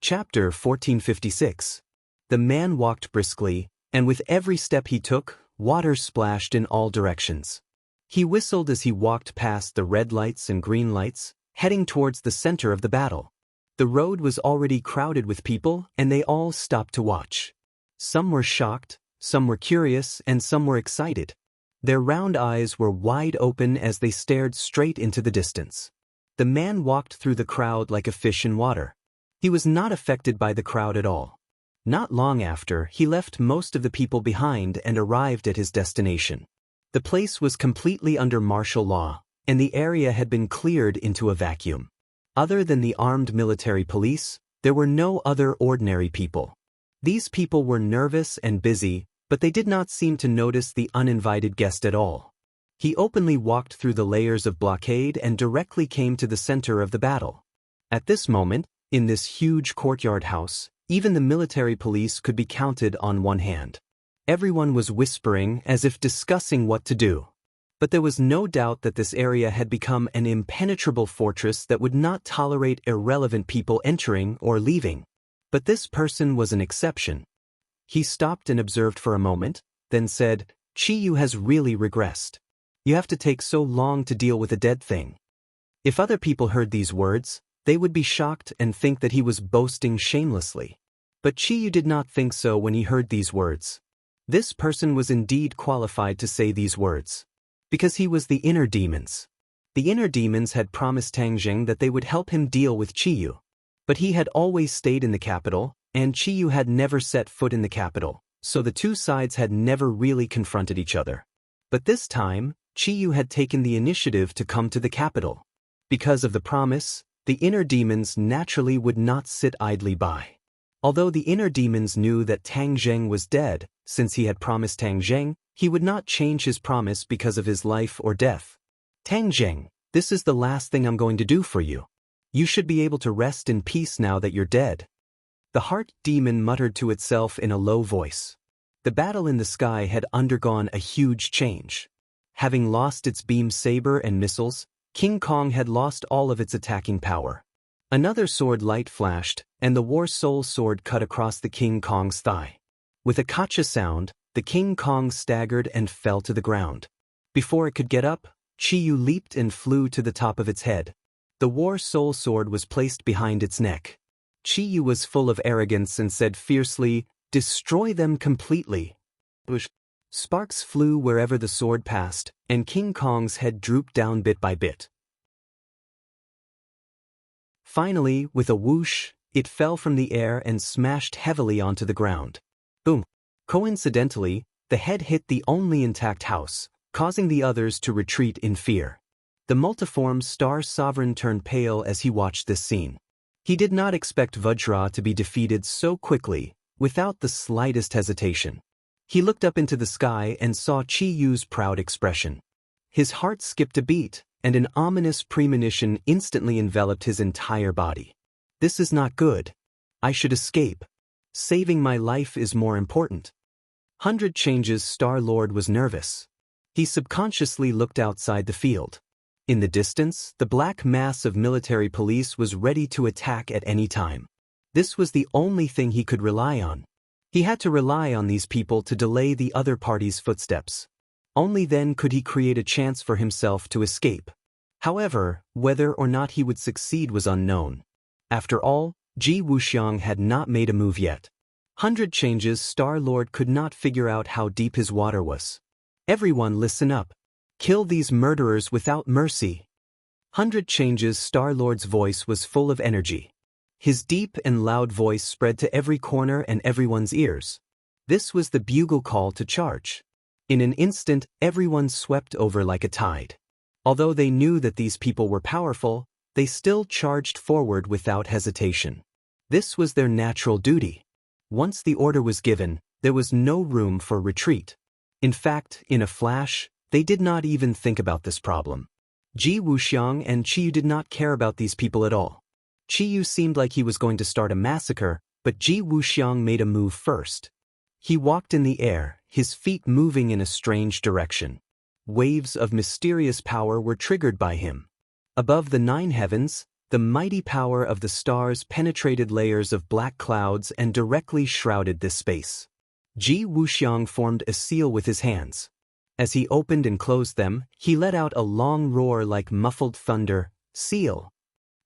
Chapter 1456. The man walked briskly, and with every step he took, water splashed in all directions. He whistled as he walked past the red lights and green lights, heading towards the center of the battle. The road was already crowded with people, and they all stopped to watch. Some were shocked, some were curious, and some were excited. Their round eyes were wide open as they stared straight into the distance. The man walked through the crowd like a fish in water. He was not affected by the crowd at all. Not long after, he left most of the people behind and arrived at his destination. The place was completely under martial law, and the area had been cleared into a vacuum. Other than the armed military police, there were no other ordinary people. These people were nervous and busy, but they did not seem to notice the uninvited guest at all. He openly walked through the layers of blockade and directly came to the center of the battle. At this moment, in this huge courtyard house, even the military police could be counted on one hand. Everyone was whispering as if discussing what to do. But there was no doubt that this area had become an impenetrable fortress that would not tolerate irrelevant people entering or leaving. But this person was an exception. He stopped and observed for a moment, then said, "Chi-Yu has really regressed. You have to take so long to deal with a dead thing." If other people heard these words, they would be shocked and think that he was boasting shamelessly. But Chi-Yu did not think so when he heard these words. This person was indeed qualified to say these words. Because he was the inner demons. The inner demons had promised Tangjing that they would help him deal with Chi-Yu. But he had always stayed in the capital, and Chi-Yu had never set foot in the capital, so the two sides had never really confronted each other. But this time, Chi-Yu had taken the initiative to come to the capital. Because of the promise, The inner demons naturally would not sit idly by. Although the inner demons knew that Tang Zheng was dead, since he had promised Tang Zheng, he would not change his promise because of his life or death. Tang Zheng, this is the last thing I'm going to do for you. You should be able to rest in peace now that you're dead. The heart demon muttered to itself in a low voice. The battle in the sky had undergone a huge change. Having lost its beam saber and missiles, King Kong had lost all of its attacking power. Another sword light flashed, and the War Soul sword cut across the King Kong's thigh. With a kacha sound, the King Kong staggered and fell to the ground. Before it could get up, Chi-Yu leaped and flew to the top of its head. The War Soul sword was placed behind its neck. Chi-Yu was full of arrogance and said fiercely, "Destroy them completely." Sparks flew wherever the sword passed, and King Kong's head drooped down bit by bit. Finally, with a whoosh, it fell from the air and smashed heavily onto the ground. Boom! Coincidentally, the head hit the only intact house, causing the others to retreat in fear. The multiform Star Sovereign turned pale as he watched this scene. He did not expect Vajra to be defeated so quickly, without the slightest hesitation. He looked up into the sky and saw Chi-Yu's proud expression. His heart skipped a beat, and an ominous premonition instantly enveloped his entire body. This is not good. I should escape. Saving my life is more important. 100 Changes Star-Lord was nervous. He subconsciously looked outside the field. In the distance, the black mass of military police was ready to attack at any time. This was the only thing he could rely on. He had to rely on these people to delay the other party's footsteps. Only then could he create a chance for himself to escape. However, whether or not he would succeed was unknown. After all, Ji Wuxiang had not made a move yet. 100 Changes Star-Lord could not figure out how deep his water was. Everyone listen up. Kill these murderers without mercy. 100 Changes Star-Lord's voice was full of energy. His deep and loud voice spread to every corner and everyone's ears. This was the bugle call to charge. In an instant, everyone swept over like a tide. Although they knew that these people were powerful, they still charged forward without hesitation. This was their natural duty. Once the order was given, there was no room for retreat. In fact, in a flash, they did not even think about this problem. Ji Wuxiang and Chi-Yu did not care about these people at all. Chi-Yu seemed like he was going to start a massacre, but Ji Wuxiang made a move first. He walked in the air, his feet moving in a strange direction. Waves of mysterious power were triggered by him. Above the 9 heavens, the mighty power of the stars penetrated layers of black clouds and directly shrouded this space. Ji Wuxiang formed a seal with his hands. As he opened and closed them, he let out a long roar like muffled thunder. Seal.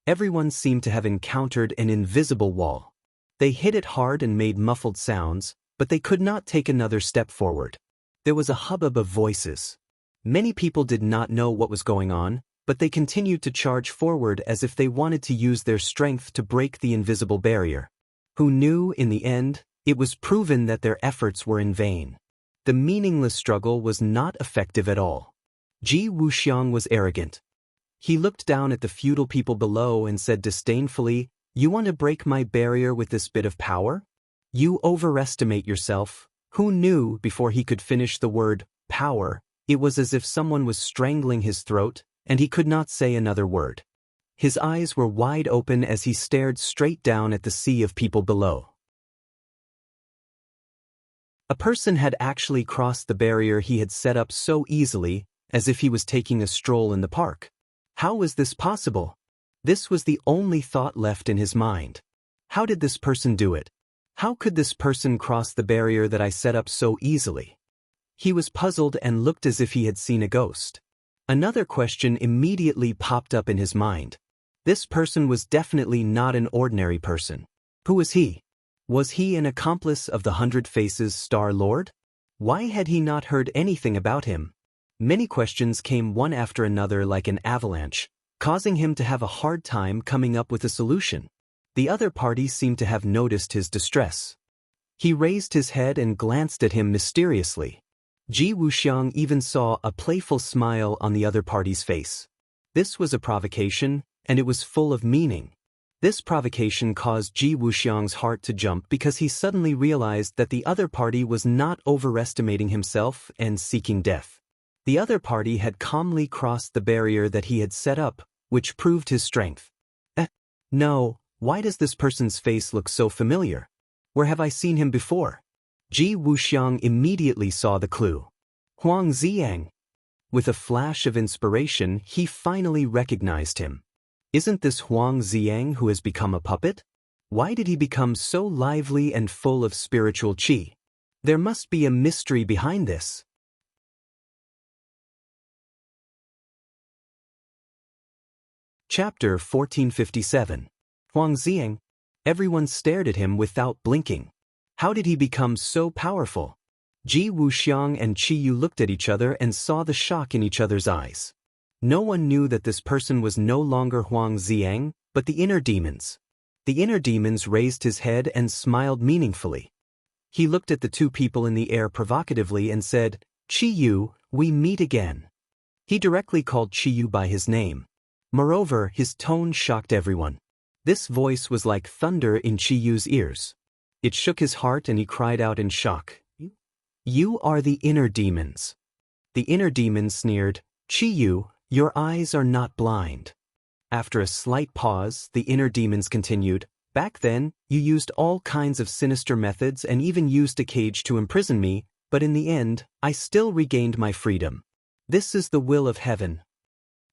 Everyone seemed to have encountered an invisible wall. They hit it hard and made muffled sounds, but they could not take another step forward. There was a hubbub of voices. Many people did not know what was going on, but they continued to charge forward as if they wanted to use their strength to break the invisible barrier. Who knew, in the end, it was proven that their efforts were in vain. The meaningless struggle was not effective at all. Ji Wuxiang was arrogant. He looked down at the feudal people below and said disdainfully, "You want to break my barrier with this bit of power? You overestimate yourself." Who knew, before he could finish the word, power, it was as if someone was strangling his throat, and he could not say another word. His eyes were wide open as he stared straight down at the sea of people below. A person had actually crossed the barrier he had set up so easily, as if he was taking a stroll in the park. How was this possible? This was the only thought left in his mind. How did this person do it? How could this person cross the barrier that I set up so easily? He was puzzled and looked as if he had seen a ghost. Another question immediately popped up in his mind. This person was definitely not an ordinary person. Who was he? Was he an accomplice of the 100 Faces Star-Lord? Why had he not heard anything about him? Many questions came one after another like an avalanche, causing him to have a hard time coming up with a solution. The other party seemed to have noticed his distress. He raised his head and glanced at him mysteriously. Ji Wuxiang even saw a playful smile on the other party's face. This was a provocation, and it was full of meaning. This provocation caused Ji Wuxiang's heart to jump because he suddenly realized that the other party was not overestimating himself and seeking death. The other party had calmly crossed the barrier that he had set up, which proved his strength. No, why does this person's face look so familiar? Where have I seen him before? Ji Wuxiang immediately saw the clue. Huang Ziyang. With a flash of inspiration, he finally recognized him. Isn't this Huang Ziyang who has become a puppet? Why did he become so lively and full of spiritual qi? There must be a mystery behind this. Chapter 1457. Huang Ziyang. Everyone stared at him without blinking. How did he become so powerful? Ji Wuxiang and Qi Yu looked at each other and saw the shock in each other's eyes. No one knew that this person was no longer Huang Ziyang, but the inner demons. The inner demons raised his head and smiled meaningfully. He looked at the two people in the air provocatively and said, "Qi Yu, we meet again." He directly called Qi Yu by his name. Moreover, his tone shocked everyone. This voice was like thunder in Qi Yu's ears. It shook his heart and he cried out in shock. "You are the inner demons." The inner demons sneered, "Qi Yu, your eyes are not blind." After a slight pause, the inner demons continued, "Back then, you used all kinds of sinister methods and even used a cage to imprison me, but in the end, I still regained my freedom. This is the will of heaven."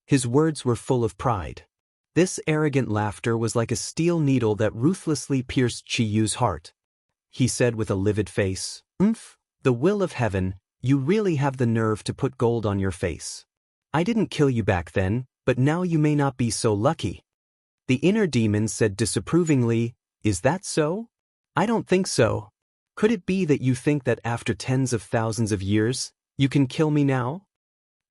His words were full of pride. This arrogant laughter was like a steel needle that ruthlessly pierced Qi Yu's heart. He said with a livid face, "The will of heaven, you really have the nerve to put gold on your face. I didn't kill you back then, but now you may not be so lucky." The inner demon said disapprovingly, "Is that so? I don't think so. Could it be that you think that after tens of thousands of years, you can kill me now?"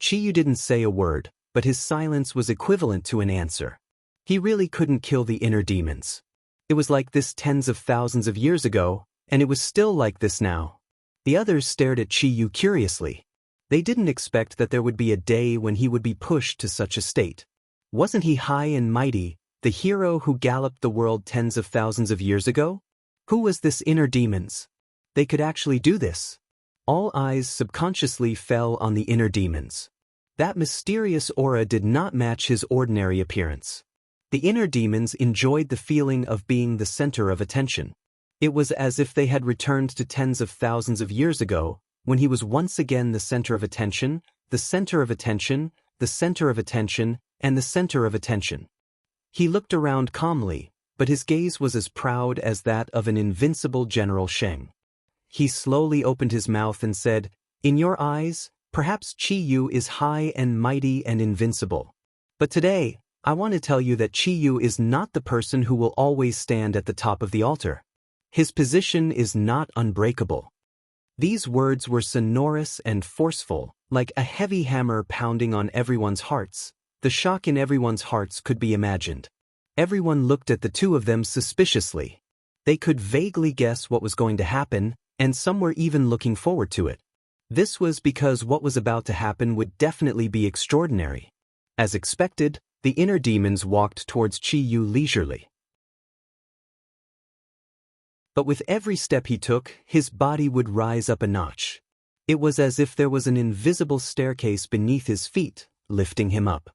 Qi Yu didn't say a word, but his silence was equivalent to an answer. He really couldn't kill the inner demons. It was like this tens of thousands of years ago, and it was still like this now. The others stared at Qi Yu curiously. They didn't expect that there would be a day when he would be pushed to such a state. Wasn't he high and mighty, the hero who galloped the world tens of thousands of years ago? Who was this inner demons? They could actually do this. All eyes subconsciously fell on the inner demons. That mysterious aura did not match his ordinary appearance. The inner demons enjoyed the feeling of being the center of attention. It was as if they had returned to tens of thousands of years ago, when he was once again the center of attention, the center of attention, the center of attention, and the center of attention. He looked around calmly, but his gaze was as proud as that of an invincible General Sheng. He slowly opened his mouth and said, "In your eyes, perhaps Qi Yu is high and mighty and invincible. But today, I want to tell you that Qi Yu is not the person who will always stand at the top of the altar. His position is not unbreakable." These words were sonorous and forceful, like a heavy hammer pounding on everyone's hearts. The shock in everyone's hearts could be imagined. Everyone looked at the two of them suspiciously. They could vaguely guess what was going to happen, and some were even looking forward to it. This was because what was about to happen would definitely be extraordinary. As expected, the inner demons walked towards Qi Yu leisurely. But with every step he took, his body would rise up a notch. It was as if there was an invisible staircase beneath his feet, lifting him up.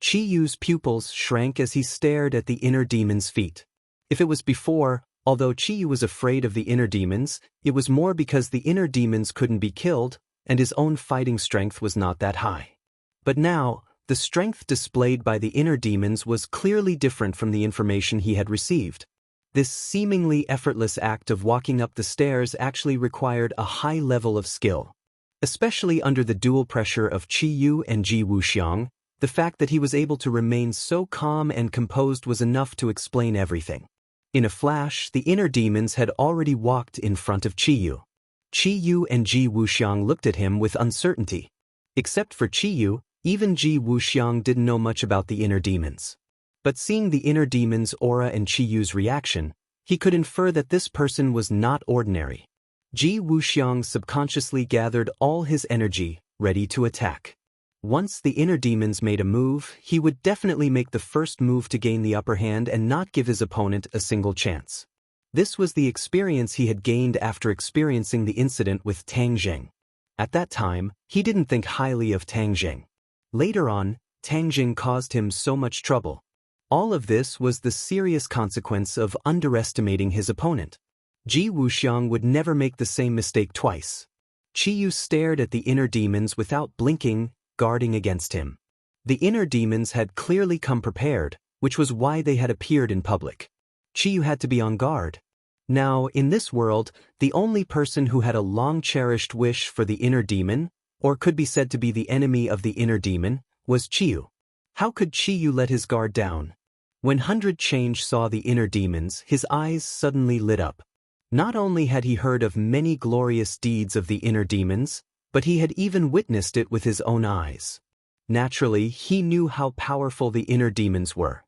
Qi Yu's pupils shrank as he stared at the inner demon's feet. If it was before, although Qi Yu was afraid of the inner demons, it was more because the inner demons couldn't be killed, and his own fighting strength was not that high. But now, the strength displayed by the inner demons was clearly different from the information he had received. This seemingly effortless act of walking up the stairs actually required a high level of skill. Especially under the dual pressure of Qi Yu and Ji Wuxiang, the fact that he was able to remain so calm and composed was enough to explain everything. In a flash, the inner demons had already walked in front of Qi Yu. Qi Yu and Ji Wuxiang looked at him with uncertainty. Except for Qi Yu, even Ji Wuxiang didn't know much about the inner demons. But seeing the inner demon's aura and Qi Yu's reaction, he could infer that this person was not ordinary. Ji Wuxiang subconsciously gathered all his energy, ready to attack. Once the inner demons made a move, he would definitely make the first move to gain the upper hand and not give his opponent a single chance. This was the experience he had gained after experiencing the incident with Tang Jing. At that time, he didn't think highly of Tang Jing. Later on, Tang Jing caused him so much trouble. All of this was the serious consequence of underestimating his opponent. Ji Wuxiang would never make the same mistake twice. Qiyu stared at the inner demons without blinking, guarding against him. The inner demons had clearly come prepared, which was why they had appeared in public. Qiyu had to be on guard. Now, in this world, the only person who had a long-cherished wish for the inner demon, or could be said to be the enemy of the inner demon, was Qiyu. How could Qiyu let his guard down? When 100 Change saw the inner demons, his eyes suddenly lit up. Not only had he heard of many glorious deeds of the inner demons, but he had even witnessed it with his own eyes. Naturally, he knew how powerful the inner demons were.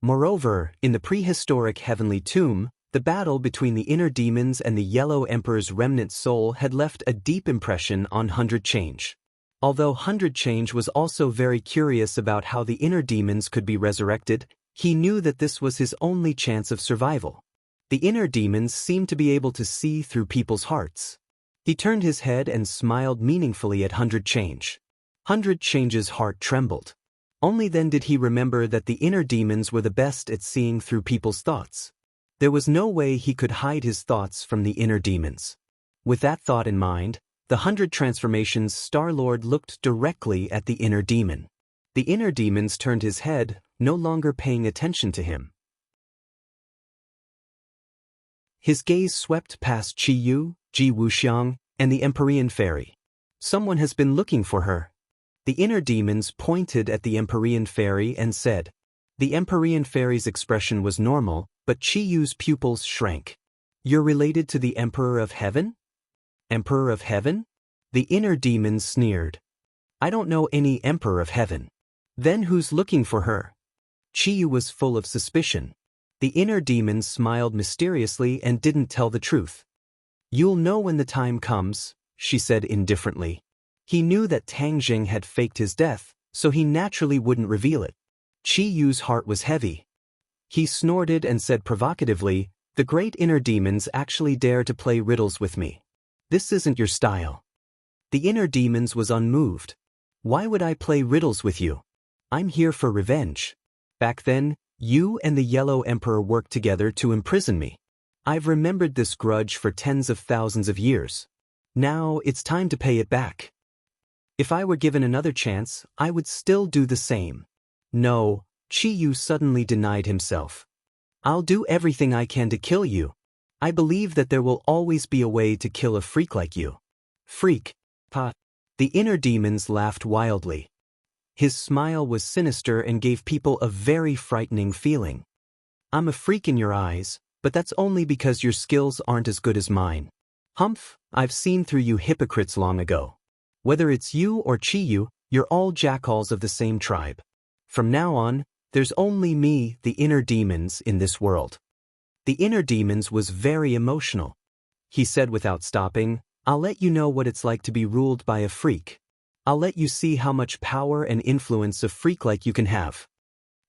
Moreover, in the prehistoric heavenly tomb, the battle between the inner demons and the Yellow Emperor's remnant soul had left a deep impression on 100 Change. Although 100 Change was also very curious about how the inner demons could be resurrected, he knew that this was his only chance of survival. The inner demons seemed to be able to see through people's hearts. He turned his head and smiled meaningfully at 100 Change. 100 Change's heart trembled. Only then did he remember that the inner demons were the best at seeing through people's thoughts. There was no way he could hide his thoughts from the inner demons. With that thought in mind, the 100 Transformations Star-Lord looked directly at the inner demon. The inner demons turned his head, no longer paying attention to him. His gaze swept past Qiyu, Ji Wuxiang, and the Empyrean Fairy. Someone has been looking for her. The inner demons pointed at the Empyrean Fairy and said. The Empyrean Fairy's expression was normal, but Qiyu's pupils shrank. You're related to the Emperor of Heaven? Emperor of Heaven? The inner demons sneered. I don't know any Emperor of Heaven. Then who's looking for her? Qiyu was full of suspicion. The inner demons smiled mysteriously and didn't tell the truth. You'll know when the time comes, she said indifferently. He knew that Tang Jing had faked his death, so he naturally wouldn't reveal it. Qiyu's heart was heavy. He snorted and said provocatively, the great inner demons actually dare to play riddles with me. This isn't your style. The inner demons was unmoved. Why would I play riddles with you? I'm here for revenge. Back then, you and the Yellow Emperor worked together to imprison me. I've remembered this grudge for tens of thousands of years. Now it's time to pay it back. If I were given another chance, I would still do the same. No, Qiyu suddenly denied himself. I'll do everything I can to kill you. I believe that there will always be a way to kill a freak like you. Freak, pa. The inner demons laughed wildly. His smile was sinister and gave people a very frightening feeling. I'm a freak in your eyes, but that's only because your skills aren't as good as mine. Humph, I've seen through you hypocrites long ago. Whether it's you or Qiyu, you're all jackals of the same tribe. From now on, there's only me, the inner demons, in this world. The inner demons was very emotional. He said without stopping, I'll let you know what it's like to be ruled by a freak. I'll let you see how much power and influence a freak like you can have.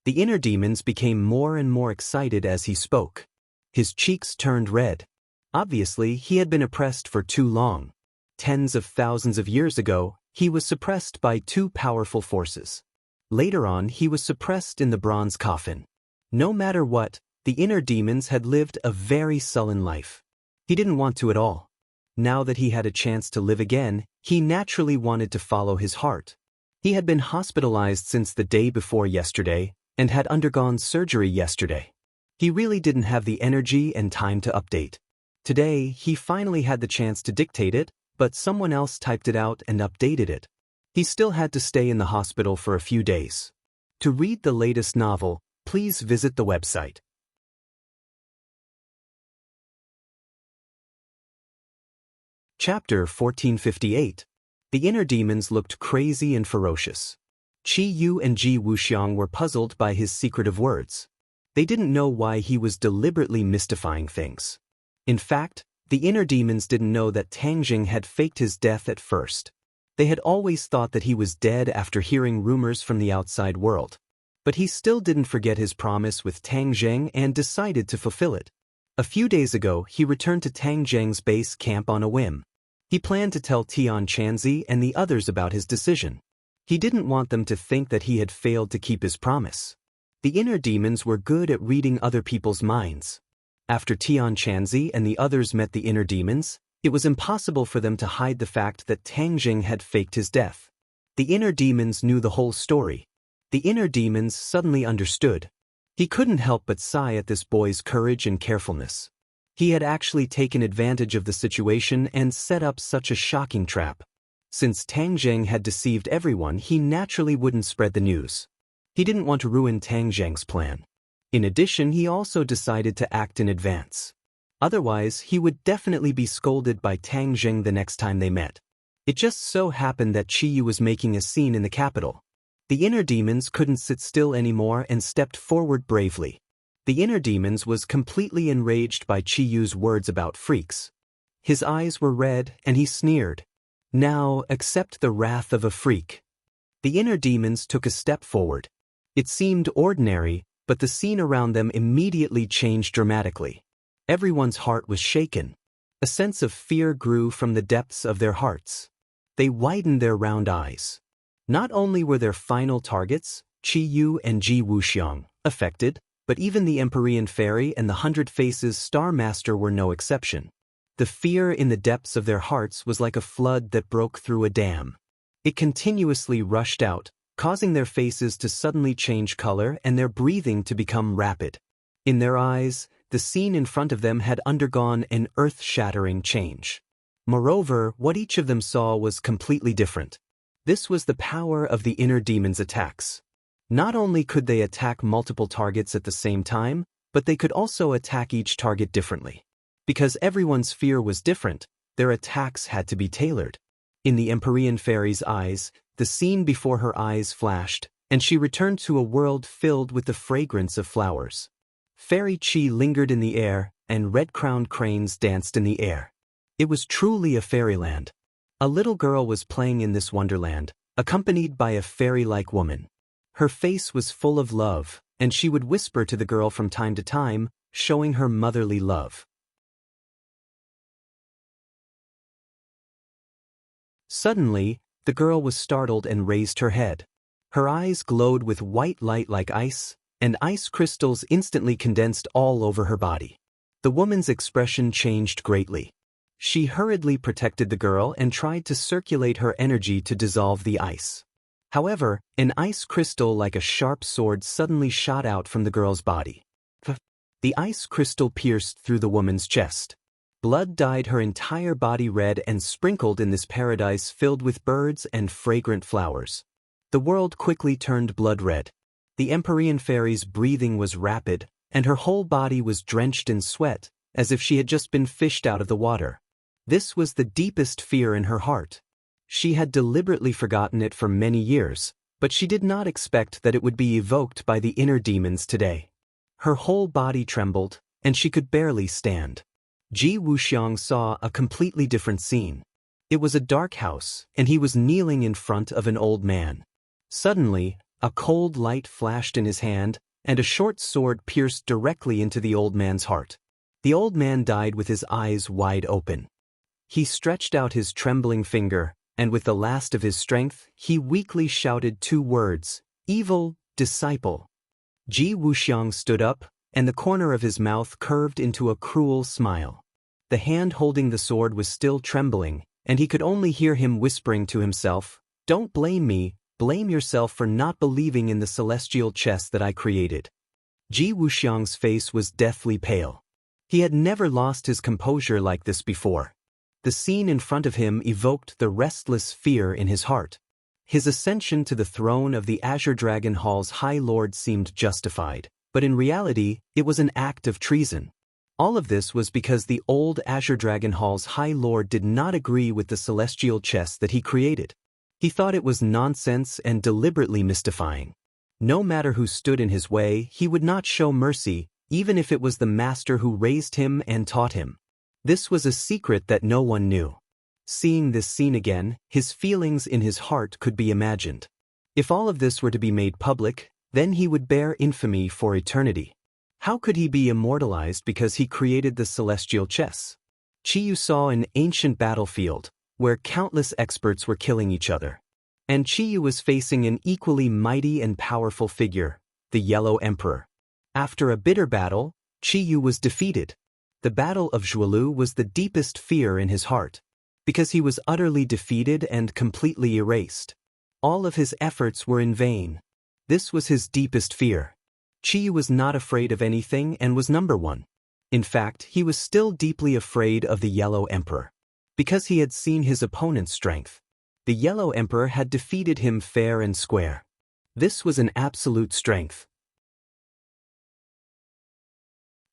The inner demons became more and more excited as he spoke. His cheeks turned red. Obviously, he had been oppressed for too long. Tens of thousands of years ago, he was suppressed by two powerful forces. Later on, he was suppressed in the bronze coffin. No matter what, the inner demons had lived a very sullen life. He didn't want to at all. Now that he had a chance to live again, he naturally wanted to follow his heart. He had been hospitalized since the day before yesterday, and had undergone surgery yesterday. He really didn't have the energy and time to update. Today, he finally had the chance to dictate it, but someone else typed it out and updated it. He still had to stay in the hospital for a few days. To read the latest novel, please visit the website. Chapter 1458. The inner demons looked crazy and ferocious. Qiyu and Ji Wuxiang were puzzled by his secretive words. They didn't know why he was deliberately mystifying things. In fact, the inner demons didn't know that Tang Jing had faked his death at first. They had always thought that he was dead after hearing rumors from the outside world. But he still didn't forget his promise with Tang Zheng and decided to fulfill it. A few days ago, he returned to Tang Zheng's base camp on a whim. He planned to tell Tian Chanzi and the others about his decision. He didn't want them to think that he had failed to keep his promise. The inner demons were good at reading other people's minds. After Tian Chanzi and the others met the inner demons, it was impossible for them to hide the fact that Tang Jing had faked his death. The inner demons knew the whole story. The inner demons suddenly understood. He couldn't help but sigh at this boy's courage and carefulness. He had actually taken advantage of the situation and set up such a shocking trap. Since Tang Zheng had deceived everyone, he naturally wouldn't spread the news. He didn't want to ruin Tang Zheng's plan. In addition, he also decided to act in advance. Otherwise, he would definitely be scolded by Tang Zheng the next time they met. It just so happened that Qi Yu was making a scene in the capital. The inner demons couldn't sit still anymore and stepped forward bravely. The inner demons was completely enraged by Qi Yu's words about freaks. His eyes were red and he sneered. Now, accept the wrath of a freak. The inner demons took a step forward. It seemed ordinary, but the scene around them immediately changed dramatically. Everyone's heart was shaken. A sense of fear grew from the depths of their hearts. They widened their round eyes. Not only were their final targets, Qi Yu and Ji Wuxiang, affected, but even the Empyrean Fairy and the Hundred Faces Star Master were no exception. The fear in the depths of their hearts was like a flood that broke through a dam. It continuously rushed out, causing their faces to suddenly change color and their breathing to become rapid. In their eyes, the scene in front of them had undergone an earth-shattering change. Moreover, what each of them saw was completely different. This was the power of the inner demon's attacks. Not only could they attack multiple targets at the same time, but they could also attack each target differently. Because everyone's fear was different, their attacks had to be tailored. In the Empyrean Fairy's eyes, the scene before her eyes flashed, and she returned to a world filled with the fragrance of flowers. Fairy Qi lingered in the air, and red-crowned cranes danced in the air. It was truly a fairyland. A little girl was playing in this wonderland, accompanied by a fairy-like woman. Her face was full of love, and she would whisper to the girl from time to time, showing her motherly love. Suddenly, the girl was startled and raised her head. Her eyes glowed with white light like ice, and ice crystals instantly condensed all over her body. The woman's expression changed greatly. She hurriedly protected the girl and tried to circulate her energy to dissolve the ice. However, an ice crystal like a sharp sword suddenly shot out from the girl's body. The ice crystal pierced through the woman's chest. Blood dyed her entire body red and sprinkled in this paradise filled with birds and fragrant flowers. The world quickly turned blood red. The Empyrean Fairy's breathing was rapid, and her whole body was drenched in sweat, as if she had just been fished out of the water. This was the deepest fear in her heart. She had deliberately forgotten it for many years, but she did not expect that it would be evoked by the inner demons today. Her whole body trembled, and she could barely stand. Ji Wuxiang saw a completely different scene. It was a dark house, and he was kneeling in front of an old man. Suddenly, a cold light flashed in his hand, and a short sword pierced directly into the old man's heart. The old man died with his eyes wide open. He stretched out his trembling finger, and with the last of his strength, he weakly shouted 2 words, "Evil disciple." Ji Wuxiang stood up, and the corner of his mouth curved into a cruel smile. The hand holding the sword was still trembling, and he could only hear him whispering to himself, "Don't blame me, blame yourself for not believing in the celestial chess that I created." Ji Wuxiang's face was deathly pale. He had never lost his composure like this before. The scene in front of him evoked the restless fear in his heart. His ascension to the throne of the Azure Dragon Hall's High Lord seemed justified, but in reality, it was an act of treason. All of this was because the old Azure Dragon Hall's High Lord did not agree with the celestial chess that he created. He thought it was nonsense and deliberately mystifying. No matter who stood in his way, he would not show mercy, even if it was the master who raised him and taught him. This was a secret that no one knew. Seeing this scene again, his feelings in his heart could be imagined. If all of this were to be made public, then he would bear infamy for eternity. How could he be immortalized because he created the celestial chess? Chiyu saw an ancient battlefield, where countless experts were killing each other. And Chiyu was facing an equally mighty and powerful figure, the Yellow Emperor. After a bitter battle, Chiyu was defeated. The Battle of Zhuelu was the deepest fear in his heart, because he was utterly defeated and completely erased. All of his efforts were in vain. This was his deepest fear. Chiyu was not afraid of anything and was number one. In fact, he was still deeply afraid of the Yellow Emperor. Because he had seen his opponent's strength. The Yellow Emperor had defeated him fair and square. This was an absolute strength.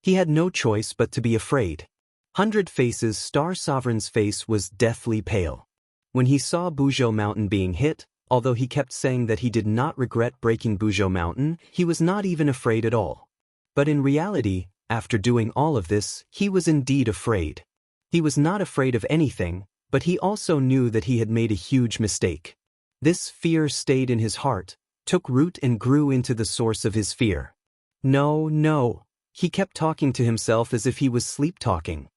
He had no choice but to be afraid. 100 Faces' Star Sovereign's face was deathly pale. When he saw Buzhou Mountain being hit, although he kept saying that he did not regret breaking Buzhou Mountain, he was not even afraid at all. But in reality, after doing all of this, he was indeed afraid. He was not afraid of anything, but he also knew that he had made a huge mistake. This fear stayed in his heart, took root and grew into the source of his fear. No, no. He kept talking to himself as if he was sleep-talking.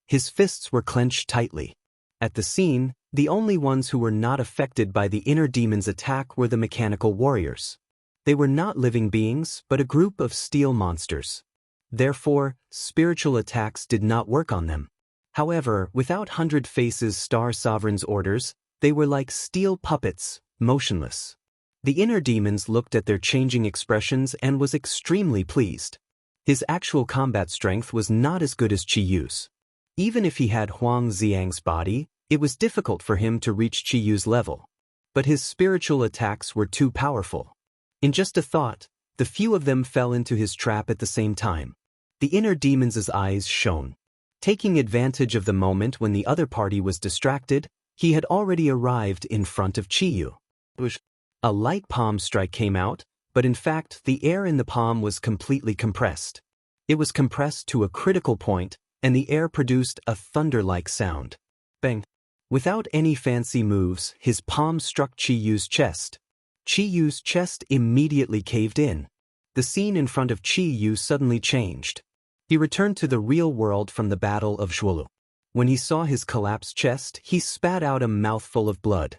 His fists were clenched tightly. At the scene, the only ones who were not affected by the inner demon's attack were the mechanical warriors. They were not living beings, but a group of steel monsters. Therefore, spiritual attacks did not work on them. However, without 100 Faces' Star Sovereign's orders, they were like steel puppets, motionless. The inner demons looked at their changing expressions and was extremely pleased. His actual combat strength was not as good as Chiyu's. Even if he had Huang Xiang's body, it was difficult for him to reach Chiyu's level. But his spiritual attacks were too powerful. In just a thought, the few of them fell into his trap at the same time. The inner demon's eyes shone. Taking advantage of the moment when the other party was distracted, he had already arrived in front of Chiyu. A light palm strike came out, but in fact the air in the palm was completely compressed. It was compressed to a critical point, and the air produced a thunder-like sound. Bang! Without any fancy moves, his palm struck Chiyu's chest. Chiyu's chest immediately caved in. The scene in front of Chiyu suddenly changed. He returned to the real world from the Battle of Zhuelu. When he saw his collapsed chest, he spat out a mouthful of blood.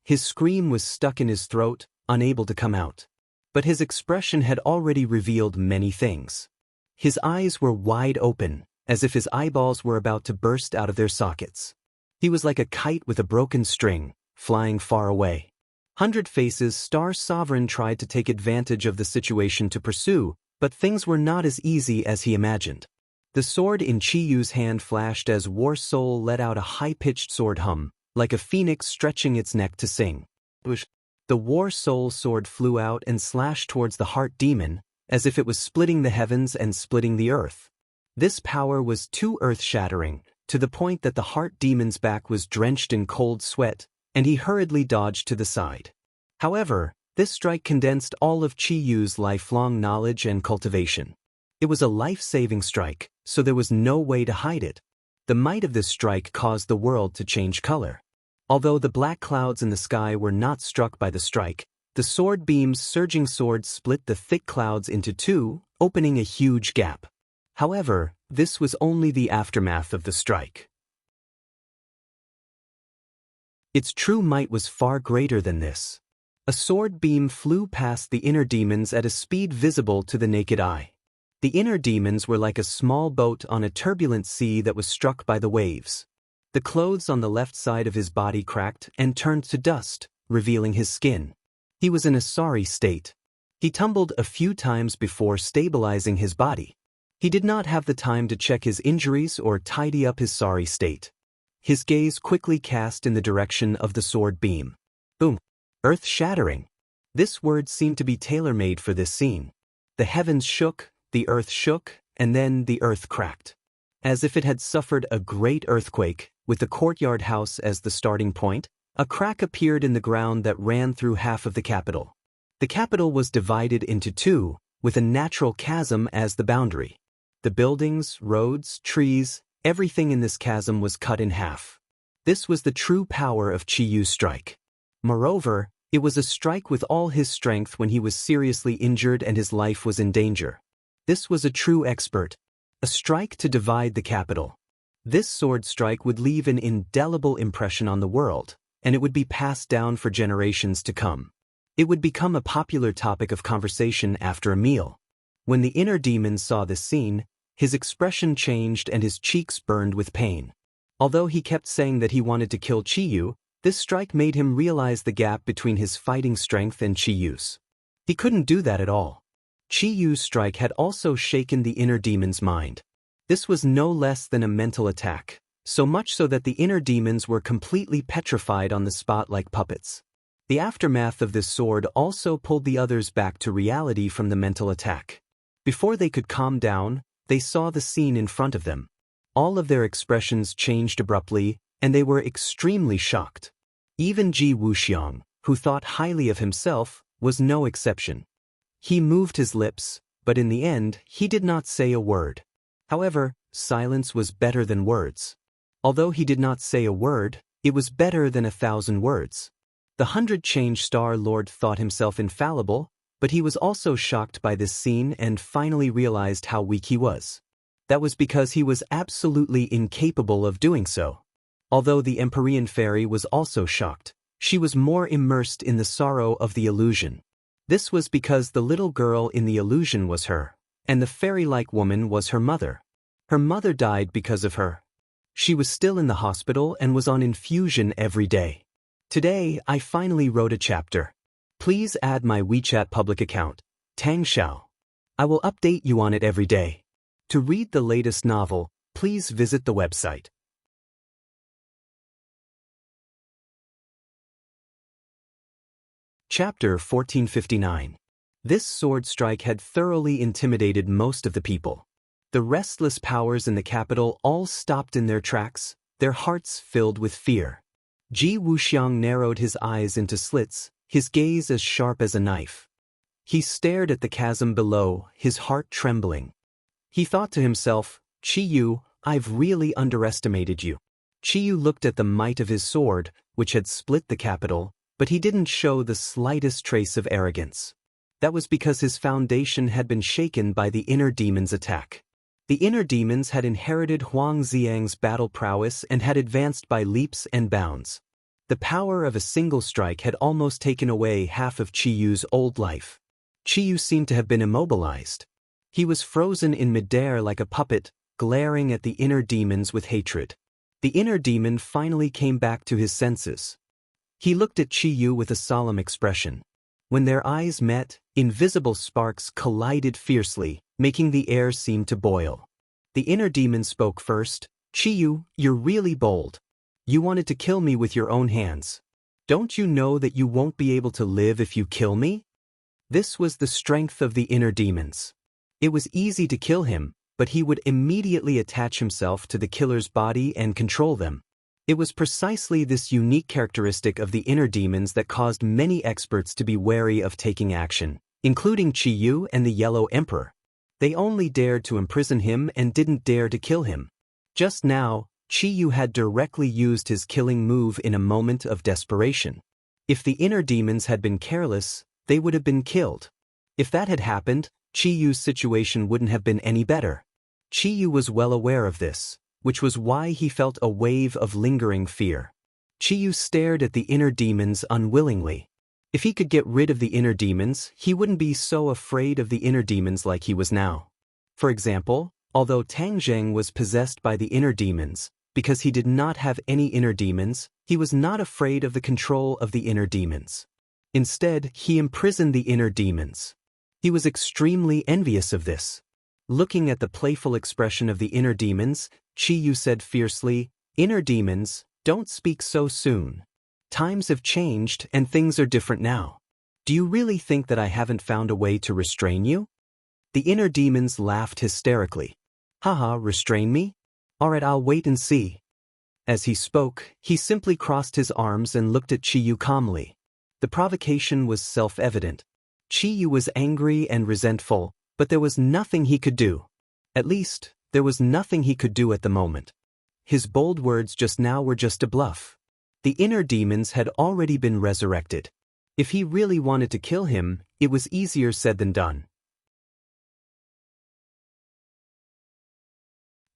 His scream was stuck in his throat, unable to come out. But his expression had already revealed many things. His eyes were wide open, as if his eyeballs were about to burst out of their sockets. He was like a kite with a broken string, flying far away. 100 Faces' Star Sovereign tried to take advantage of the situation to pursue, but things were not as easy as he imagined. The sword in Chiyu's hand flashed as War Soul let out a high-pitched sword hum, like a phoenix stretching its neck to sing. The War Soul sword flew out and slashed towards the Heart Demon, as if it was splitting the heavens and splitting the earth. This power was too earth-shattering, to the point that the Heart Demon's back was drenched in cold sweat, and he hurriedly dodged to the side. However, this strike condensed all of Chiyu's lifelong knowledge and cultivation. It was a life-saving strike, so there was no way to hide it. The might of this strike caused the world to change color. Although the black clouds in the sky were not struck by the strike, the sword beam's surging sword split the thick clouds into two, opening a huge gap. However, this was only the aftermath of the strike. Its true might was far greater than this. A sword beam flew past the inner demons at a speed visible to the naked eye. The inner demons were like a small boat on a turbulent sea that was struck by the waves. The clothes on the left side of his body cracked and turned to dust, revealing his skin. He was in a sorry state. He tumbled a few times before stabilizing his body. He did not have the time to check his injuries or tidy up his sorry state. His gaze quickly cast in the direction of the sword beam. Boom! Earth-shattering. This word seemed to be tailor-made for this scene. The heavens shook, the earth shook, and then the earth cracked. As if it had suffered a great earthquake, with the courtyard house as the starting point, a crack appeared in the ground that ran through half of the capital. The capital was divided into two, with a natural chasm as the boundary. The buildings, roads, trees, everything in this chasm was cut in half. This was the true power of Chiyu's strike. Moreover, it was a strike with all his strength when he was seriously injured and his life was in danger. This was a true expert. A strike to divide the capital. This sword strike would leave an indelible impression on the world, and it would be passed down for generations to come. It would become a popular topic of conversation after a meal. When the inner demon saw this scene, his expression changed and his cheeks burned with pain. Although he kept saying that he wanted to kill Chiyu, this strike made him realize the gap between his fighting strength and Chiyu's. He couldn't do that at all. Chiyu's strike had also shaken the inner demon's mind. This was no less than a mental attack, so much so that the inner demons were completely petrified on the spot like puppets. The aftermath of this sword also pulled the others back to reality from the mental attack. Before they could calm down, they saw the scene in front of them. All of their expressions changed abruptly, and they were extremely shocked. Even Ji Wuxiang, who thought highly of himself, was no exception. He moved his lips, but in the end, he did not say a word. However, silence was better than words. Although he did not say a word, it was better than 1,000 words. The 100-change Star Lord thought himself infallible, but he was also shocked by this scene and finally realized how weak he was. That was because he was absolutely incapable of doing so. Although the Empyrean fairy was also shocked, she was more immersed in the sorrow of the illusion. This was because the little girl in the illusion was her, and the fairy-like woman was her mother. Her mother died because of her. She was still in the hospital and was on infusion every day. Today, I finally wrote a chapter. Please add my WeChat public account, Tang Xiao. I will update you on it every day. To read the latest novel, please visit the website. Chapter 1459. This sword strike had thoroughly intimidated most of the people. The restless powers in the capital all stopped in their tracks, their hearts filled with fear. Ji Wuxiang narrowed his eyes into slits, his gaze as sharp as a knife. He stared at the chasm below, his heart trembling. He thought to himself, Chiyu, I've really underestimated you. Chiyu looked at the might of his sword, which had split the capital, but he didn't show the slightest trace of arrogance. That was because his foundation had been shaken by the inner demon's attack. The inner demons had inherited Huang Xiang's battle prowess and had advanced by leaps and bounds. The power of a single strike had almost taken away half of Chiyu's old life. Chiyu seemed to have been immobilized. He was frozen in midair like a puppet, glaring at the inner demons with hatred. The inner demon finally came back to his senses. He looked at Chiyu with a solemn expression. When their eyes met, invisible sparks collided fiercely, making the air seem to boil. The inner demon spoke first. Chiyu, you're really bold. You wanted to kill me with your own hands. Don't you know that you won't be able to live if you kill me? This was the strength of the inner demons. It was easy to kill him, but he would immediately attach himself to the killer's body and control them. It was precisely this unique characteristic of the inner demons that caused many experts to be wary of taking action, including Chiyu and the Yellow Emperor. They only dared to imprison him and didn't dare to kill him. Just now, Chiyu had directly used his killing move in a moment of desperation. If the inner demons had been careless, they would have been killed. If that had happened, Chiyu's situation wouldn't have been any better. Chiyu was well aware of this, which was why he felt a wave of lingering fear. Chiyu stared at the inner demons unwillingly. If he could get rid of the inner demons, he wouldn't be so afraid of the inner demons like he was now. For example, although Tang Zheng was possessed by the inner demons, because he did not have any inner demons, he was not afraid of the control of the inner demons. Instead, he imprisoned the inner demons. He was extremely envious of this. Looking at the playful expression of the inner demons, Chiyu said fiercely, "Inner demons, don't speak so soon. Times have changed and things are different now. Do you really think that I haven't found a way to restrain you?" The inner demons laughed hysterically. "Haha, restrain me? Alright, I'll wait and see." As he spoke, he simply crossed his arms and looked at Chiyu calmly. The provocation was self-evident. Chiyu was angry and resentful, but there was nothing he could do. At least, there was nothing he could do at the moment. his bold words just now were just a bluff. The inner demons had already been resurrected. If he really wanted to kill him, it was easier said than done.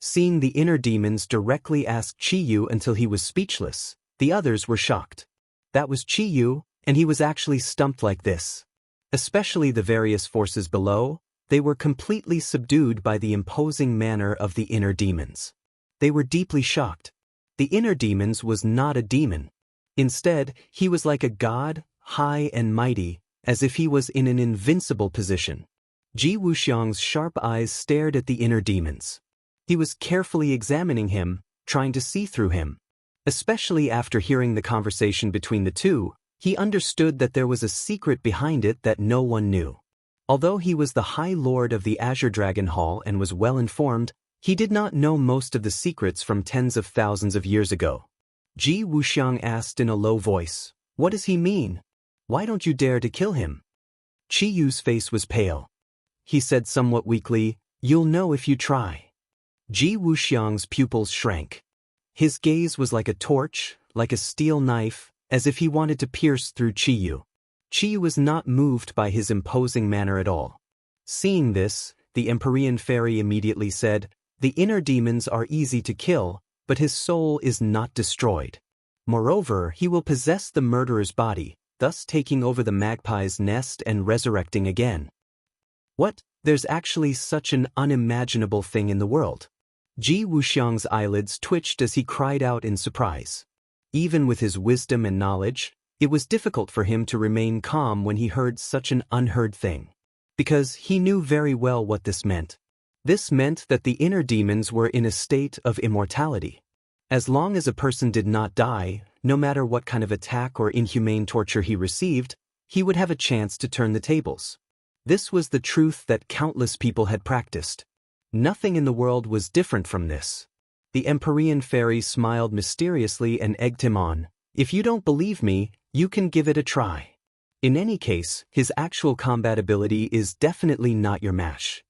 Seeing the inner demons directly ask Chiyu until he was speechless, the others were shocked. That was Chiyu, and he was actually stumped like this. Especially the various forces below, they were completely subdued by the imposing manner of the inner demons. They were deeply shocked. The inner demons was not a demon. Instead, he was like a god, high and mighty, as if he was in an invincible position. Ji Wuxiang's sharp eyes stared at the inner demons. He was carefully examining him, trying to see through him. Especially after hearing the conversation between the two, he understood that there was a secret behind it that no one knew. Although he was the High Lord of the Azure Dragon Hall and was well informed, he did not know most of the secrets from tens of thousands of years ago. Ji Wuxiang asked in a low voice, "What does he mean? Why don't you dare to kill him?" Chiyu's face was pale. He said somewhat weakly, "You'll know if you try." Ji Wuxiang's pupils shrank. His gaze was like a torch, like a steel knife, as if he wanted to pierce through Chiyu. Chiyu was not moved by his imposing manner at all. Seeing this, the Empyrean fairy immediately said, "The inner demons are easy to kill, but his soul is not destroyed. Moreover, he will possess the murderer's body, thus taking over the magpie's nest and resurrecting again." What? There's actually such an unimaginable thing in the world. Ji Wuxiang's eyelids twitched as he cried out in surprise. Even with his wisdom and knowledge, it was difficult for him to remain calm when he heard such an unheard thing. Because he knew very well what this meant. This meant that the inner demons were in a state of immortality. As long as a person did not die, no matter what kind of attack or inhumane torture he received, he would have a chance to turn the tables. This was the truth that countless people had practiced. Nothing in the world was different from this. The Empyrean fairy smiled mysteriously and egged him on. "If you don't believe me, you can give it a try. In any case, his actual combat ability is definitely not your match."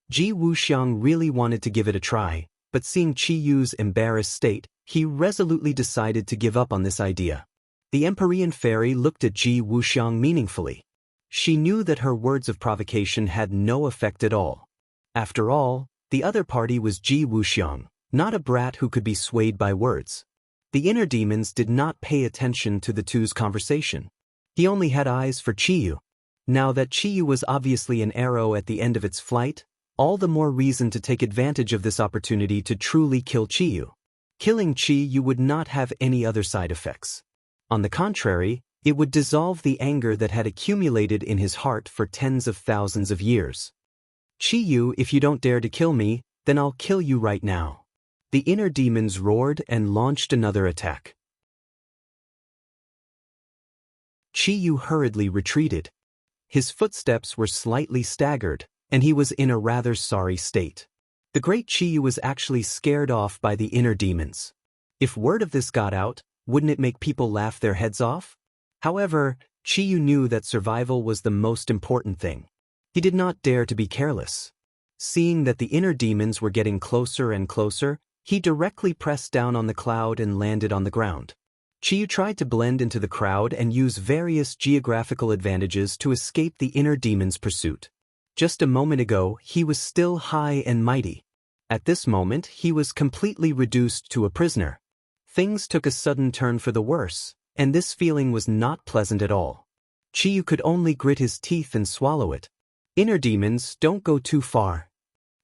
Ji Wuxiang really wanted to give it a try, but seeing Chiyu's embarrassed state, he resolutely decided to give up on this idea. The Empyrean fairy looked at Ji Wuxiang meaningfully. She knew that her words of provocation had no effect at all. After all, the other party was Ji Wuxiang, not a brat who could be swayed by words. The inner demons did not pay attention to the two's conversation. He only had eyes for Chiyu. Now that Chiyu was obviously an arrow at the end of its flight, all the more reason to take advantage of this opportunity to truly kill Chiyu. Killing Chiyu would not have any other side effects. On the contrary, it would dissolve the anger that had accumulated in his heart for tens of thousands of years. "Chiyu, if you don't dare to kill me, then I'll kill you right now." The inner demons roared and launched another attack. Chiyu hurriedly retreated. His footsteps were slightly staggered, and he was in a rather sorry state. The great Chiyu was actually scared off by the inner demons. If word of this got out, wouldn't it make people laugh their heads off? However, Chiyu knew that survival was the most important thing. He did not dare to be careless. Seeing that the inner demons were getting closer and closer, he directly pressed down on the cloud and landed on the ground. Chiyu tried to blend into the crowd and use various geographical advantages to escape the inner demon's pursuit. Just a moment ago, he was still high and mighty. At this moment, he was completely reduced to a prisoner. Things took a sudden turn for the worse, and this feeling was not pleasant at all. Chiyu could only grit his teeth and swallow it. "Inner demons, don't go too far."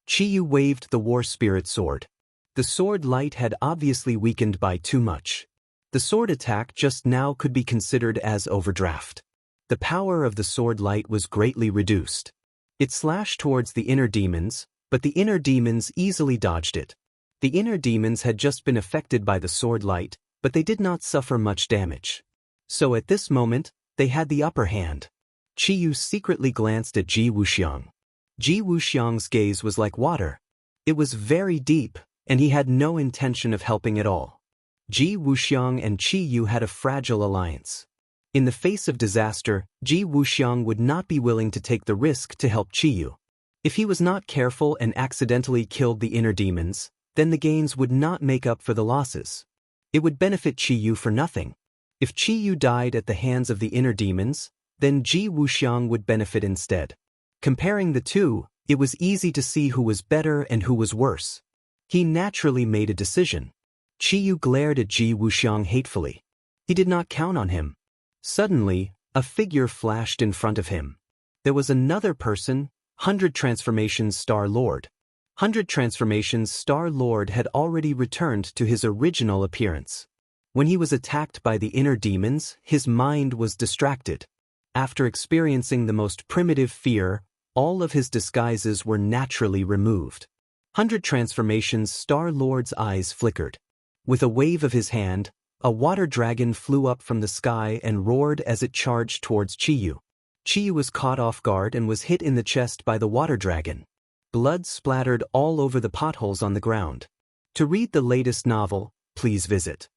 Chiyu waved the war spirit sword. The sword light had obviously weakened by too much. The sword attack just now could be considered as overdraft. The power of the sword light was greatly reduced. It slashed towards the inner demons, but the inner demons easily dodged it. The inner demons had just been affected by the sword light, but they did not suffer much damage. So at this moment, they had the upper hand. Chiyu secretly glanced at Ji Wuxiang. Ji Wuxiang's gaze was like water. It was very deep, and he had no intention of helping at all. Ji Wuxiang and Chiyu had a fragile alliance. In the face of disaster, Ji Wuxiang would not be willing to take the risk to help Chiyu. If he was not careful and accidentally killed the inner demons, then the gains would not make up for the losses. It would benefit Qiyu for nothing. If Qiyu died at the hands of the inner demons, then Ji Wuxiang would benefit instead. Comparing the two, it was easy to see who was better and who was worse. He naturally made a decision. Qiyu glared at Ji Wuxiang hatefully. He did not count on him. Suddenly, a figure flashed in front of him. There was another person, 100 Transformations Star Lord. 100 Transformations Star Lord had already returned to his original appearance. When he was attacked by the inner demons, his mind was distracted. After experiencing the most primitive fear, all of his disguises were naturally removed. 100 Transformations Star Lord's eyes flickered. With a wave of his hand, a water dragon flew up from the sky and roared as it charged towards Qiyu. Qiyu was caught off guard and was hit in the chest by the water dragon. Blood splattered all over the potholes on the ground. To read the latest novel, please visit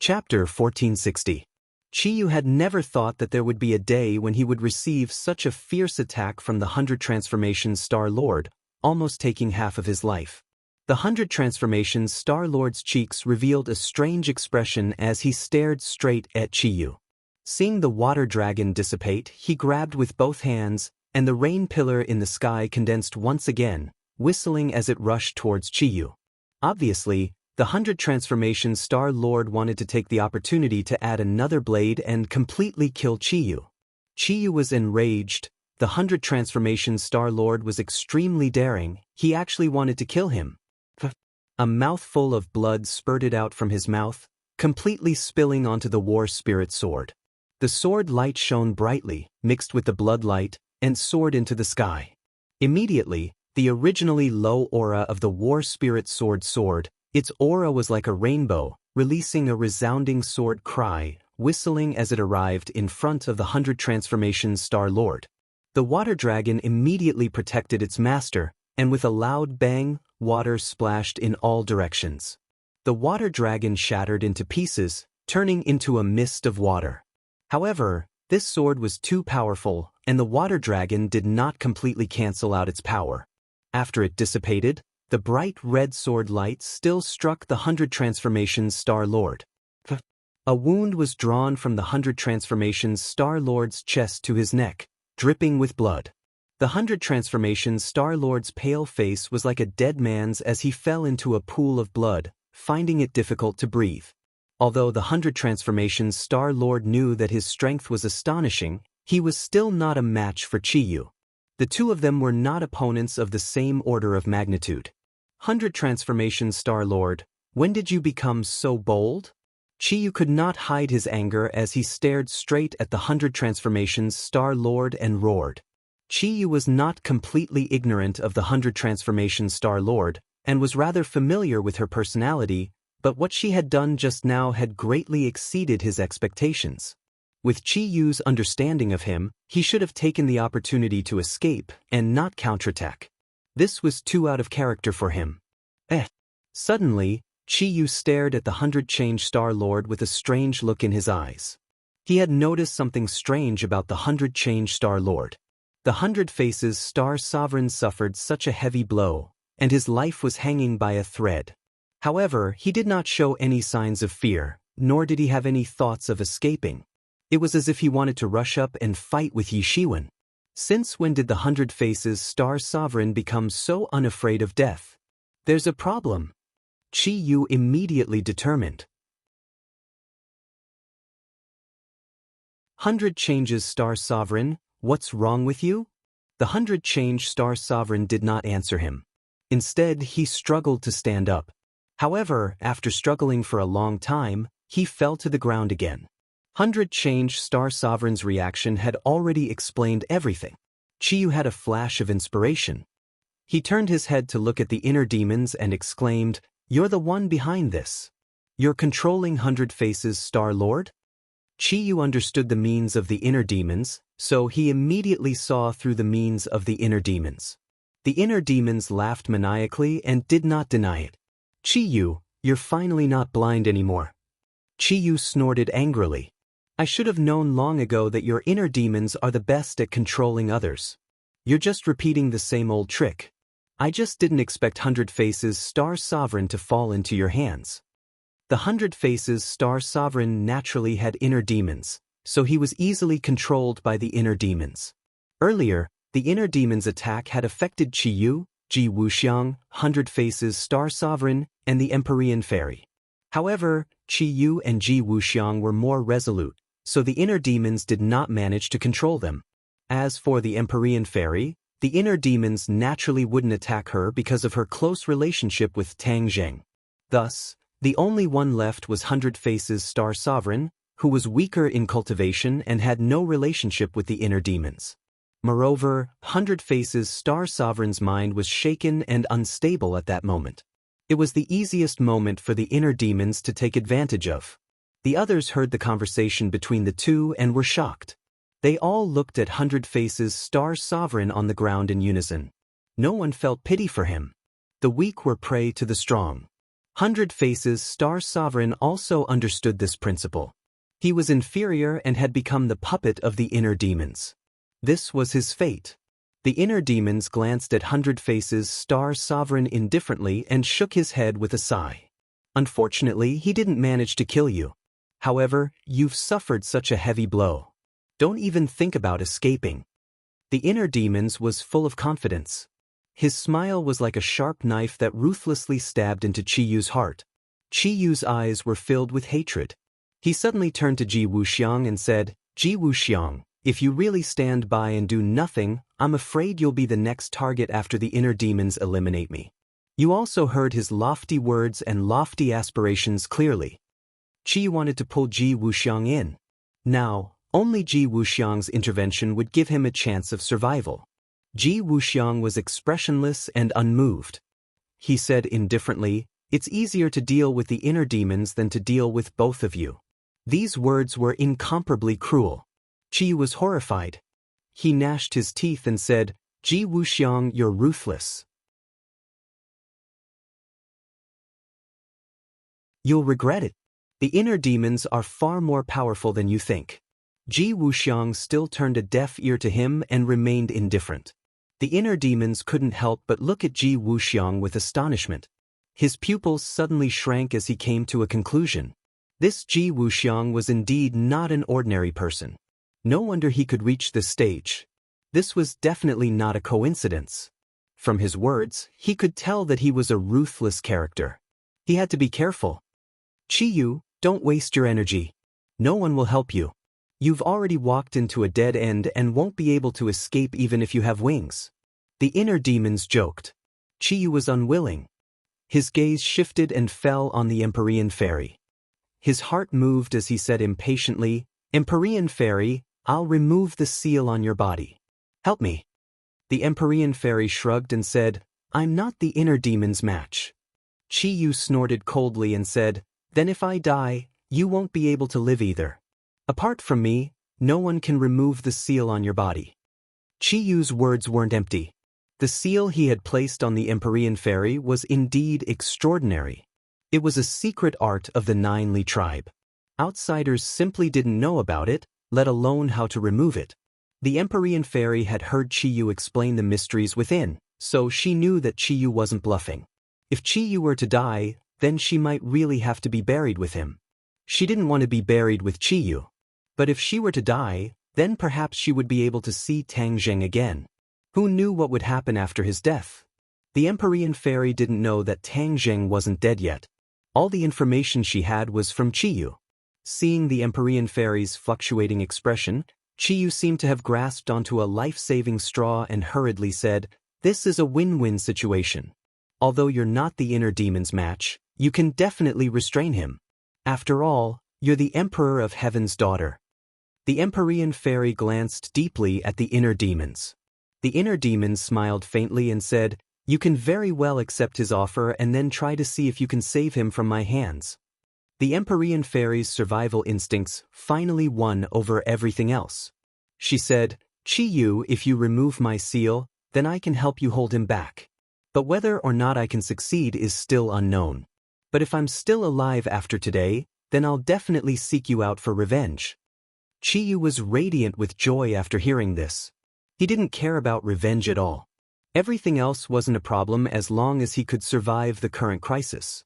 Chapter 1460. Qiyu had never thought that there would be a day when he would receive such a fierce attack from the 100 Transformations Star Lord, almost taking half of his life. The 100 Transformations Star Lord's cheeks revealed a strange expression as he stared straight at Qiyu. Seeing the water dragon dissipate, he grabbed with both hands, and the rain pillar in the sky condensed once again, whistling as it rushed towards Qiyu. Obviously, the 100 Transformations Star Lord wanted to take the opportunity to add another blade and completely kill Qiyu. Qiyu was enraged. The 100 Transformations Star Lord was extremely daring. He actually wanted to kill him. A mouthful of blood spurted out from his mouth, completely spilling onto the war spirit sword. The sword light shone brightly, mixed with the blood light, and soared into the sky. Immediately, the originally low aura of the war spirit sword soared. Its aura was like a rainbow, releasing a resounding sword cry, whistling as it arrived in front of the 100 Transformations Star Lord. The water dragon immediately protected its master, and with a loud bang, water splashed in all directions. The water dragon shattered into pieces, turning into a mist of water. However, this sword was too powerful, and the water dragon did not completely cancel out its power. After it dissipated, the bright red sword light still struck the 100 Transformations Star Lord. A wound was drawn from the 100 Transformations Star Lord's chest to his neck, dripping with blood. The 100 Transformations Star Lord's pale face was like a dead man's as he fell into a pool of blood, finding it difficult to breathe. Although the 100 Transformations Star Lord knew that his strength was astonishing, he was still not a match for Qiyu. The two of them were not opponents of the same order of magnitude. 100 Transformations Star Lord, when did you become so bold? Qiyu could not hide his anger as he stared straight at the 100 Transformations Star Lord and roared. Qiyu was not completely ignorant of the 100 Transformations Star Lord, and was rather familiar with her personality, but what she had done just now had greatly exceeded his expectations. With Qiyu's understanding of him, he should have taken the opportunity to escape and not counterattack. This was too out of character for him. Suddenly, Qiyu stared at the 100 Change Star Lord with a strange look in his eyes. He had noticed something strange about the 100 Change Star Lord. The 100 Faces Star Sovereign suffered such a heavy blow, and his life was hanging by a thread. However, he did not show any signs of fear, nor did he have any thoughts of escaping. It was as if he wanted to rush up and fight with Yi Shiwen. Since when did the 100 Faces Star Sovereign become so unafraid of death? There's a problem. Qiyu immediately determined. 100 Changes Star Sovereign, what's wrong with you? The 100 Change Star Sovereign did not answer him. Instead, he struggled to stand up. However, after struggling for a long time, he fell to the ground again. 100 Change Star Sovereign's reaction had already explained everything. Qiyu had a flash of inspiration. He turned his head to look at the inner demons and exclaimed, "You're the one behind this. You're controlling 100 Faces Star Lord?" Qiyu understood the means of the inner demons, so he immediately saw through the means of the inner demons. The inner demons laughed maniacally and did not deny it. "Qiyu, you're finally not blind anymore." Qiyu snorted angrily. "I should have known long ago that your inner demons are the best at controlling others. You're just repeating the same old trick. I just didn't expect 100 Faces Star Sovereign to fall into your hands. The 100 Faces Star Sovereign naturally had inner demons, so he was easily controlled by the inner demons. Earlier, the inner demon's attack had affected Qiyu, Ji Wuxiang, 100 Faces Star Sovereign, and the Empyrean Fairy. However, Qiyu and Ji Wuxiang were more resolute, so the inner demons did not manage to control them. As for the Empyrean Fairy, the inner demons naturally wouldn't attack her because of her close relationship with Tang Zheng. Thus, the only one left was 100 Faces Star Sovereign, who was weaker in cultivation and had no relationship with the inner demons. Moreover, 100 Faces Star Sovereign's mind was shaken and unstable at that moment. It was the easiest moment for the inner demons to take advantage of. The others heard the conversation between the two and were shocked. They all looked at 100 Faces Star Sovereign on the ground in unison. No one felt pity for him. The weak were prey to the strong. 100 Faces Star Sovereign also understood this principle. He was inferior and had become the puppet of the inner demons. This was his fate. The inner demons glanced at 100 Faces Star Sovereign indifferently and shook his head with a sigh. Unfortunately, he didn't manage to kill you. However, you've suffered such a heavy blow. Don't even think about escaping. The inner demons was full of confidence. His smile was like a sharp knife that ruthlessly stabbed into Qiyu's heart. Qiyu's eyes were filled with hatred. He suddenly turned to Ji Wuxiang and said, Ji Wuxiang, if you really stand by and do nothing, I'm afraid you'll be the next target after the inner demons eliminate me. You also heard his lofty words and lofty aspirations clearly. Qi wanted to pull Ji Wuxiang in. Now, only Ji Wuxiang's intervention would give him a chance of survival. Ji Wuxiang was expressionless and unmoved. He said indifferently, it's easier to deal with the inner demons than to deal with both of you. These words were incomparably cruel. Qi was horrified. He gnashed his teeth and said, Ji Wuxiang, you're ruthless. You'll regret it. The inner demons are far more powerful than you think. Ji Wuxiang still turned a deaf ear to him and remained indifferent. The inner demons couldn't help but look at Ji Wuxiang with astonishment. His pupils suddenly shrank as he came to a conclusion. This Ji Wuxiang was indeed not an ordinary person. No wonder he could reach this stage. This was definitely not a coincidence. From his words, he could tell that he was a ruthless character. He had to be careful. Qiyu, don't waste your energy. No one will help you. You've already walked into a dead end and won't be able to escape even if you have wings. The inner demons joked. Qiyu was unwilling. His gaze shifted and fell on the Empyrean Fairy. His heart moved as he said impatiently, Empyrean Fairy, I'll remove the seal on your body. Help me. The Empyrean Fairy shrugged and said, I'm not the inner demon's match. Qiyu snorted coldly and said, then if I die, you won't be able to live either. Apart from me, no one can remove the seal on your body. Qiyu's words weren't empty. The seal he had placed on the Empyrean Fairy was indeed extraordinary. It was a secret art of the Nine Li tribe. Outsiders simply didn't know about it, let alone how to remove it. The Empyrean Fairy had heard Qiyu explain the mysteries within, so she knew that Qiyu wasn't bluffing. If Qiyu were to die, then she might really have to be buried with him. She didn't want to be buried with Qiyu. But if she were to die, then perhaps she would be able to see Tang Zheng again. Who knew what would happen after his death? The Empyrean Fairy didn't know that Tang Zheng wasn't dead yet. All the information she had was from Qiyu. Seeing the Empyrean Fairy's fluctuating expression, Qiyu seemed to have grasped onto a life-saving straw and hurriedly said, this is a win-win situation. Although you're not the inner demon's match, you can definitely restrain him. After all, you're the Emperor of Heaven's daughter. The Empyrean Fairy glanced deeply at the inner demons. The inner demons smiled faintly and said, you can very well accept his offer and then try to see if you can save him from my hands. The Empyrean Fairy's survival instincts finally won over everything else. She said, Qiyu, if you remove my seal, then I can help you hold him back. But whether or not I can succeed is still unknown. But if I'm still alive after today, then I'll definitely seek you out for revenge. Qiyu was radiant with joy after hearing this. He didn't care about revenge at all. Everything else wasn't a problem as long as he could survive the current crisis.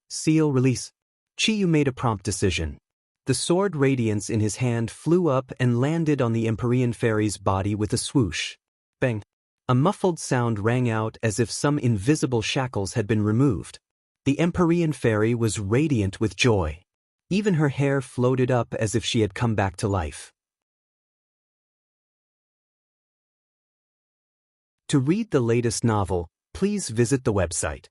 Seal release. Chiyu made a prompt decision. The sword radiance in his hand flew up and landed on the Empyrean fairy's body with a swoosh. Bang! A muffled sound rang out as if some invisible shackles had been removed. The Empyrean fairy was radiant with joy. Even her hair floated up as if she had come back to life. To read the latest novel, please visit the website.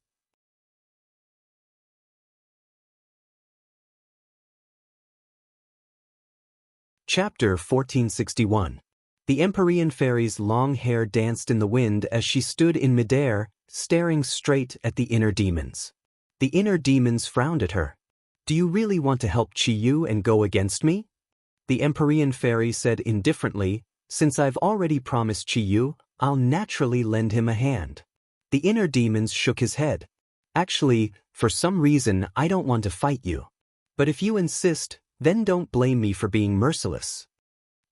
Chapter 1461. The Empyrean fairy's long hair danced in the wind as she stood in midair, staring straight at the inner demons. The inner demons frowned at her. "Do you really want to help Chiyu and go against me?" The Empyrean fairy said indifferently, "Since I've already promised Chiyu, I'll naturally lend him a hand." The inner demons shook his head. "Actually, for some reason I don't want to fight you. But if you insist, then don't blame me for being merciless."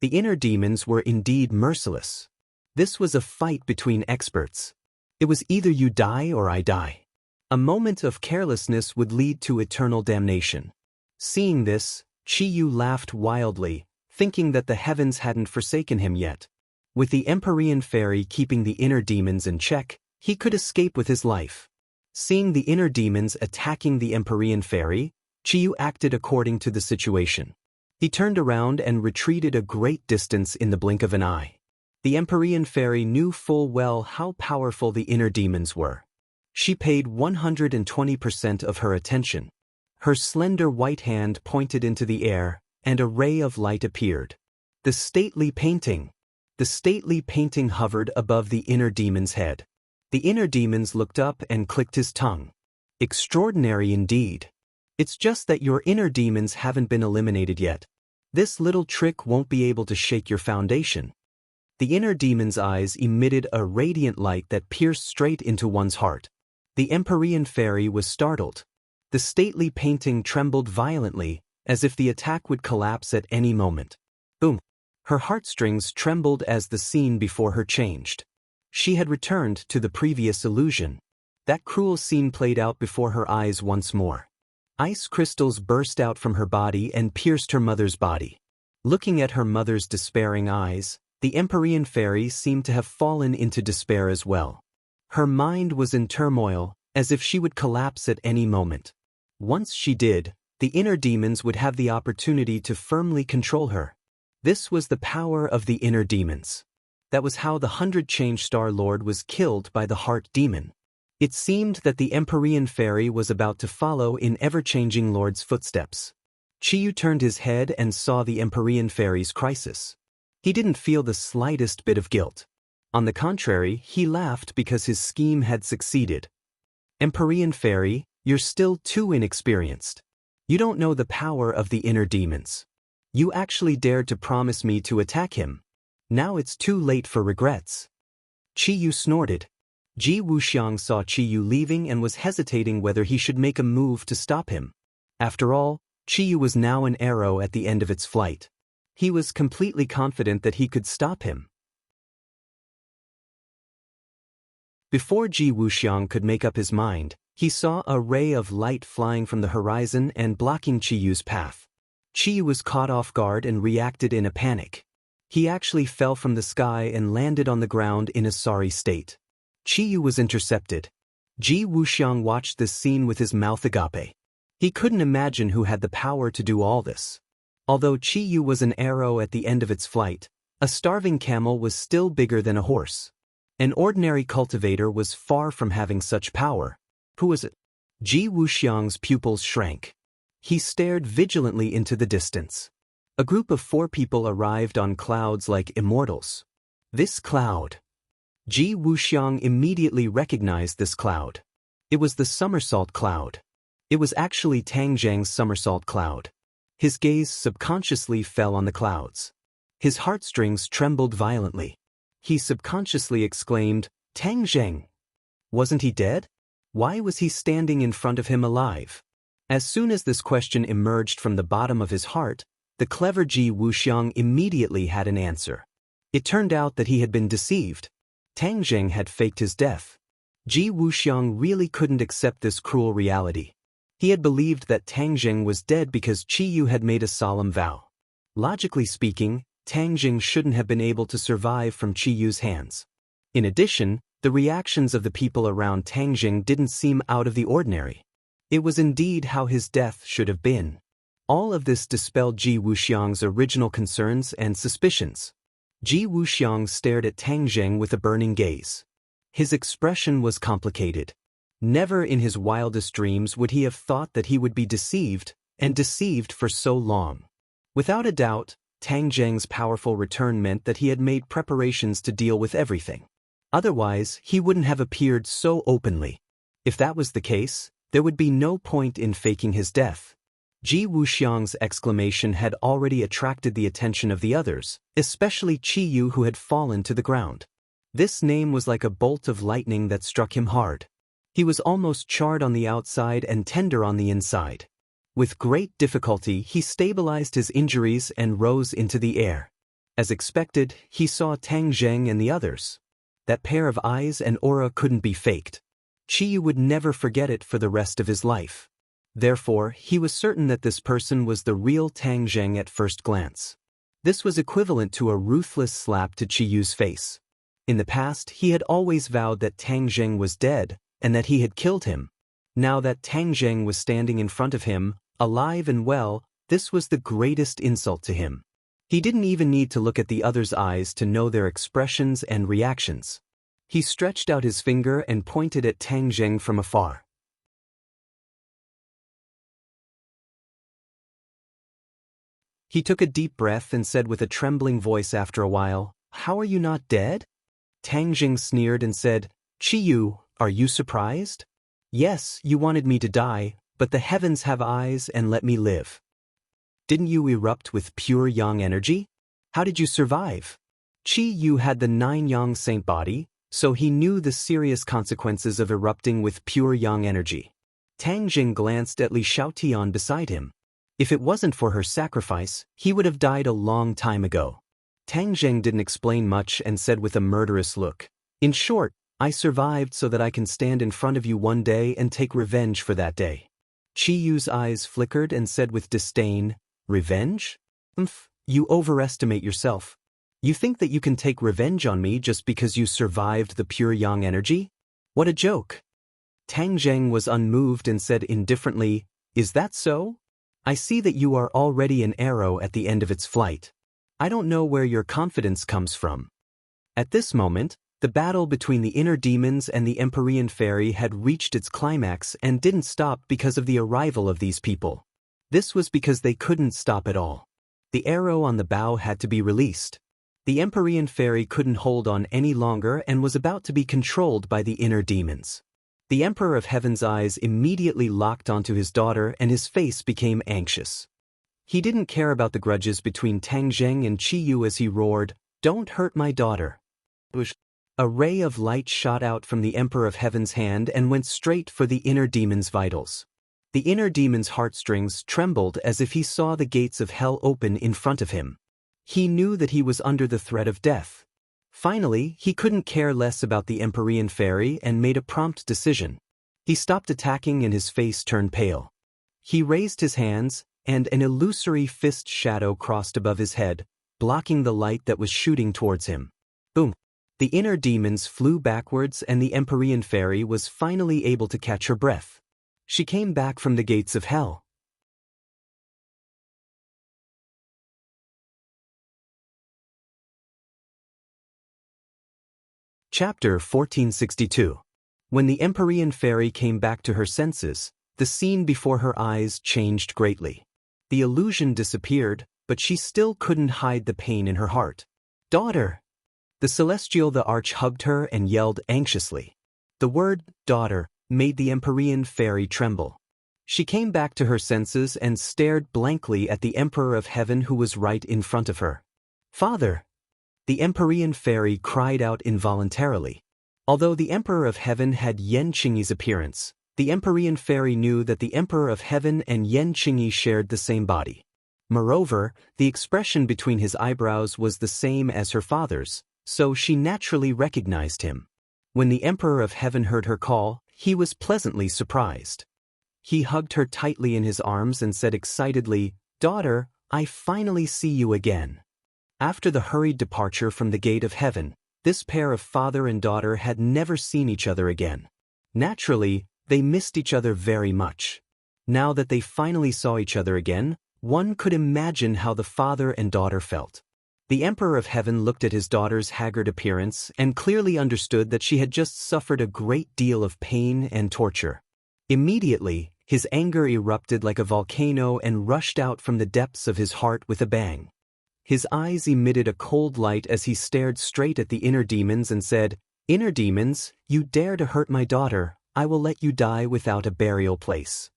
The inner demons were indeed merciless. This was a fight between experts. It was either you die or I die. A moment of carelessness would lead to eternal damnation. Seeing this, Chiyu laughed wildly, thinking that the heavens hadn't forsaken him yet. With the Empyrean fairy keeping the inner demons in check, he could escape with his life. Seeing the inner demons attacking the Empyrean fairy, Chiyu acted according to the situation. He turned around and retreated a great distance in the blink of an eye. The Empyrean fairy knew full well how powerful the inner demons were. She paid 120% of her attention. Her slender white hand pointed into the air, and a ray of light appeared. The stately painting hovered above the inner demon's head. The inner demons looked up and clicked his tongue. "Extraordinary indeed. It's just that your inner demons haven't been eliminated yet. This little trick won't be able to shake your foundation." The inner demon's eyes emitted a radiant light that pierced straight into one's heart. The Empyrean fairy was startled. The stately painting trembled violently, as if the attack would collapse at any moment. Boom! Her heartstrings trembled as the scene before her changed. She had returned to the previous illusion. That cruel scene played out before her eyes once more. Ice crystals burst out from her body and pierced her mother's body. Looking at her mother's despairing eyes, the Empyrean fairy seemed to have fallen into despair as well. Her mind was in turmoil, as if she would collapse at any moment. Once she did, the inner demons would have the opportunity to firmly control her. This was the power of the inner demons. That was how the 100 Change Star Lord was killed by the Heart Demon. It seemed that the Empyrean fairy was about to follow in ever-changing Lord's footsteps. Chiyu turned his head and saw the Empyrean fairy's crisis. He didn't feel the slightest bit of guilt. On the contrary, he laughed because his scheme had succeeded. "Empyrean fairy, you're still too inexperienced. You don't know the power of the inner demons. You actually dared to promise me to attack him. Now it's too late for regrets." Chiyu snorted. Ji Wuxiang saw Chiyu leaving and was hesitating whether he should make a move to stop him. After all, Chiyu was now an arrow at the end of its flight. He was completely confident that he could stop him. Before Ji Wuxiang could make up his mind, he saw a ray of light flying from the horizon and blocking Chiyu's path. Chiyu was caught off guard and reacted in a panic. He actually fell from the sky and landed on the ground in a sorry state. Chiyu was intercepted. Ji Wuxiang watched this scene with his mouth agape. He couldn't imagine who had the power to do all this. Although Chiyu was an arrow at the end of its flight, a starving camel was still bigger than a horse. An ordinary cultivator was far from having such power. Who was it? Ji Wuxiang's pupils shrank. He stared vigilantly into the distance. A group of 4 people arrived on clouds like immortals. This cloud. Ji Wuxiang immediately recognized this cloud. It was the somersault cloud. It was actually Tang Zhang's somersault cloud. His gaze subconsciously fell on the clouds. His heartstrings trembled violently. He subconsciously exclaimed, "Tang Zhang! Wasn't he dead? Why was he standing in front of him alive?" As soon as this question emerged from the bottom of his heart, the clever Ji Wuxiang immediately had an answer. It turned out that he had been deceived. Tang Zheng had faked his death. Ji Wuxiang really couldn't accept this cruel reality. He had believed that Tang Zheng was dead because Qi Yu had made a solemn vow. Logically speaking, Tang Zheng shouldn't have been able to survive from Qi Yu's hands. In addition, the reactions of the people around Tang Zheng didn't seem out of the ordinary. It was indeed how his death should have been. All of this dispelled Ji Wuxiang's original concerns and suspicions. Ji Wuxiang stared at Tang Zheng with a burning gaze. His expression was complicated. Never in his wildest dreams would he have thought that he would be deceived, and deceived for so long. Without a doubt, Tang Zheng's powerful return meant that he had made preparations to deal with everything. Otherwise, he wouldn't have appeared so openly. If that was the case, there would be no point in faking his death. Ji Wuxiang's exclamation had already attracted the attention of the others, especially Qi Yu, who had fallen to the ground. This name was like a bolt of lightning that struck him hard. He was almost charred on the outside and tender on the inside. With great difficulty, he stabilized his injuries and rose into the air. As expected, he saw Tang Zheng and the others. That pair of eyes and aura couldn't be faked. Qi Yu would never forget it for the rest of his life. Therefore, he was certain that this person was the real Tang Zheng at first glance. This was equivalent to a ruthless slap to Qi Yu's face. In the past, he had always vowed that Tang Zheng was dead, and that he had killed him. Now that Tang Zheng was standing in front of him, alive and well, this was the greatest insult to him. He didn't even need to look at the others' eyes to know their expressions and reactions. He stretched out his finger and pointed at Tang Zheng from afar. He took a deep breath and said with a trembling voice after a while, "How are you not dead?" Tang Zheng sneered and said, "Qi Yu, are you surprised? Yes, you wanted me to die, but the heavens have eyes and let me live. Didn't you erupt with pure yang energy? How did you survive?" Qi Yu had the 9 yang saint body, so he knew the serious consequences of erupting with pure yang energy. Tang Zheng glanced at Li Xiaotian beside him. If it wasn't for her sacrifice, he would have died a long time ago. Tang Zheng didn't explain much and said with a murderous look, "In short, I survived so that I can stand in front of you one day and take revenge for that day." Qi Yu's eyes flickered and said with disdain, "Revenge? You overestimate yourself. You think that you can take revenge on me just because you survived the pure yang energy? What a joke." Tang Zheng was unmoved and said indifferently, "Is that so? I see that you are already an arrow at the end of its flight. I don't know where your confidence comes from." At this moment, the battle between the inner demons and the Empyrean fairy had reached its climax and didn't stop because of the arrival of these people. This was because they couldn't stop at all. The arrow on the bow had to be released. The Empyrean fairy couldn't hold on any longer and was about to be controlled by the inner demons. The Emperor of Heaven's eyes immediately locked onto his daughter and his face became anxious. He didn't care about the grudges between Tang Zheng and Qi Yu as he roared, "Don't hurt my daughter." A ray of light shot out from the Emperor of Heaven's hand and went straight for the inner demon's vitals. The inner demon's heartstrings trembled as if he saw the gates of hell open in front of him. He knew that he was under the threat of death. Finally, he couldn't care less about the Empyrean fairy and made a prompt decision. He stopped attacking and his face turned pale. He raised his hands, and an illusory fist shadow crossed above his head, blocking the light that was shooting towards him. Boom! The inner demons flew backwards and the Empyrean fairy was finally able to catch her breath. She came back from the gates of hell. Chapter 1462. When the Empyrean fairy came back to her senses, the scene before her eyes changed greatly. The illusion disappeared, but she still couldn't hide the pain in her heart. "Daughter!" The celestial the arch hugged her and yelled anxiously. The word, "daughter," made the Empyrean fairy tremble. She came back to her senses and stared blankly at the Emperor of Heaven who was right in front of her. "Father!" The Empyrean fairy cried out involuntarily. Although the Emperor of Heaven had Yan Qingyi's appearance, the Empyrean fairy knew that the Emperor of Heaven and Yan Qingyi shared the same body. Moreover, the expression between his eyebrows was the same as her father's, so she naturally recognized him. When the Emperor of Heaven heard her call, he was pleasantly surprised. He hugged her tightly in his arms and said excitedly, "Daughter, I finally see you again." After the hurried departure from the gate of heaven, this pair of father and daughter had never seen each other again. Naturally, they missed each other very much. Now that they finally saw each other again, one could imagine how the father and daughter felt. The Emperor of Heaven looked at his daughter's haggard appearance and clearly understood that she had just suffered a great deal of pain and torture. Immediately, his anger erupted like a volcano and rushed out from the depths of his heart with a bang. His eyes emitted a cold light as he stared straight at the inner demons and said, "Inner demons, you dare to hurt my daughter, I will let you die without a burial place."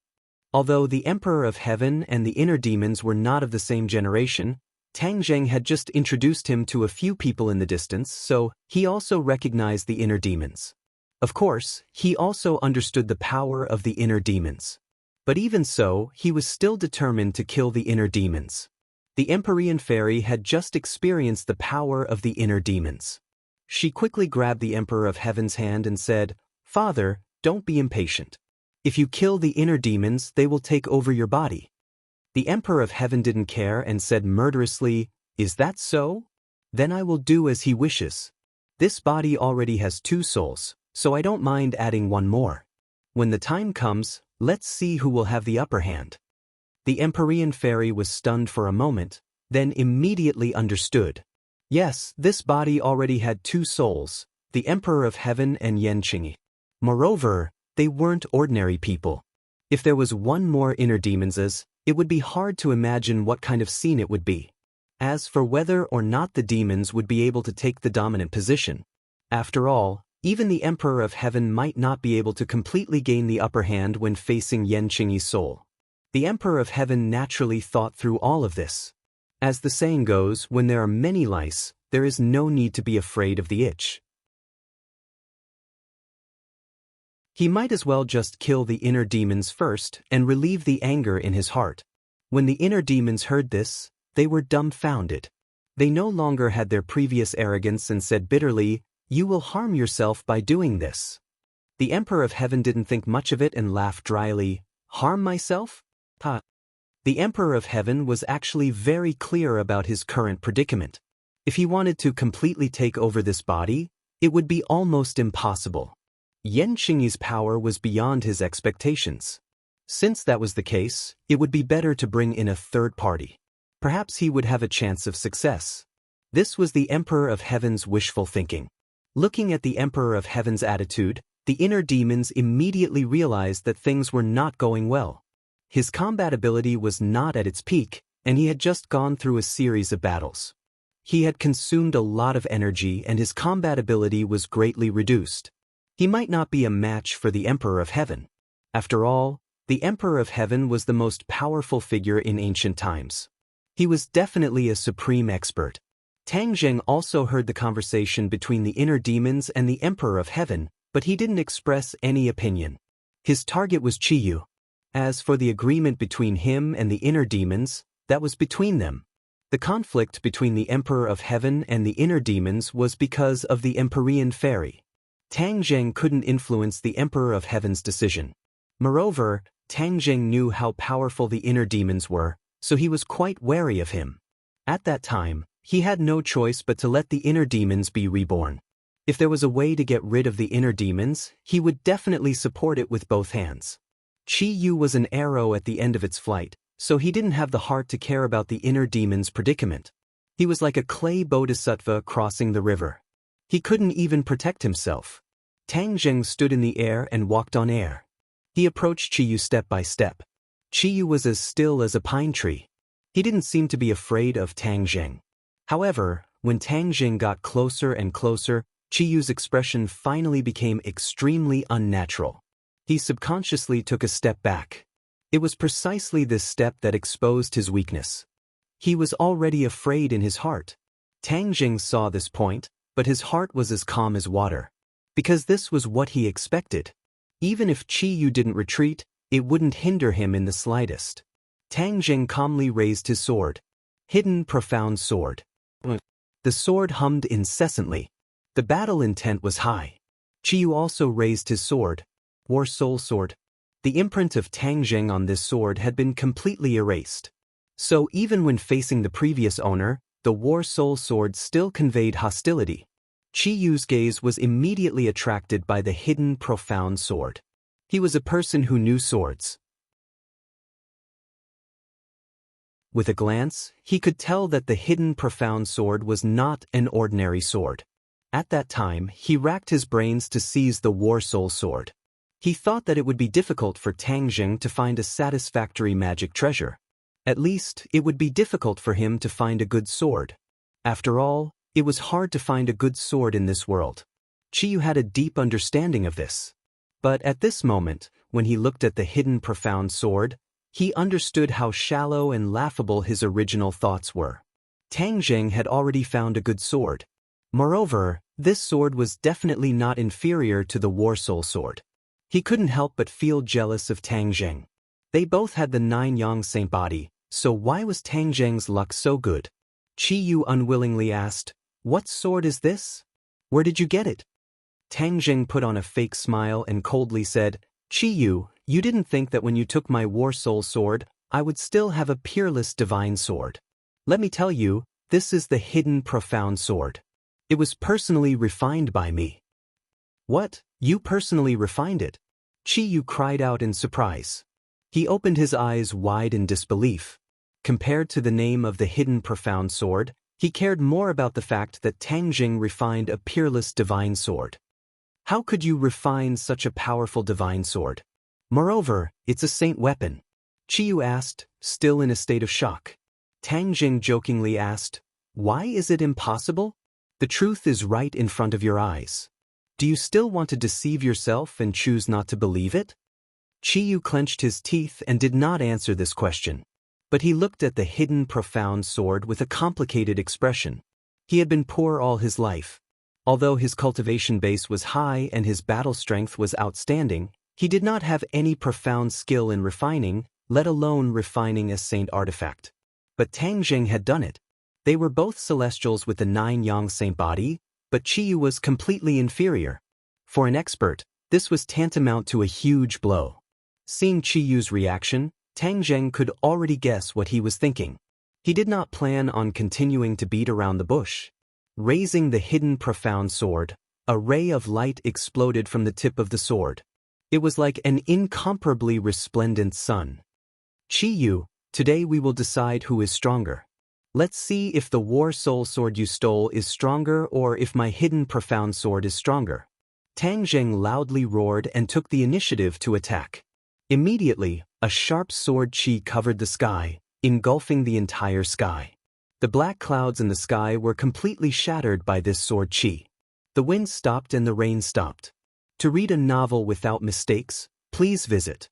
Although the Emperor of Heaven and the inner demons were not of the same generation, Tang Zheng had just introduced him to a few people in the distance, so he also recognized the inner demons. Of course, he also understood the power of the inner demons. But even so, he was still determined to kill the inner demons. The Empyrean fairy had just experienced the power of the inner demons. She quickly grabbed the Emperor of Heaven's hand and said, "Father, don't be impatient. If you kill the inner demons, they will take over your body." The Emperor of Heaven didn't care and said murderously, "Is that so? Then I will do as he wishes. This body already has 2 souls, so I don't mind adding 1 more. When the time comes, let's see who will have the upper hand." The Empyrean fairy was stunned for a moment, then immediately understood. Yes, this body already had 2 souls, the Emperor of Heaven and Enchanting. Moreover, they weren't ordinary people. If there was 1 more inner demons, it would be hard to imagine what kind of scene it would be. As for whether or not the demons would be able to take the dominant position. After all, even the Emperor of Heaven might not be able to completely gain the upper hand when facing Enchanting's soul. The Emperor of Heaven naturally thought through all of this. As the saying goes, when there are many lice, there is no need to be afraid of the itch. He might as well just kill the inner demons first and relieve the anger in his heart. When the inner demons heard this, they were dumbfounded. They no longer had their previous arrogance and said bitterly, "You will harm yourself by doing this." The Emperor of Heaven didn't think much of it and laughed dryly, "Harm myself? Ha." The Emperor of Heaven was actually very clear about his current predicament. If he wanted to completely take over this body, it would be almost impossible. Enchanting's power was beyond his expectations. Since that was the case, it would be better to bring in a third party. Perhaps he would have a chance of success. This was the Emperor of Heaven's wishful thinking. Looking at the Emperor of Heaven's attitude, the inner demons immediately realized that things were not going well. His combat ability was not at its peak, and he had just gone through a series of battles. He had consumed a lot of energy and his combat ability was greatly reduced. He might not be a match for the Emperor of Heaven. After all, the Emperor of Heaven was the most powerful figure in ancient times. He was definitely a supreme expert. Tang Zheng also heard the conversation between the inner demons and the Emperor of Heaven, but he didn't express any opinion. His target was Qiyu. As for the agreement between him and the inner demons, that was between them. The conflict between the Emperor of Heaven and the inner demons was because of the Empyrean fairy. Tang Zheng couldn't influence the Emperor of Heaven's decision. Moreover, Tang Zheng knew how powerful the inner demons were, so he was quite wary of him. At that time, he had no choice but to let the inner demons be reborn. If there was a way to get rid of the inner demons, he would definitely support it with both hands. Qiyu was an arrow at the end of its flight, so he didn't have the heart to care about the inner demon's predicament. He was like a clay bodhisattva crossing the river. He couldn't even protect himself. Tang Zheng stood in the air and walked on air. He approached Qiyu step by step. Qiyu was as still as a pine tree. He didn't seem to be afraid of Tang Zheng. However, when Tang Zheng got closer and closer, Qiyu's expression finally became extremely unnatural. He subconsciously took a step back. It was precisely this step that exposed his weakness. He was already afraid in his heart. Tang Zheng saw this point, but his heart was as calm as water. Because this was what he expected. Even if Qiyu didn't retreat, it wouldn't hinder him in the slightest. Tang Jing calmly raised his sword. Hidden profound sword. The sword hummed incessantly. The battle intent was high. Qiyu also raised his sword. War Soul Sword. The imprint of Tang Jing on this sword had been completely erased. So even when facing the previous owner, the War Soul Sword still conveyed hostility. Qiyu's gaze was immediately attracted by the hidden profound sword. He was a person who knew swords. With a glance, he could tell that the hidden profound sword was not an ordinary sword. At that time, he racked his brains to seize the War Soul Sword. He thought that it would be difficult for Tang Jing to find a satisfactory magic treasure. At least, it would be difficult for him to find a good sword. After all, it was hard to find a good sword in this world. Qiyu had a deep understanding of this. But at this moment, when he looked at the hidden profound sword, he understood how shallow and laughable his original thoughts were. Tang Jing had already found a good sword. Moreover, this sword was definitely not inferior to the War Soul Sword. He couldn't help but feel jealous of Tang Jing. They both had the 9 Yang Saint body, so why was Tang Jing's luck so good? Qiyu unwillingly asked, "What sword is this? Where did you get it?" Tang Jing put on a fake smile and coldly said, "Qiyu, you didn't think that when you took my War Soul Sword, I would still have a peerless divine sword. Let me tell you, this is the hidden profound sword. It was personally refined by me." "What? You personally refined it?" Qiyu cried out in surprise. He opened his eyes wide in disbelief. Compared to the name of the hidden profound sword, he cared more about the fact that Tang Jing refined a peerless divine sword. How could you refine such a powerful divine sword? Moreover, it's a saint weapon. Qiyu asked, still in a state of shock. Tang Jing jokingly asked, "Why is it impossible? The truth is right in front of your eyes. Do you still want to deceive yourself and choose not to believe it?" Qiyu clenched his teeth and did not answer this question. But he looked at the hidden profound sword with a complicated expression. He had been poor all his life. Although his cultivation base was high and his battle strength was outstanding, he did not have any profound skill in refining, let alone refining a saint artifact. But Tang Jing had done it. They were both celestials with the 9 Yang Saint body, but Qiyu was completely inferior. For an expert, this was tantamount to a huge blow. Seeing Qiyu's reaction, Tang Jing could already guess what he was thinking. He did not plan on continuing to beat around the bush. Raising the hidden profound sword, a ray of light exploded from the tip of the sword. It was like an incomparably resplendent sun. "Qiyu, today we will decide who is stronger. Let's see if the War Soul Sword you stole is stronger or if my hidden profound sword is stronger." Tang Jing loudly roared and took the initiative to attack. Immediately, a sharp sword chi covered the sky, engulfing the entire sky. The black clouds in the sky were completely shattered by this sword chi. The wind stopped and the rain stopped. To read a novel without mistakes, please visit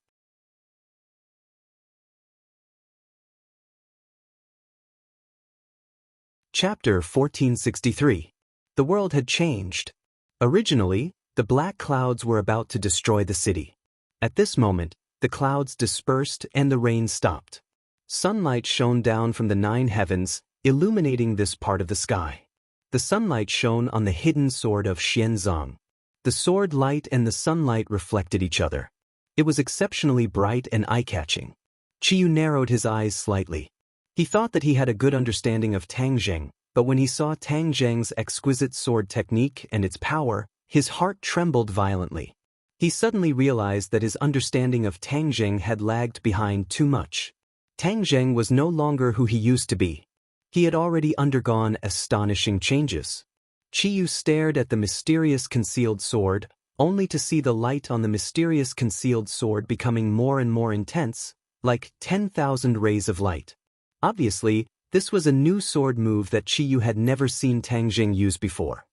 Chapter 1463. The world had changed. Originally, the black clouds were about to destroy the city. At this moment, the clouds dispersed and the rain stopped. Sunlight shone down from the 9 heavens, illuminating this part of the sky. The sunlight shone on the hidden sword of Xianzong. The sword light and the sunlight reflected each other. It was exceptionally bright and eye-catching. Qiyu narrowed his eyes slightly. He thought that he had a good understanding of Tang Jing, but when he saw Tang Jing's exquisite sword technique and its power, his heart trembled violently. He suddenly realized that his understanding of Tang Jing had lagged behind too much. Tang Jing was no longer who he used to be. He had already undergone astonishing changes. Qiyu stared at the mysterious concealed sword, only to see the light on the mysterious concealed sword becoming more and more intense, like 10,000 rays of light. Obviously, this was a new sword move that Qiyu had never seen Tang Jing use before.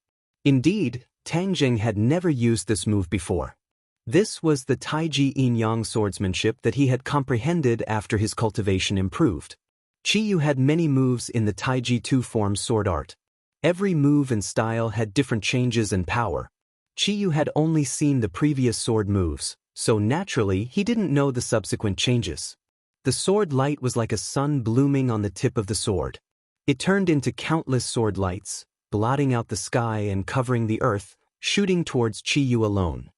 Indeed, Tang Jing had never used this move before. This was the Taiji Yin-Yang swordsmanship that he had comprehended after his cultivation improved. Qiyu had many moves in the Taiji two-form sword art. Every move and style had different changes and power. Qiyu had only seen the previous sword moves, so naturally he didn't know the subsequent changes. The sword light was like a sun blooming on the tip of the sword. It turned into countless sword lights, blotting out the sky and covering the earth, shooting towards Chi-Yu alone.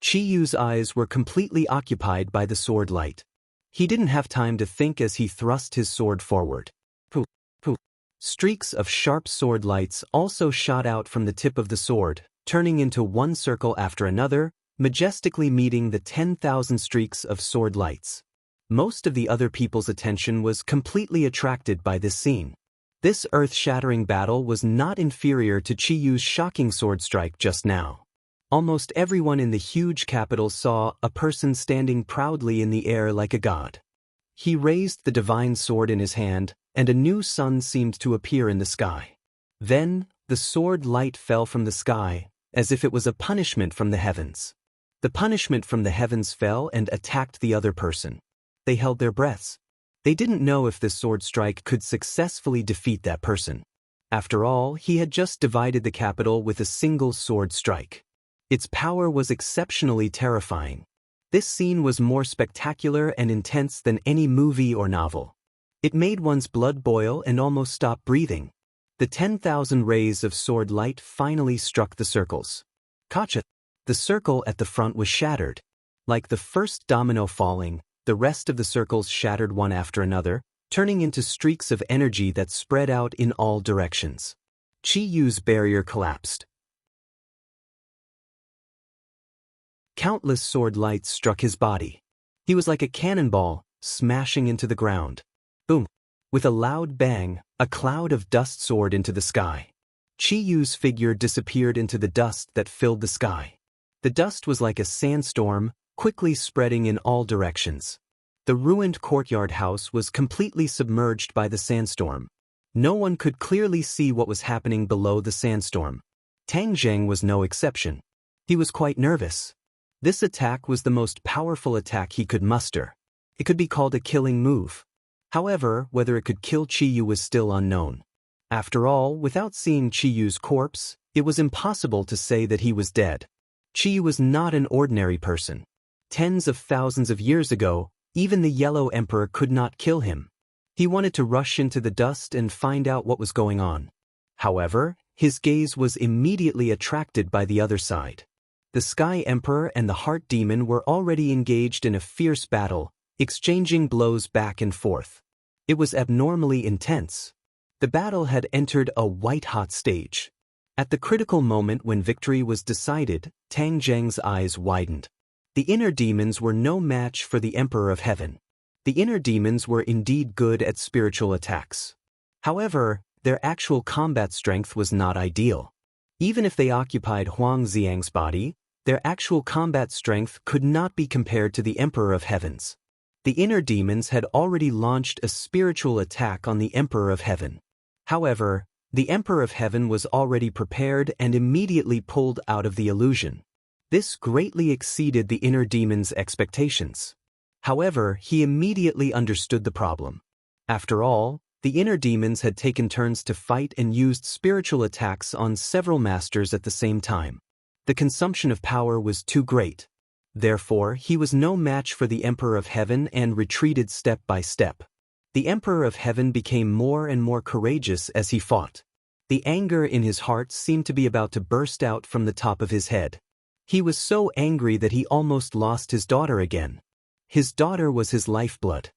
Chi-Yu's eyes were completely occupied by the sword light. He didn't have time to think as he thrust his sword forward. Poof, poof. Streaks of sharp sword lights also shot out from the tip of the sword, turning into one circle after another, majestically meeting the 10,000 streaks of sword lights. Most of the other people's attention was completely attracted by this scene. This earth-shattering battle was not inferior to Chi-Yu's shocking sword strike just now. Almost everyone in the huge capital saw a person standing proudly in the air like a god. He raised the divine sword in his hand, and a new sun seemed to appear in the sky. Then, the sword light fell from the sky, as if it was a punishment from the heavens. The punishment from the heavens fell and attacked the other person. They held their breaths. They didn't know if this sword strike could successfully defeat that person. After all, he had just divided the capital with a single sword strike. Its power was exceptionally terrifying. This scene was more spectacular and intense than any movie or novel. It made one's blood boil and almost stop breathing. The 10,000 rays of sword light finally struck the circles. Kacha! The circle at the front was shattered. Like the first domino falling, the rest of the circles shattered one after another, turning into streaks of energy that spread out in all directions. Chi-Yu's barrier collapsed. Countless sword lights struck his body. He was like a cannonball, smashing into the ground. Boom! With a loud bang, a cloud of dust soared into the sky. Chi-Yu's figure disappeared into the dust that filled the sky. The dust was like a sandstorm, quickly spreading in all directions. The ruined courtyard house was completely submerged by the sandstorm. No one could clearly see what was happening below the sandstorm. Tang Zheng was no exception. He was quite nervous. This attack was the most powerful attack he could muster. It could be called a killing move. However, whether it could kill Chi-Yu was still unknown. After all, without seeing Chi-Yu's corpse, it was impossible to say that he was dead. Chi-Yu was not an ordinary person. Tens of thousands of years ago, even the Yellow Emperor could not kill him. He wanted to rush into the dust and find out what was going on. However, his gaze was immediately attracted by the other side. The Sky Emperor and the Heart Demon were already engaged in a fierce battle, exchanging blows back and forth. It was abnormally intense. The battle had entered a white-hot stage. At the critical moment when victory was decided, Tang Zheng's eyes widened. The inner demons were no match for the Emperor of Heaven. The inner demons were indeed good at spiritual attacks. However, their actual combat strength was not ideal. Even if they occupied Huang Xiang's body, their actual combat strength could not be compared to the Emperor of Heaven's. The inner demons had already launched a spiritual attack on the Emperor of Heaven. However, the Emperor of Heaven was already prepared and immediately pulled out of the illusion. This greatly exceeded the inner demon's expectations. However, he immediately understood the problem. After all, the inner demons had taken turns to fight and used spiritual attacks on several masters at the same time. The consumption of power was too great. Therefore, he was no match for the Emperor of Heaven and retreated step by step. The Emperor of Heaven became more and more courageous as he fought. The anger in his heart seemed to be about to burst out from the top of his head. He was so angry that he almost lost his daughter again. His daughter was his lifeblood.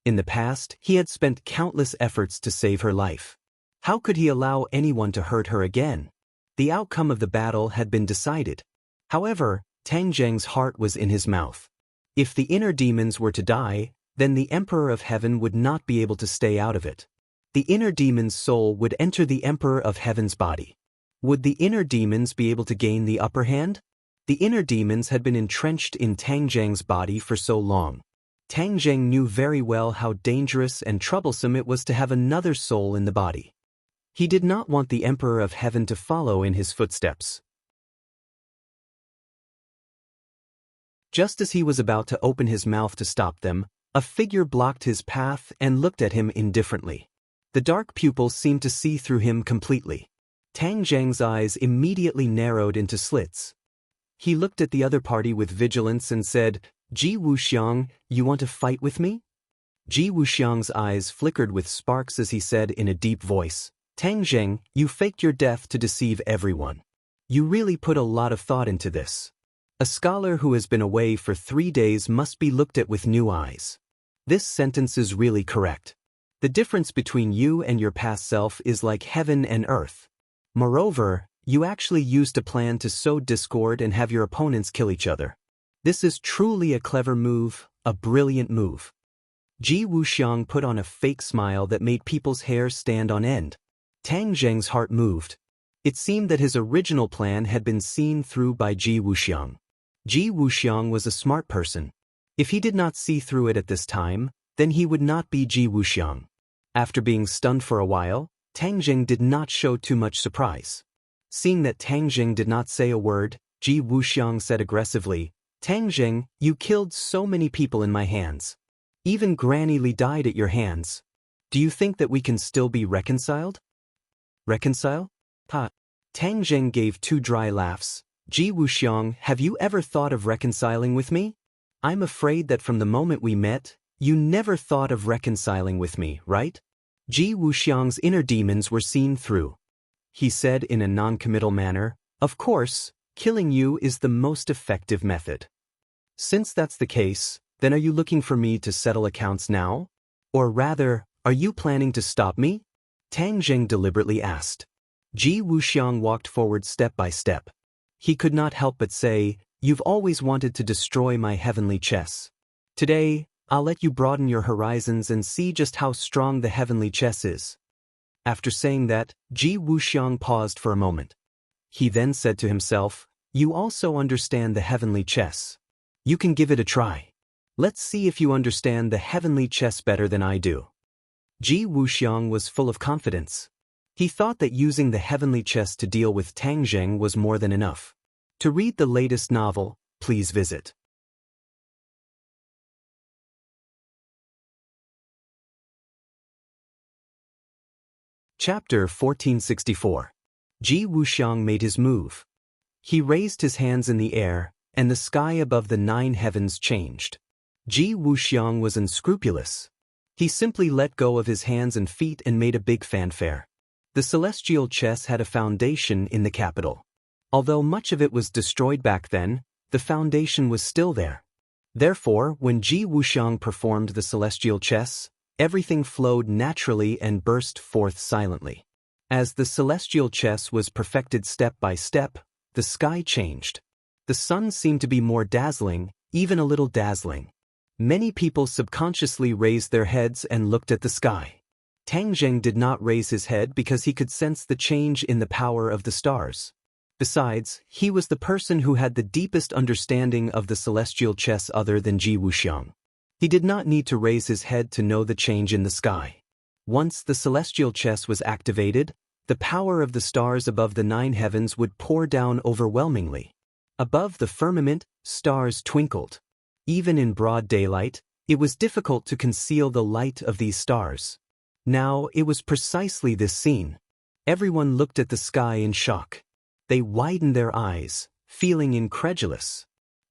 In the past, he had spent countless efforts to save her life. How could he allow anyone to hurt her again? The outcome of the battle had been decided. However, Tang Zheng's heart was in his mouth. If the inner demons were to die, then the Emperor of Heaven would not be able to stay out of it. The inner demon's soul would enter the Emperor of Heaven's body. Would the inner demons be able to gain the upper hand? The inner demons had been entrenched in Tang Zheng's body for so long. Tang Zheng knew very well how dangerous and troublesome it was to have another soul in the body. He did not want the Emperor of Heaven to follow in his footsteps. Just as he was about to open his mouth to stop them, a figure blocked his path and looked at him indifferently. The dark pupils seemed to see through him completely. Tang Zheng's eyes immediately narrowed into slits. He looked at the other party with vigilance and said, "Ji Wuxiang, you want to fight with me?" Ji Wuxiang's eyes flickered with sparks as he said in a deep voice, Tang Zheng, you faked your death to deceive everyone. You really put a lot of thought into this. A scholar who has been away for 3 days must be looked at with new eyes. This sentence is really correct. The difference between you and your past self is like heaven and earth. Moreover, you actually used a plan to sow discord and have your opponents kill each other. This is truly a clever move, a brilliant move. Ji Wuxiang put on a fake smile that made people's hair stand on end. Tang Zheng's heart moved. It seemed that his original plan had been seen through by Ji Wuxiang. Ji Wuxiang was a smart person. If he did not see through it at this time, then he would not be Ji Wuxiang. After being stunned for a while, Tang Zheng did not show too much surprise. Seeing that Tang Zheng did not say a word, Ji Wuxiang said aggressively, Tang Zheng, you killed so many people in my hands. Even Granny Li died at your hands. Do you think that we can still be reconciled? Reconcile? Ha. Tang Zheng gave 2 dry laughs. Ji Wuxiang, have you ever thought of reconciling with me? I'm afraid that from the moment we met, you never thought of reconciling with me, right? Ji Wuxiang's inner demons were seen through. He said in a non-committal manner, of course, killing you is the most effective method. Since that's the case, then are you looking for me to settle accounts now? Or rather, are you planning to stop me? Tang Zheng deliberately asked. Ji Wuxiang walked forward step by step. He could not help but say, you've always wanted to destroy my heavenly chess. Today, I'll let you broaden your horizons and see just how strong the heavenly chess is. After saying that, Ji Wuxiang paused for a moment. He then said to himself, you also understand the heavenly chess. You can give it a try. Let's see if you understand the heavenly chess better than I do. Ji Wuxiang was full of confidence. He thought that using the heavenly chess to deal with Tang Zheng was more than enough. To read the latest novel, please visit Chapter 1464. Ji Wuxiang made his move. He raised his hands in the air, and the sky above the 9 heavens changed. Ji Wuxiang was unscrupulous. He simply let go of his hands and feet and made a big fanfare. The celestial chess had a foundation in the capital. Although much of it was destroyed back then, the foundation was still there. Therefore, when Ji Wuxiang performed the celestial chess, everything flowed naturally and burst forth silently. As the celestial chess was perfected step by step, the sky changed. The sun seemed to be more dazzling, even a little dazzling. Many people subconsciously raised their heads and looked at the sky. Tang Zheng did not raise his head because he could sense the change in the power of the stars. Besides, he was the person who had the deepest understanding of the celestial chess other than Ji Wuxiang. He did not need to raise his head to know the change in the sky. Once the celestial chess was activated, the power of the stars above the 9 heavens would pour down overwhelmingly. Above the firmament, stars twinkled. Even in broad daylight, it was difficult to conceal the light of these stars. Now, it was precisely this scene. Everyone looked at the sky in shock. They widened their eyes, feeling incredulous.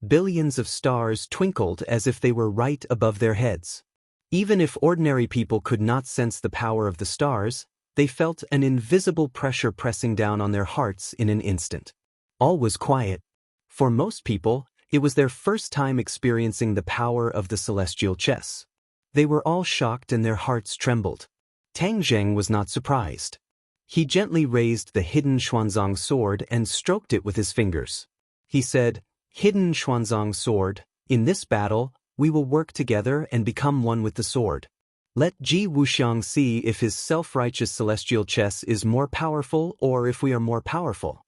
Billions of stars twinkled as if they were right above their heads. Even if ordinary people could not sense the power of the stars, they felt an invisible pressure pressing down on their hearts in an instant. All was quiet. For most people, it was their first time experiencing the power of the celestial chess. They were all shocked and their hearts trembled. Tang Zheng was not surprised. He gently raised the hidden Xuanzang sword and stroked it with his fingers. He said, Hidden Xuanzang sword, in this battle, we will work together and become one with the sword. Let Ji Wuxiang see if his self-righteous celestial chess is more powerful or if we are more powerful.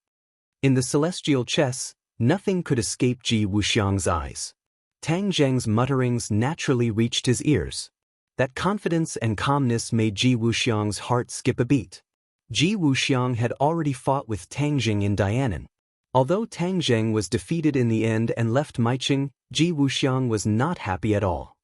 In the celestial chess, nothing could escape Ji Wuxiang's eyes. Tang Zheng's mutterings naturally reached his ears. That confidence and calmness made Ji Wuxiang's heart skip a beat. Ji Wuxiang had already fought with Tang Zheng in Dianan. Although Tang Zheng was defeated in the end and left Maiqing, Ji Wuxiang was not happy at all.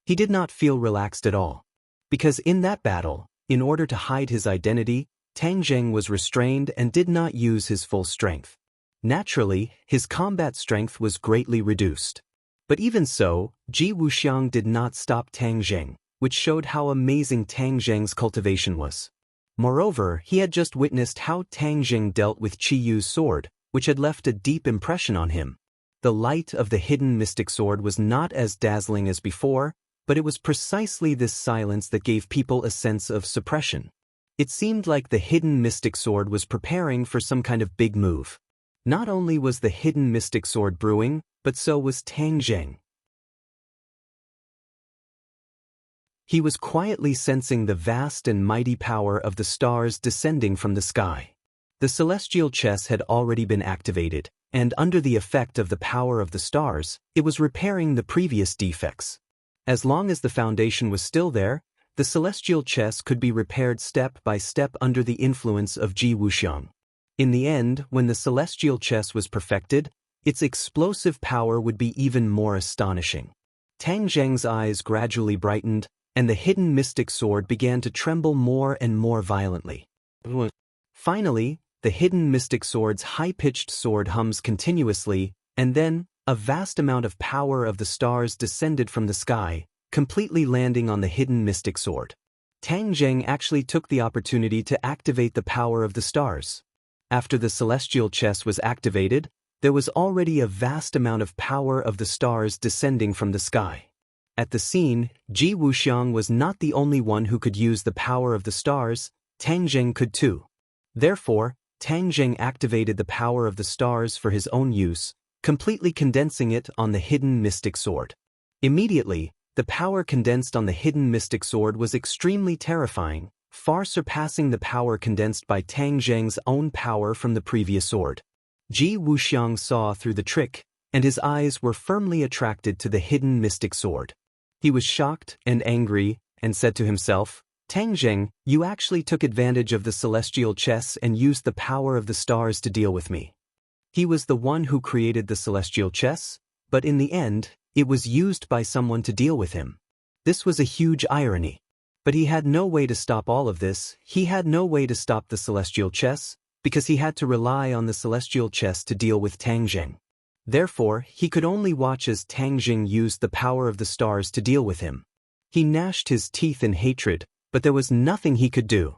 He did not feel relaxed at all. Because in that battle, in order to hide his identity, Tang Zheng was restrained and did not use his full strength. Naturally, his combat strength was greatly reduced. But even so, Ji Wuxiang did not stop Tang Zheng. which showed how amazing Tang Zheng's cultivation was. Moreover, he had just witnessed how Tang Zheng dealt with Qi Yu's sword, which had left a deep impression on him. The light of the hidden mystic sword was not as dazzling as before, but it was precisely this silence that gave people a sense of suppression. It seemed like the hidden mystic sword was preparing for some kind of big move. Not only was the hidden mystic sword brewing, but so was Tang Zheng. He was quietly sensing the vast and mighty power of the stars descending from the sky. The celestial chess had already been activated, and under the effect of the power of the stars, it was repairing the previous defects. As long as the foundation was still there, the celestial chess could be repaired step by step under the influence of Ji Wuxiang. In the end, when the celestial chess was perfected, its explosive power would be even more astonishing. Tang Zheng's eyes gradually brightened, and the hidden mystic sword began to tremble more and more violently. Finally, the hidden mystic sword's high-pitched sword hums continuously, and then, a vast amount of power of the stars descended from the sky, completely landing on the hidden mystic sword. Tang Zheng actually took the opportunity to activate the power of the stars. After the celestial chess was activated, there was already a vast amount of power of the stars descending from the sky. At the scene, Ji Wuxiang was not the only one who could use the power of the stars, Tang Zheng could too. Therefore, Tang Zheng activated the power of the stars for his own use, completely condensing it on the hidden mystic sword. Immediately, the power condensed on the hidden mystic sword was extremely terrifying, far surpassing the power condensed by Tang Zheng's own power from the previous sword. Ji Wuxiang saw through the trick, and his eyes were firmly attracted to the hidden mystic sword. He was shocked and angry, and said to himself, Tang Zheng, you actually took advantage of the celestial chess and used the power of the stars to deal with me. He was the one who created the celestial chess, but in the end, it was used by someone to deal with him. This was a huge irony. But he had no way to stop all of this. He had no way to stop the celestial chess, because he had to rely on the celestial chess to deal with Tang Zheng. Therefore, he could only watch as Tang Zheng used the power of the stars to deal with him. He gnashed his teeth in hatred, but there was nothing he could do.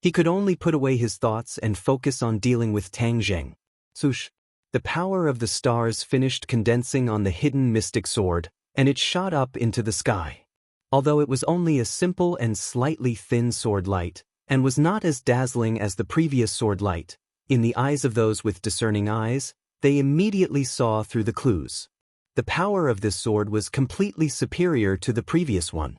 He could only put away his thoughts and focus on dealing with Tang Zheng. Swoosh! The power of the stars finished condensing on the hidden mystic sword, and it shot up into the sky. Although it was only a simple and slightly thin sword light, and was not as dazzling as the previous sword light, in the eyes of those with discerning eyes, they immediately saw through the clues. The power of this sword was completely superior to the previous one.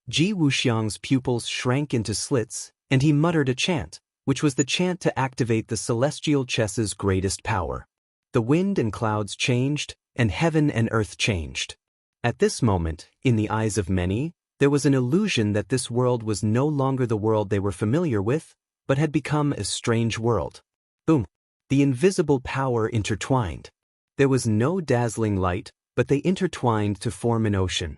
Ji Wuxiang's pupils shrank into slits, and he muttered a chant, which was the chant to activate the celestial chess's greatest power. The wind and clouds changed, and heaven and earth changed. At this moment, in the eyes of many, there was an illusion that this world was no longer the world they were familiar with, but had become a strange world. Boom! The invisible power intertwined. There was no dazzling light, but they intertwined to form an ocean.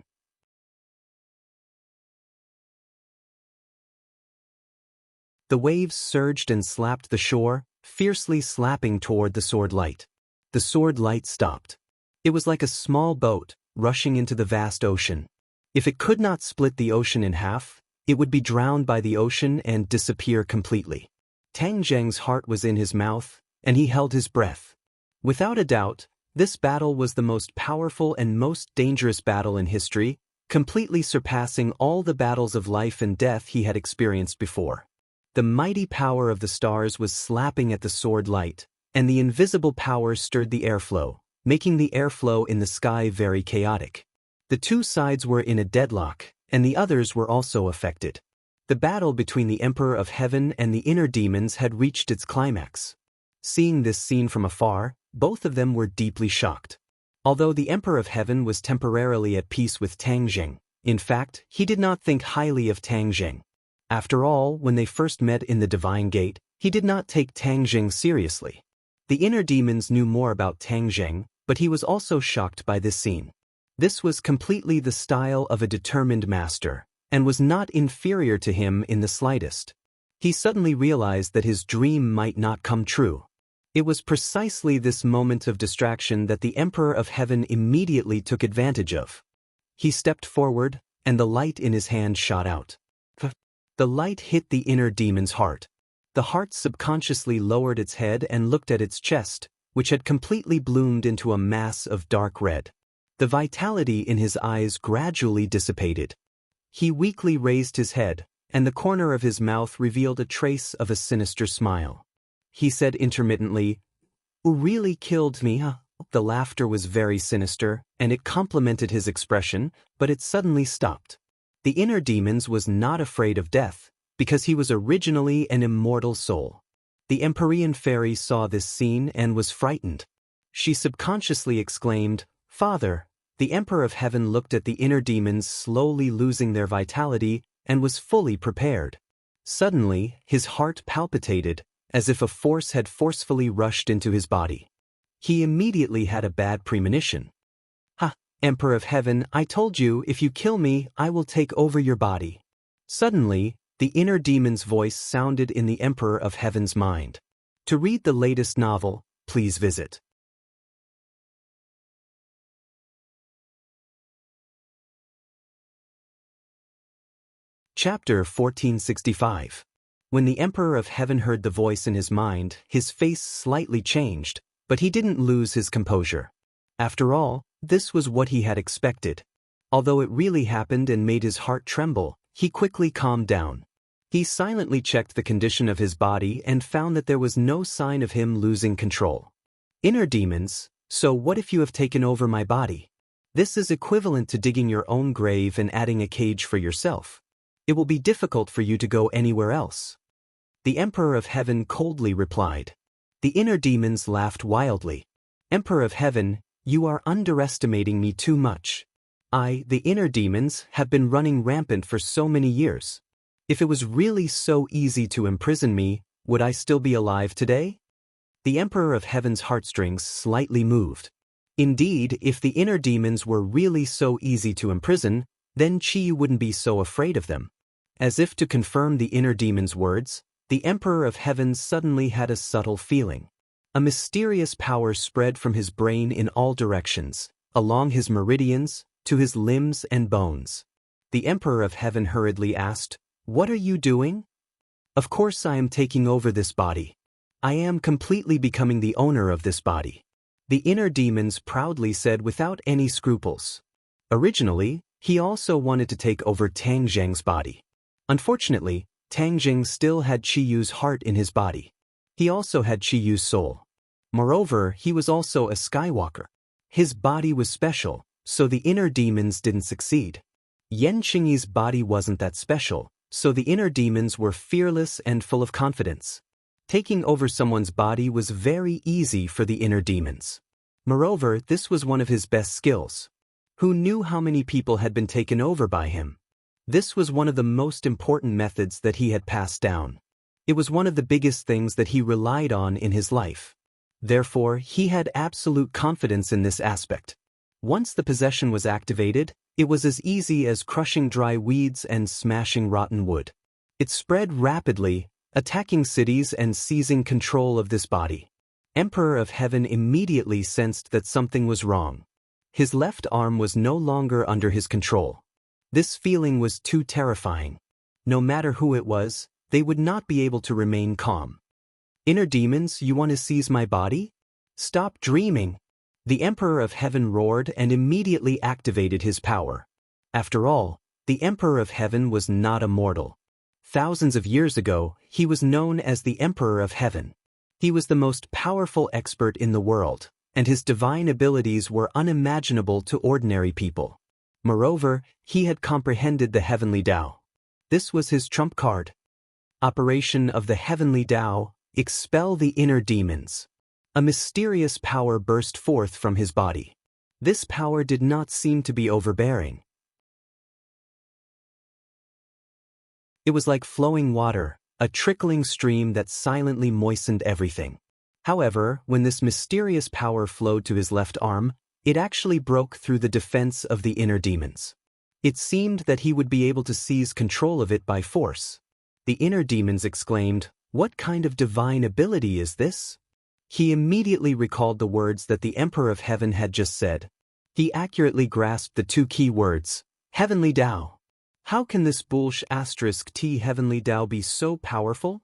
The waves surged and slapped the shore, fiercely slapping toward the sword light. The sword light stopped. It was like a small boat, rushing into the vast ocean. If it could not split the ocean in half, it would be drowned by the ocean and disappear completely. Tang Zheng's heart was in his mouth, and he held his breath. Without a doubt, this battle was the most powerful and most dangerous battle in history, completely surpassing all the battles of life and death he had experienced before. The mighty power of the stars was slapping at the sword light, and the invisible power stirred the airflow, making the airflow in the sky very chaotic. The two sides were in a deadlock, and the others were also affected. The battle between the Emperor of Heaven and the inner demons had reached its climax. Seeing this scene from afar, both of them were deeply shocked. Although the Emperor of Heaven was temporarily at peace with Tang Zheng, in fact, he did not think highly of Tang Zheng. After all, when they first met in the Divine Gate, he did not take Tang Zheng seriously. The inner demons knew more about Tang Zheng, but he was also shocked by this scene. This was completely the style of a determined master, and was not inferior to him in the slightest. He suddenly realized that his dream might not come true. It was precisely this moment of distraction that the Emperor of Heaven immediately took advantage of. He stepped forward, and the light in his hand shot out. The light hit the inner demon's heart. The heart subconsciously lowered its head and looked at its chest, which had completely bloomed into a mass of dark red. The vitality in his eyes gradually dissipated. He weakly raised his head, and the corner of his mouth revealed a trace of a sinister smile. He said intermittently, "Who really killed me, huh?" The laughter was very sinister, and it complemented his expression, but it suddenly stopped. The inner demons was not afraid of death, because he was originally an immortal soul. The Empyrean fairy saw this scene and was frightened. She subconsciously exclaimed, "Father." The Emperor of Heaven looked at the inner demons slowly losing their vitality and was fully prepared. Suddenly, his heart palpitated, as if a force had forcefully rushed into his body. He immediately had a bad premonition. "Ha, Emperor of Heaven, I told you, if you kill me, I will take over your body." Suddenly, the inner demon's voice sounded in the Emperor of Heaven's mind. To read the latest novel, please visit Chapter 1465. When the Emperor of Heaven heard the voice in his mind, his face slightly changed, but he didn't lose his composure. After all, this was what he had expected. Although it really happened and made his heart tremble, he quickly calmed down. He silently checked the condition of his body and found that there was no sign of him losing control. "Inner demons, so what if you have taken over my body? This is equivalent to digging your own grave and adding a cage for yourself. It will be difficult for you to go anywhere else." The Emperor of Heaven coldly replied. The inner demons laughed wildly. "Emperor of Heaven, you are underestimating me too much. The inner demons, have been running rampant for so many years. If it was really so easy to imprison me, would I still be alive today?" The Emperor of Heaven's heartstrings slightly moved. Indeed, if the inner demons were really so easy to imprison, then Chi wouldn't be so afraid of them. As if to confirm the inner demon's words, the Emperor of Heaven suddenly had a subtle feeling. A mysterious power spread from his brain in all directions, along his meridians, to his limbs and bones. The Emperor of Heaven hurriedly asked, "What are you doing?" "Of course I am taking over this body. I am completely becoming the owner of this body," the inner demons proudly said without any scruples. Originally, he also wanted to take over Tang Zheng's body. Unfortunately, Tang Zheng still had Qi Yu's heart in his body. He also had Qi Yu's soul. Moreover, he was also a Skywalker. His body was special, so the inner demons didn't succeed. Yan Qingyi's body wasn't that special, so the inner demons were fearless and full of confidence. Taking over someone's body was very easy for the inner demons. Moreover, this was one of his best skills. Who knew how many people had been taken over by him? This was one of the most important methods that he had passed down. It was one of the biggest things that he relied on in his life. Therefore, he had absolute confidence in this aspect. Once the possession was activated, it was as easy as crushing dry weeds and smashing rotten wood. It spread rapidly, attacking cities and seizing control of this body. Emperor of Heaven immediately sensed that something was wrong. His left arm was no longer under his control. This feeling was too terrifying. No matter who it was, they would not be able to remain calm. "Inner demons, you want to seize my body? Stop dreaming!" The Emperor of Heaven roared and immediately activated his power. After all, the Emperor of Heaven was not a mortal. Thousands of years ago, he was known as the Emperor of Heaven. He was the most powerful expert in the world, and his divine abilities were unimaginable to ordinary people. Moreover, he had comprehended the heavenly Tao. This was his trump card. Operation of the heavenly Tao, expel the inner demons. A mysterious power burst forth from his body. This power did not seem to be overbearing. It was like flowing water, a trickling stream that silently moistened everything. However, when this mysterious power flowed to his left arm, it actually broke through the defense of the inner demons. It seemed that he would be able to seize control of it by force. The inner demons exclaimed, "What kind of divine ability is this?" He immediately recalled the words that the Emperor of Heaven had just said. He accurately grasped the two key words, heavenly Tao. How can this **T heavenly Tao be so powerful?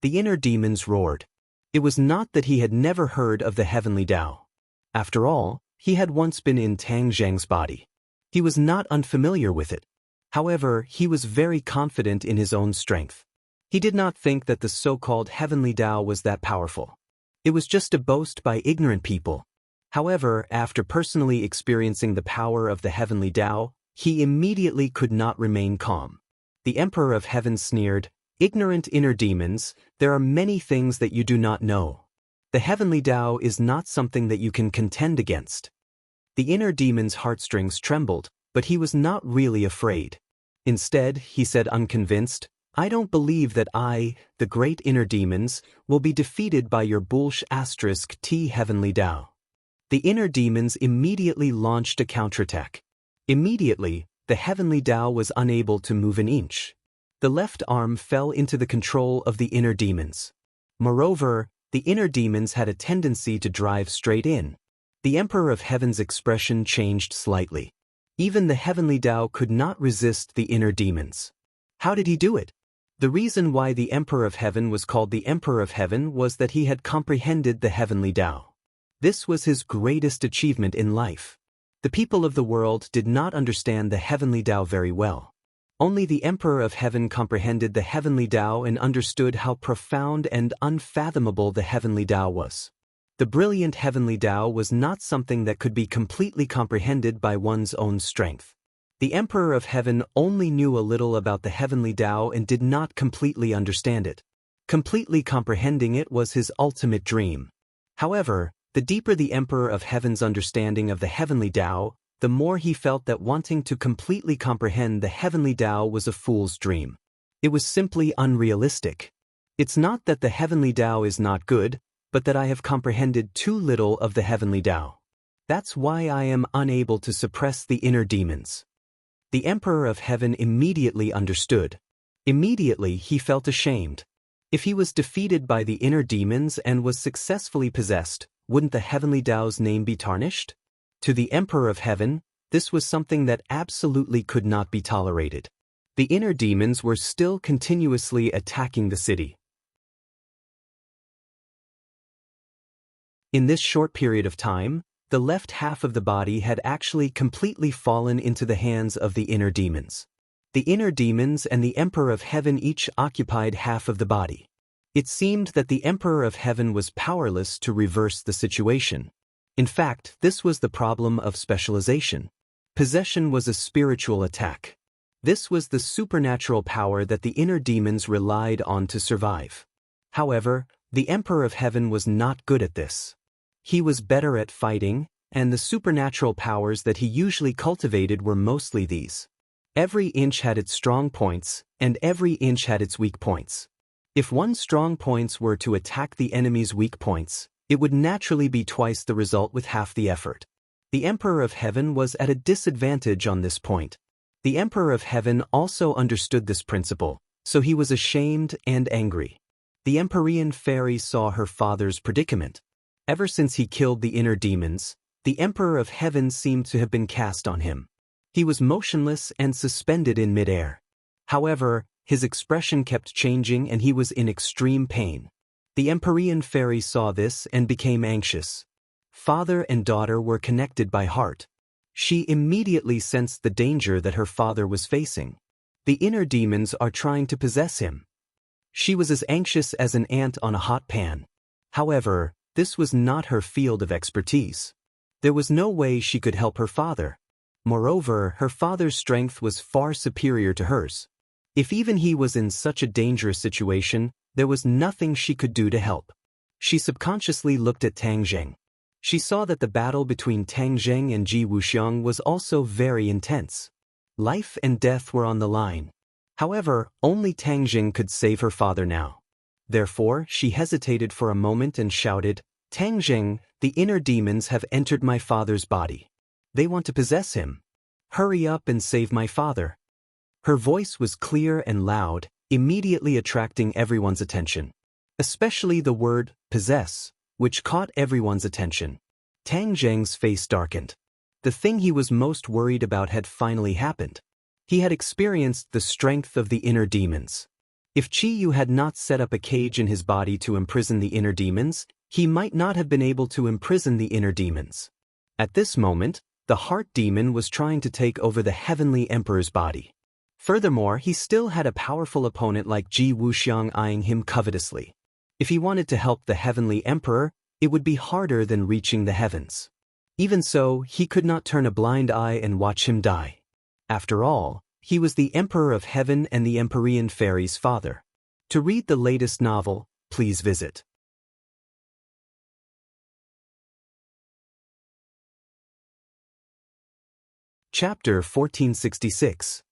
The inner demons roared. It was not that he had never heard of the heavenly Tao. After all, he had once been in Tang Zheng's body. He was not unfamiliar with it. However, he was very confident in his own strength. He did not think that the so-called heavenly Tao was that powerful. It was just a boast by ignorant people. However, after personally experiencing the power of the heavenly Tao, he immediately could not remain calm. The Emperor of Heaven sneered, "Ignorant inner demons, there are many things that you do not know. The heavenly Tao is not something that you can contend against." The inner demon's heartstrings trembled, but he was not really afraid. Instead, he said unconvinced, "I don't believe that I, the great inner demons, will be defeated by your **T heavenly Tao." The inner demons immediately launched a counterattack. Immediately, the heavenly Tao was unable to move an inch. The left arm fell into the control of the inner demons. Moreover, the inner demons had a tendency to drive straight in. The Emperor of Heaven's expression changed slightly. Even the heavenly Tao could not resist the inner demons. How did he do it? The reason why the Emperor of Heaven was called the Emperor of Heaven was that he had comprehended the heavenly Tao. This was his greatest achievement in life. The people of the world did not understand the heavenly Tao very well. Only the Emperor of Heaven comprehended the heavenly Tao and understood how profound and unfathomable the heavenly Tao was. The brilliant heavenly Tao was not something that could be completely comprehended by one's own strength. The Emperor of Heaven only knew a little about the heavenly Tao and did not completely understand it. Completely comprehending it was his ultimate dream. However, the deeper the Emperor of Heaven's understanding of the heavenly Tao, the more he felt that wanting to completely comprehend the heavenly Tao was a fool's dream. It was simply unrealistic. It's not that the heavenly Tao is not good, but that I have comprehended too little of the heavenly Tao. That's why I am unable to suppress the inner demons. The Emperor of Heaven immediately understood. Immediately he felt ashamed. If he was defeated by the inner demons and was successfully possessed, wouldn't the heavenly Tao's name be tarnished? To the Emperor of Heaven, this was something that absolutely could not be tolerated. The inner demons were still continuously attacking the city. In this short period of time, the left half of the body had actually completely fallen into the hands of the inner demons. The inner demons and the Emperor of Heaven each occupied half of the body. It seemed that the Emperor of Heaven was powerless to reverse the situation. In fact, this was the problem of specialization. Possession was a spiritual attack. This was the supernatural power that the inner demons relied on to survive. However, the Emperor of Heaven was not good at this. He was better at fighting, and the supernatural powers that he usually cultivated were mostly these. Every inch had its strong points, and every inch had its weak points. If one's strong points were to attack the enemy's weak points, it would naturally be twice the result with half the effort. The Emperor of Heaven was at a disadvantage on this point. The Emperor of Heaven also understood this principle, so he was ashamed and angry. The Empyrean fairy saw her father's predicament. Ever since he killed the inner demons, the Emperor of Heaven seemed to have been cast on him. He was motionless and suspended in midair. However, his expression kept changing and he was in extreme pain. The Empyrean fairy saw this and became anxious. Father and daughter were connected by heart. She immediately sensed the danger that her father was facing. The inner demons are trying to possess him. She was as anxious as an ant on a hot pan. However, this was not her field of expertise. There was no way she could help her father. Moreover, her father's strength was far superior to hers. If even he was in such a dangerous situation, there was nothing she could do to help. She subconsciously looked at Tang Zheng. She saw that the battle between Tang Zheng and Ji Wuxiang was also very intense. Life and death were on the line. However, only Tang Zheng could save her father now. Therefore, she hesitated for a moment and shouted, "Tang Zheng, the inner demons have entered my father's body. They want to possess him. Hurry up and save my father." Her voice was clear and loud, immediately attracting everyone's attention. Especially the word, possess, which caught everyone's attention. Tang Zheng's face darkened. The thing he was most worried about had finally happened. He had experienced the strength of the inner demons. If Qi Yu had not set up a cage in his body to imprison the inner demons, he might not have been able to imprison the inner demons. At this moment, the heart demon was trying to take over the heavenly emperor's body. Furthermore, he still had a powerful opponent like Ji Wuxiang eyeing him covetously. If he wanted to help the heavenly emperor, it would be harder than reaching the heavens. Even so, he could not turn a blind eye and watch him die. After all, he was the Emperor of Heaven and the Empyrean Fairy's father. To read the latest novel, please visit Chapter 1466.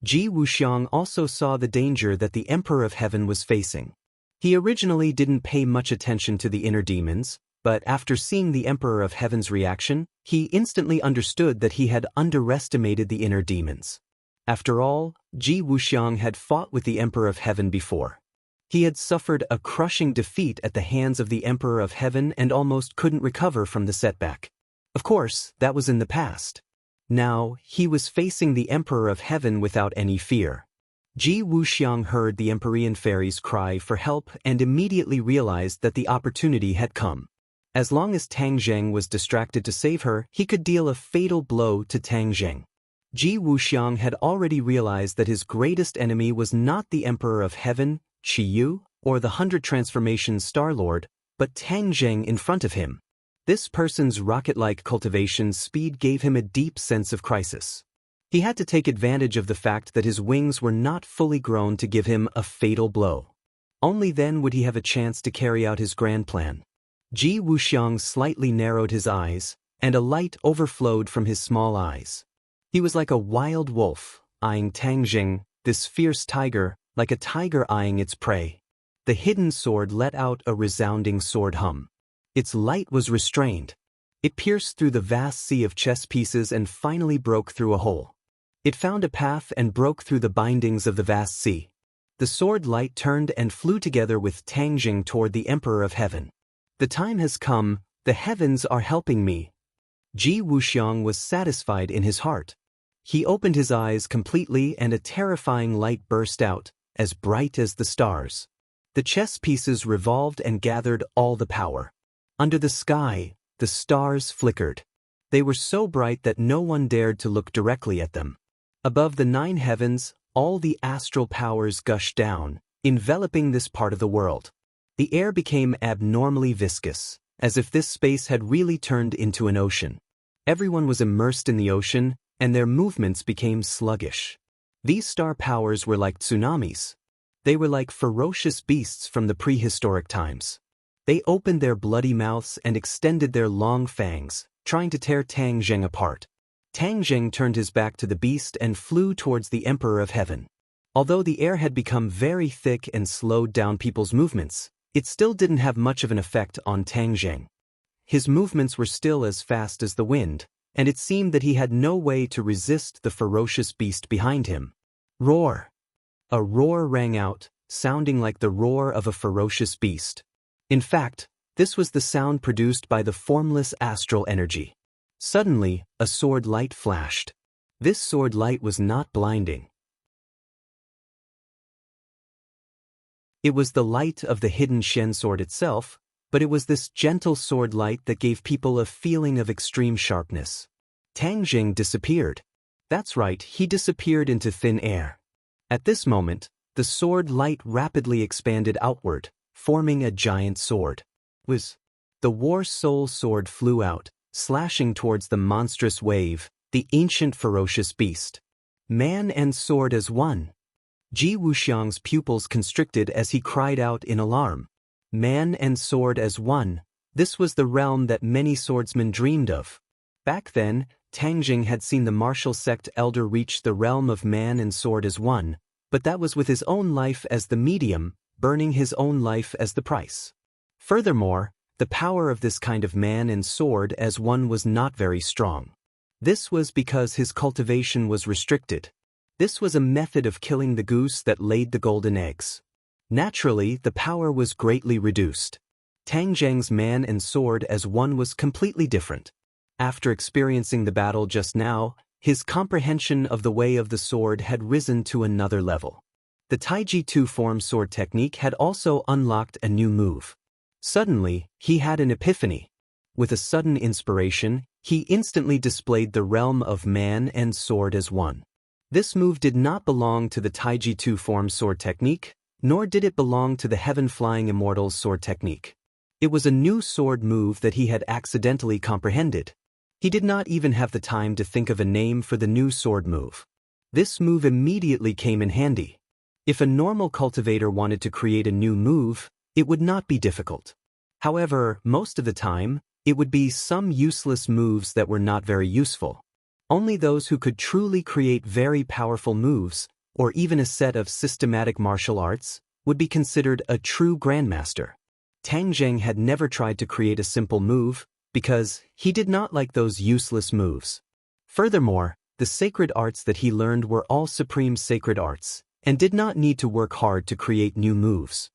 Ji Wuxiang also saw the danger that the Emperor of Heaven was facing. He originally didn't pay much attention to the inner demons, but after seeing the Emperor of Heaven's reaction, he instantly understood that he had underestimated the inner demons. After all, Ji Wuxiang had fought with the Emperor of Heaven before. He had suffered a crushing defeat at the hands of the Emperor of Heaven and almost couldn't recover from the setback. Of course, that was in the past. Now, he was facing the Emperor of Heaven without any fear. Ji Wuxiang heard the Empyrean Fairy's cry for help and immediately realized that the opportunity had come. As long as Tang Zheng was distracted to save her, he could deal a fatal blow to Tang Zheng. Ji Wuxiang had already realized that his greatest enemy was not the Emperor of Heaven, Qi Yu, or the 100 Transformations Star Lord, but Tang Zheng in front of him. This person's rocket-like cultivation speed gave him a deep sense of crisis. He had to take advantage of the fact that his wings were not fully grown to give him a fatal blow. Only then would he have a chance to carry out his grand plan. Ji Wuxiang slightly narrowed his eyes, and a light overflowed from his small eyes. He was like a wild wolf, eyeing Tang Zheng, this fierce tiger, like a tiger eyeing its prey. The hidden sword let out a resounding sword hum. Its light was restrained. It pierced through the vast sea of chess pieces and finally broke through a hole. It found a path and broke through the bindings of the vast sea. The sword light turned and flew together with Tang Zheng toward the Emperor of Heaven. The time has come, the heavens are helping me. Ji Wuxiang was satisfied in his heart. He opened his eyes completely and a terrifying light burst out, as bright as the stars. The chess pieces revolved and gathered all the power. Under the sky, the stars flickered. They were so bright that no one dared to look directly at them. Above the 9 heavens, all the astral powers gushed down, enveloping this part of the world. The air became abnormally viscous, as if this space had really turned into an ocean. Everyone was immersed in the ocean, and their movements became sluggish. These star powers were like tsunamis. They were like ferocious beasts from the prehistoric times. They opened their bloody mouths and extended their long fangs, trying to tear Tang Zheng apart. Tang Zheng turned his back to the beast and flew towards the Emperor of Heaven. Although the air had become very thick and slowed down people's movements, it still didn't have much of an effect on Tang Zheng. His movements were still as fast as the wind, and it seemed that he had no way to resist the ferocious beast behind him. Roar! A roar rang out, sounding like the roar of a ferocious beast. In fact, this was the sound produced by the formless astral energy. Suddenly, a sword light flashed. This sword light was not blinding. It was the light of the hidden Shen sword itself, but it was this gentle sword light that gave people a feeling of extreme sharpness. Tang Zheng disappeared. That's right, he disappeared into thin air. At this moment, the sword light rapidly expanded outward, forming a giant sword. The War Soul sword flew out, slashing towards the monstrous wave, the ancient ferocious beast. Man and sword as one. Ji Wuxiang's pupils constricted as he cried out in alarm. Man and sword as one, this was the realm that many swordsmen dreamed of. Back then, Tang Zheng had seen the martial sect elder reach the realm of man and sword as one, but that was with his own life as the medium, burning his own life as the price. Furthermore, the power of this kind of man and sword as one was not very strong. This was because his cultivation was restricted. This was a method of killing the goose that laid the golden eggs. Naturally, the power was greatly reduced. Tang Zheng's man and sword as one was completely different. After experiencing the battle just now, his comprehension of the way of the sword had risen to another level. The Taiji two-form sword technique had also unlocked a new move. Suddenly, he had an epiphany. With a sudden inspiration, he instantly displayed the realm of man and sword as one. This move did not belong to the Taiji two-form sword technique, nor did it belong to the heaven-flying immortal's sword technique. It was a new sword move that he had accidentally comprehended. He did not even have the time to think of a name for the new sword move. This move immediately came in handy. If a normal cultivator wanted to create a new move, it would not be difficult. However, most of the time, it would be some useless moves that were not very useful. Only those who could truly create very powerful moves, or even a set of systematic martial arts, would be considered a true grandmaster. Tang Zheng had never tried to create a simple move, because he did not like those useless moves. Furthermore, the sacred arts that he learned were all supreme sacred arts, and did not need to work hard to create new moves.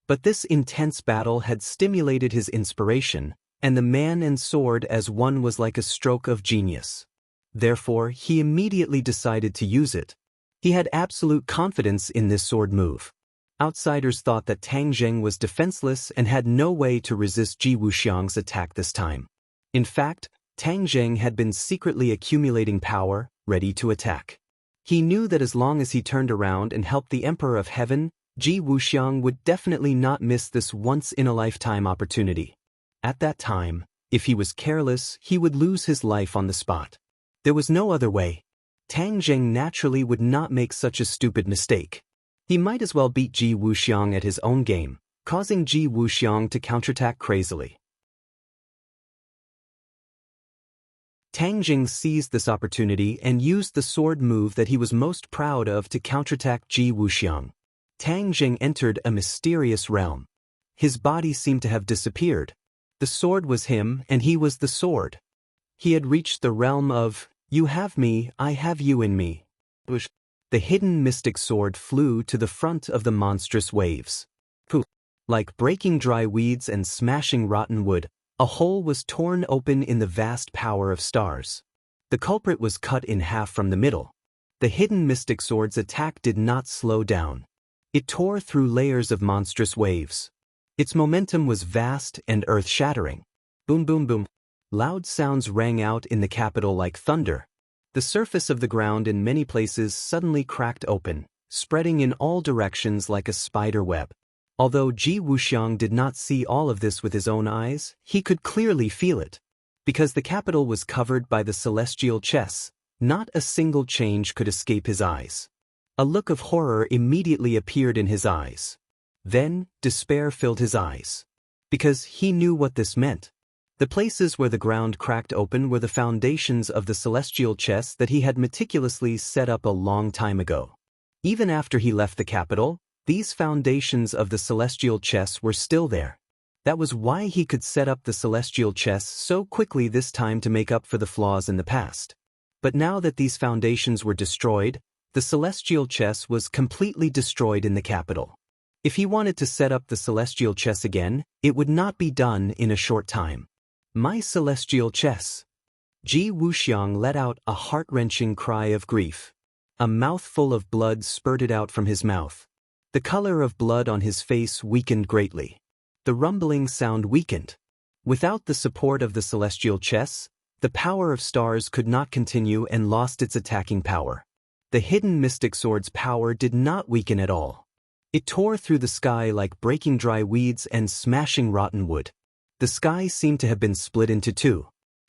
But this intense battle had stimulated his inspiration, and the man and sword as one was like a stroke of genius. Therefore, he immediately decided to use it. He had absolute confidence in this sword move. Outsiders thought that Tang Zheng was defenseless and had no way to resist Ji Wuxiang's attack this time. In fact, Tang Zheng had been secretly accumulating power, ready to attack. He knew that as long as he turned around and helped the Emperor of Heaven, Ji Wuxiang would definitely not miss this once-in-a-lifetime opportunity. At that time, if he was careless, he would lose his life on the spot. There was no other way. Tang Zheng naturally would not make such a stupid mistake. He might as well beat Ji Wuxiang at his own game, causing Ji Wuxiang to counterattack crazily. Tang Zheng seized this opportunity and used the sword move that he was most proud of to counterattack Ji Wuxiang. Tang Zheng entered a mysterious realm. His body seemed to have disappeared. The sword was him and he was the sword. He had reached the realm of, "You have me, I have you in me." The hidden mystic sword flew to the front of the monstrous waves. Like breaking dry weeds and smashing rotten wood, a hole was torn open in the vast power of stars. The culprit was cut in half from the middle. The hidden mystic sword's attack did not slow down. It tore through layers of monstrous waves. Its momentum was vast and earth-shattering. Boom, boom, boom. Loud sounds rang out in the capital like thunder. The surface of the ground in many places suddenly cracked open, spreading in all directions like a spider web. Although Ji Wuxiang did not see all of this with his own eyes, he could clearly feel it. Because the capital was covered by the celestial chess, not a single change could escape his eyes. A look of horror immediately appeared in his eyes. Then, despair filled his eyes. Because he knew what this meant. The places where the ground cracked open were the foundations of the celestial chess that he had meticulously set up a long time ago. Even after he left the capital, these foundations of the celestial chess were still there. That was why he could set up the celestial chess so quickly this time to make up for the flaws in the past. But now that these foundations were destroyed, the celestial chess was completely destroyed in the capital. If he wanted to set up the celestial chess again, it would not be done in a short time. My celestial chess. Ji Wuxiang let out a heart-wrenching cry of grief. A mouthful of blood spurted out from his mouth. The color of blood on his face weakened greatly. The rumbling sound weakened. Without the support of the celestial chess, the power of stars could not continue and lost its attacking power. The hidden mystic sword's power did not weaken at all. It tore through the sky like breaking dry weeds and smashing rotten wood. The sky seemed to have been split into two.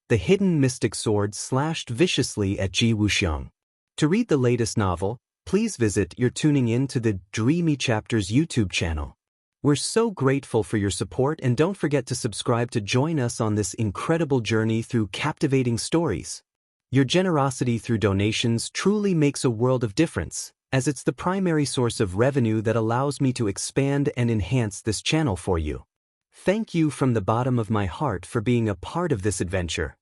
The hidden mystic sword slashed viciously at Ji Wuxiang. To read the latest novel, please visit You're tuning in to the Dreamy Chapters YouTube channel. We're so grateful for your support, and don't forget to subscribe to join us on this incredible journey through captivating stories. Your generosity through donations truly makes a world of difference, as it's the primary source of revenue that allows me to expand and enhance this channel for you. Thank you from the bottom of my heart for being a part of this adventure.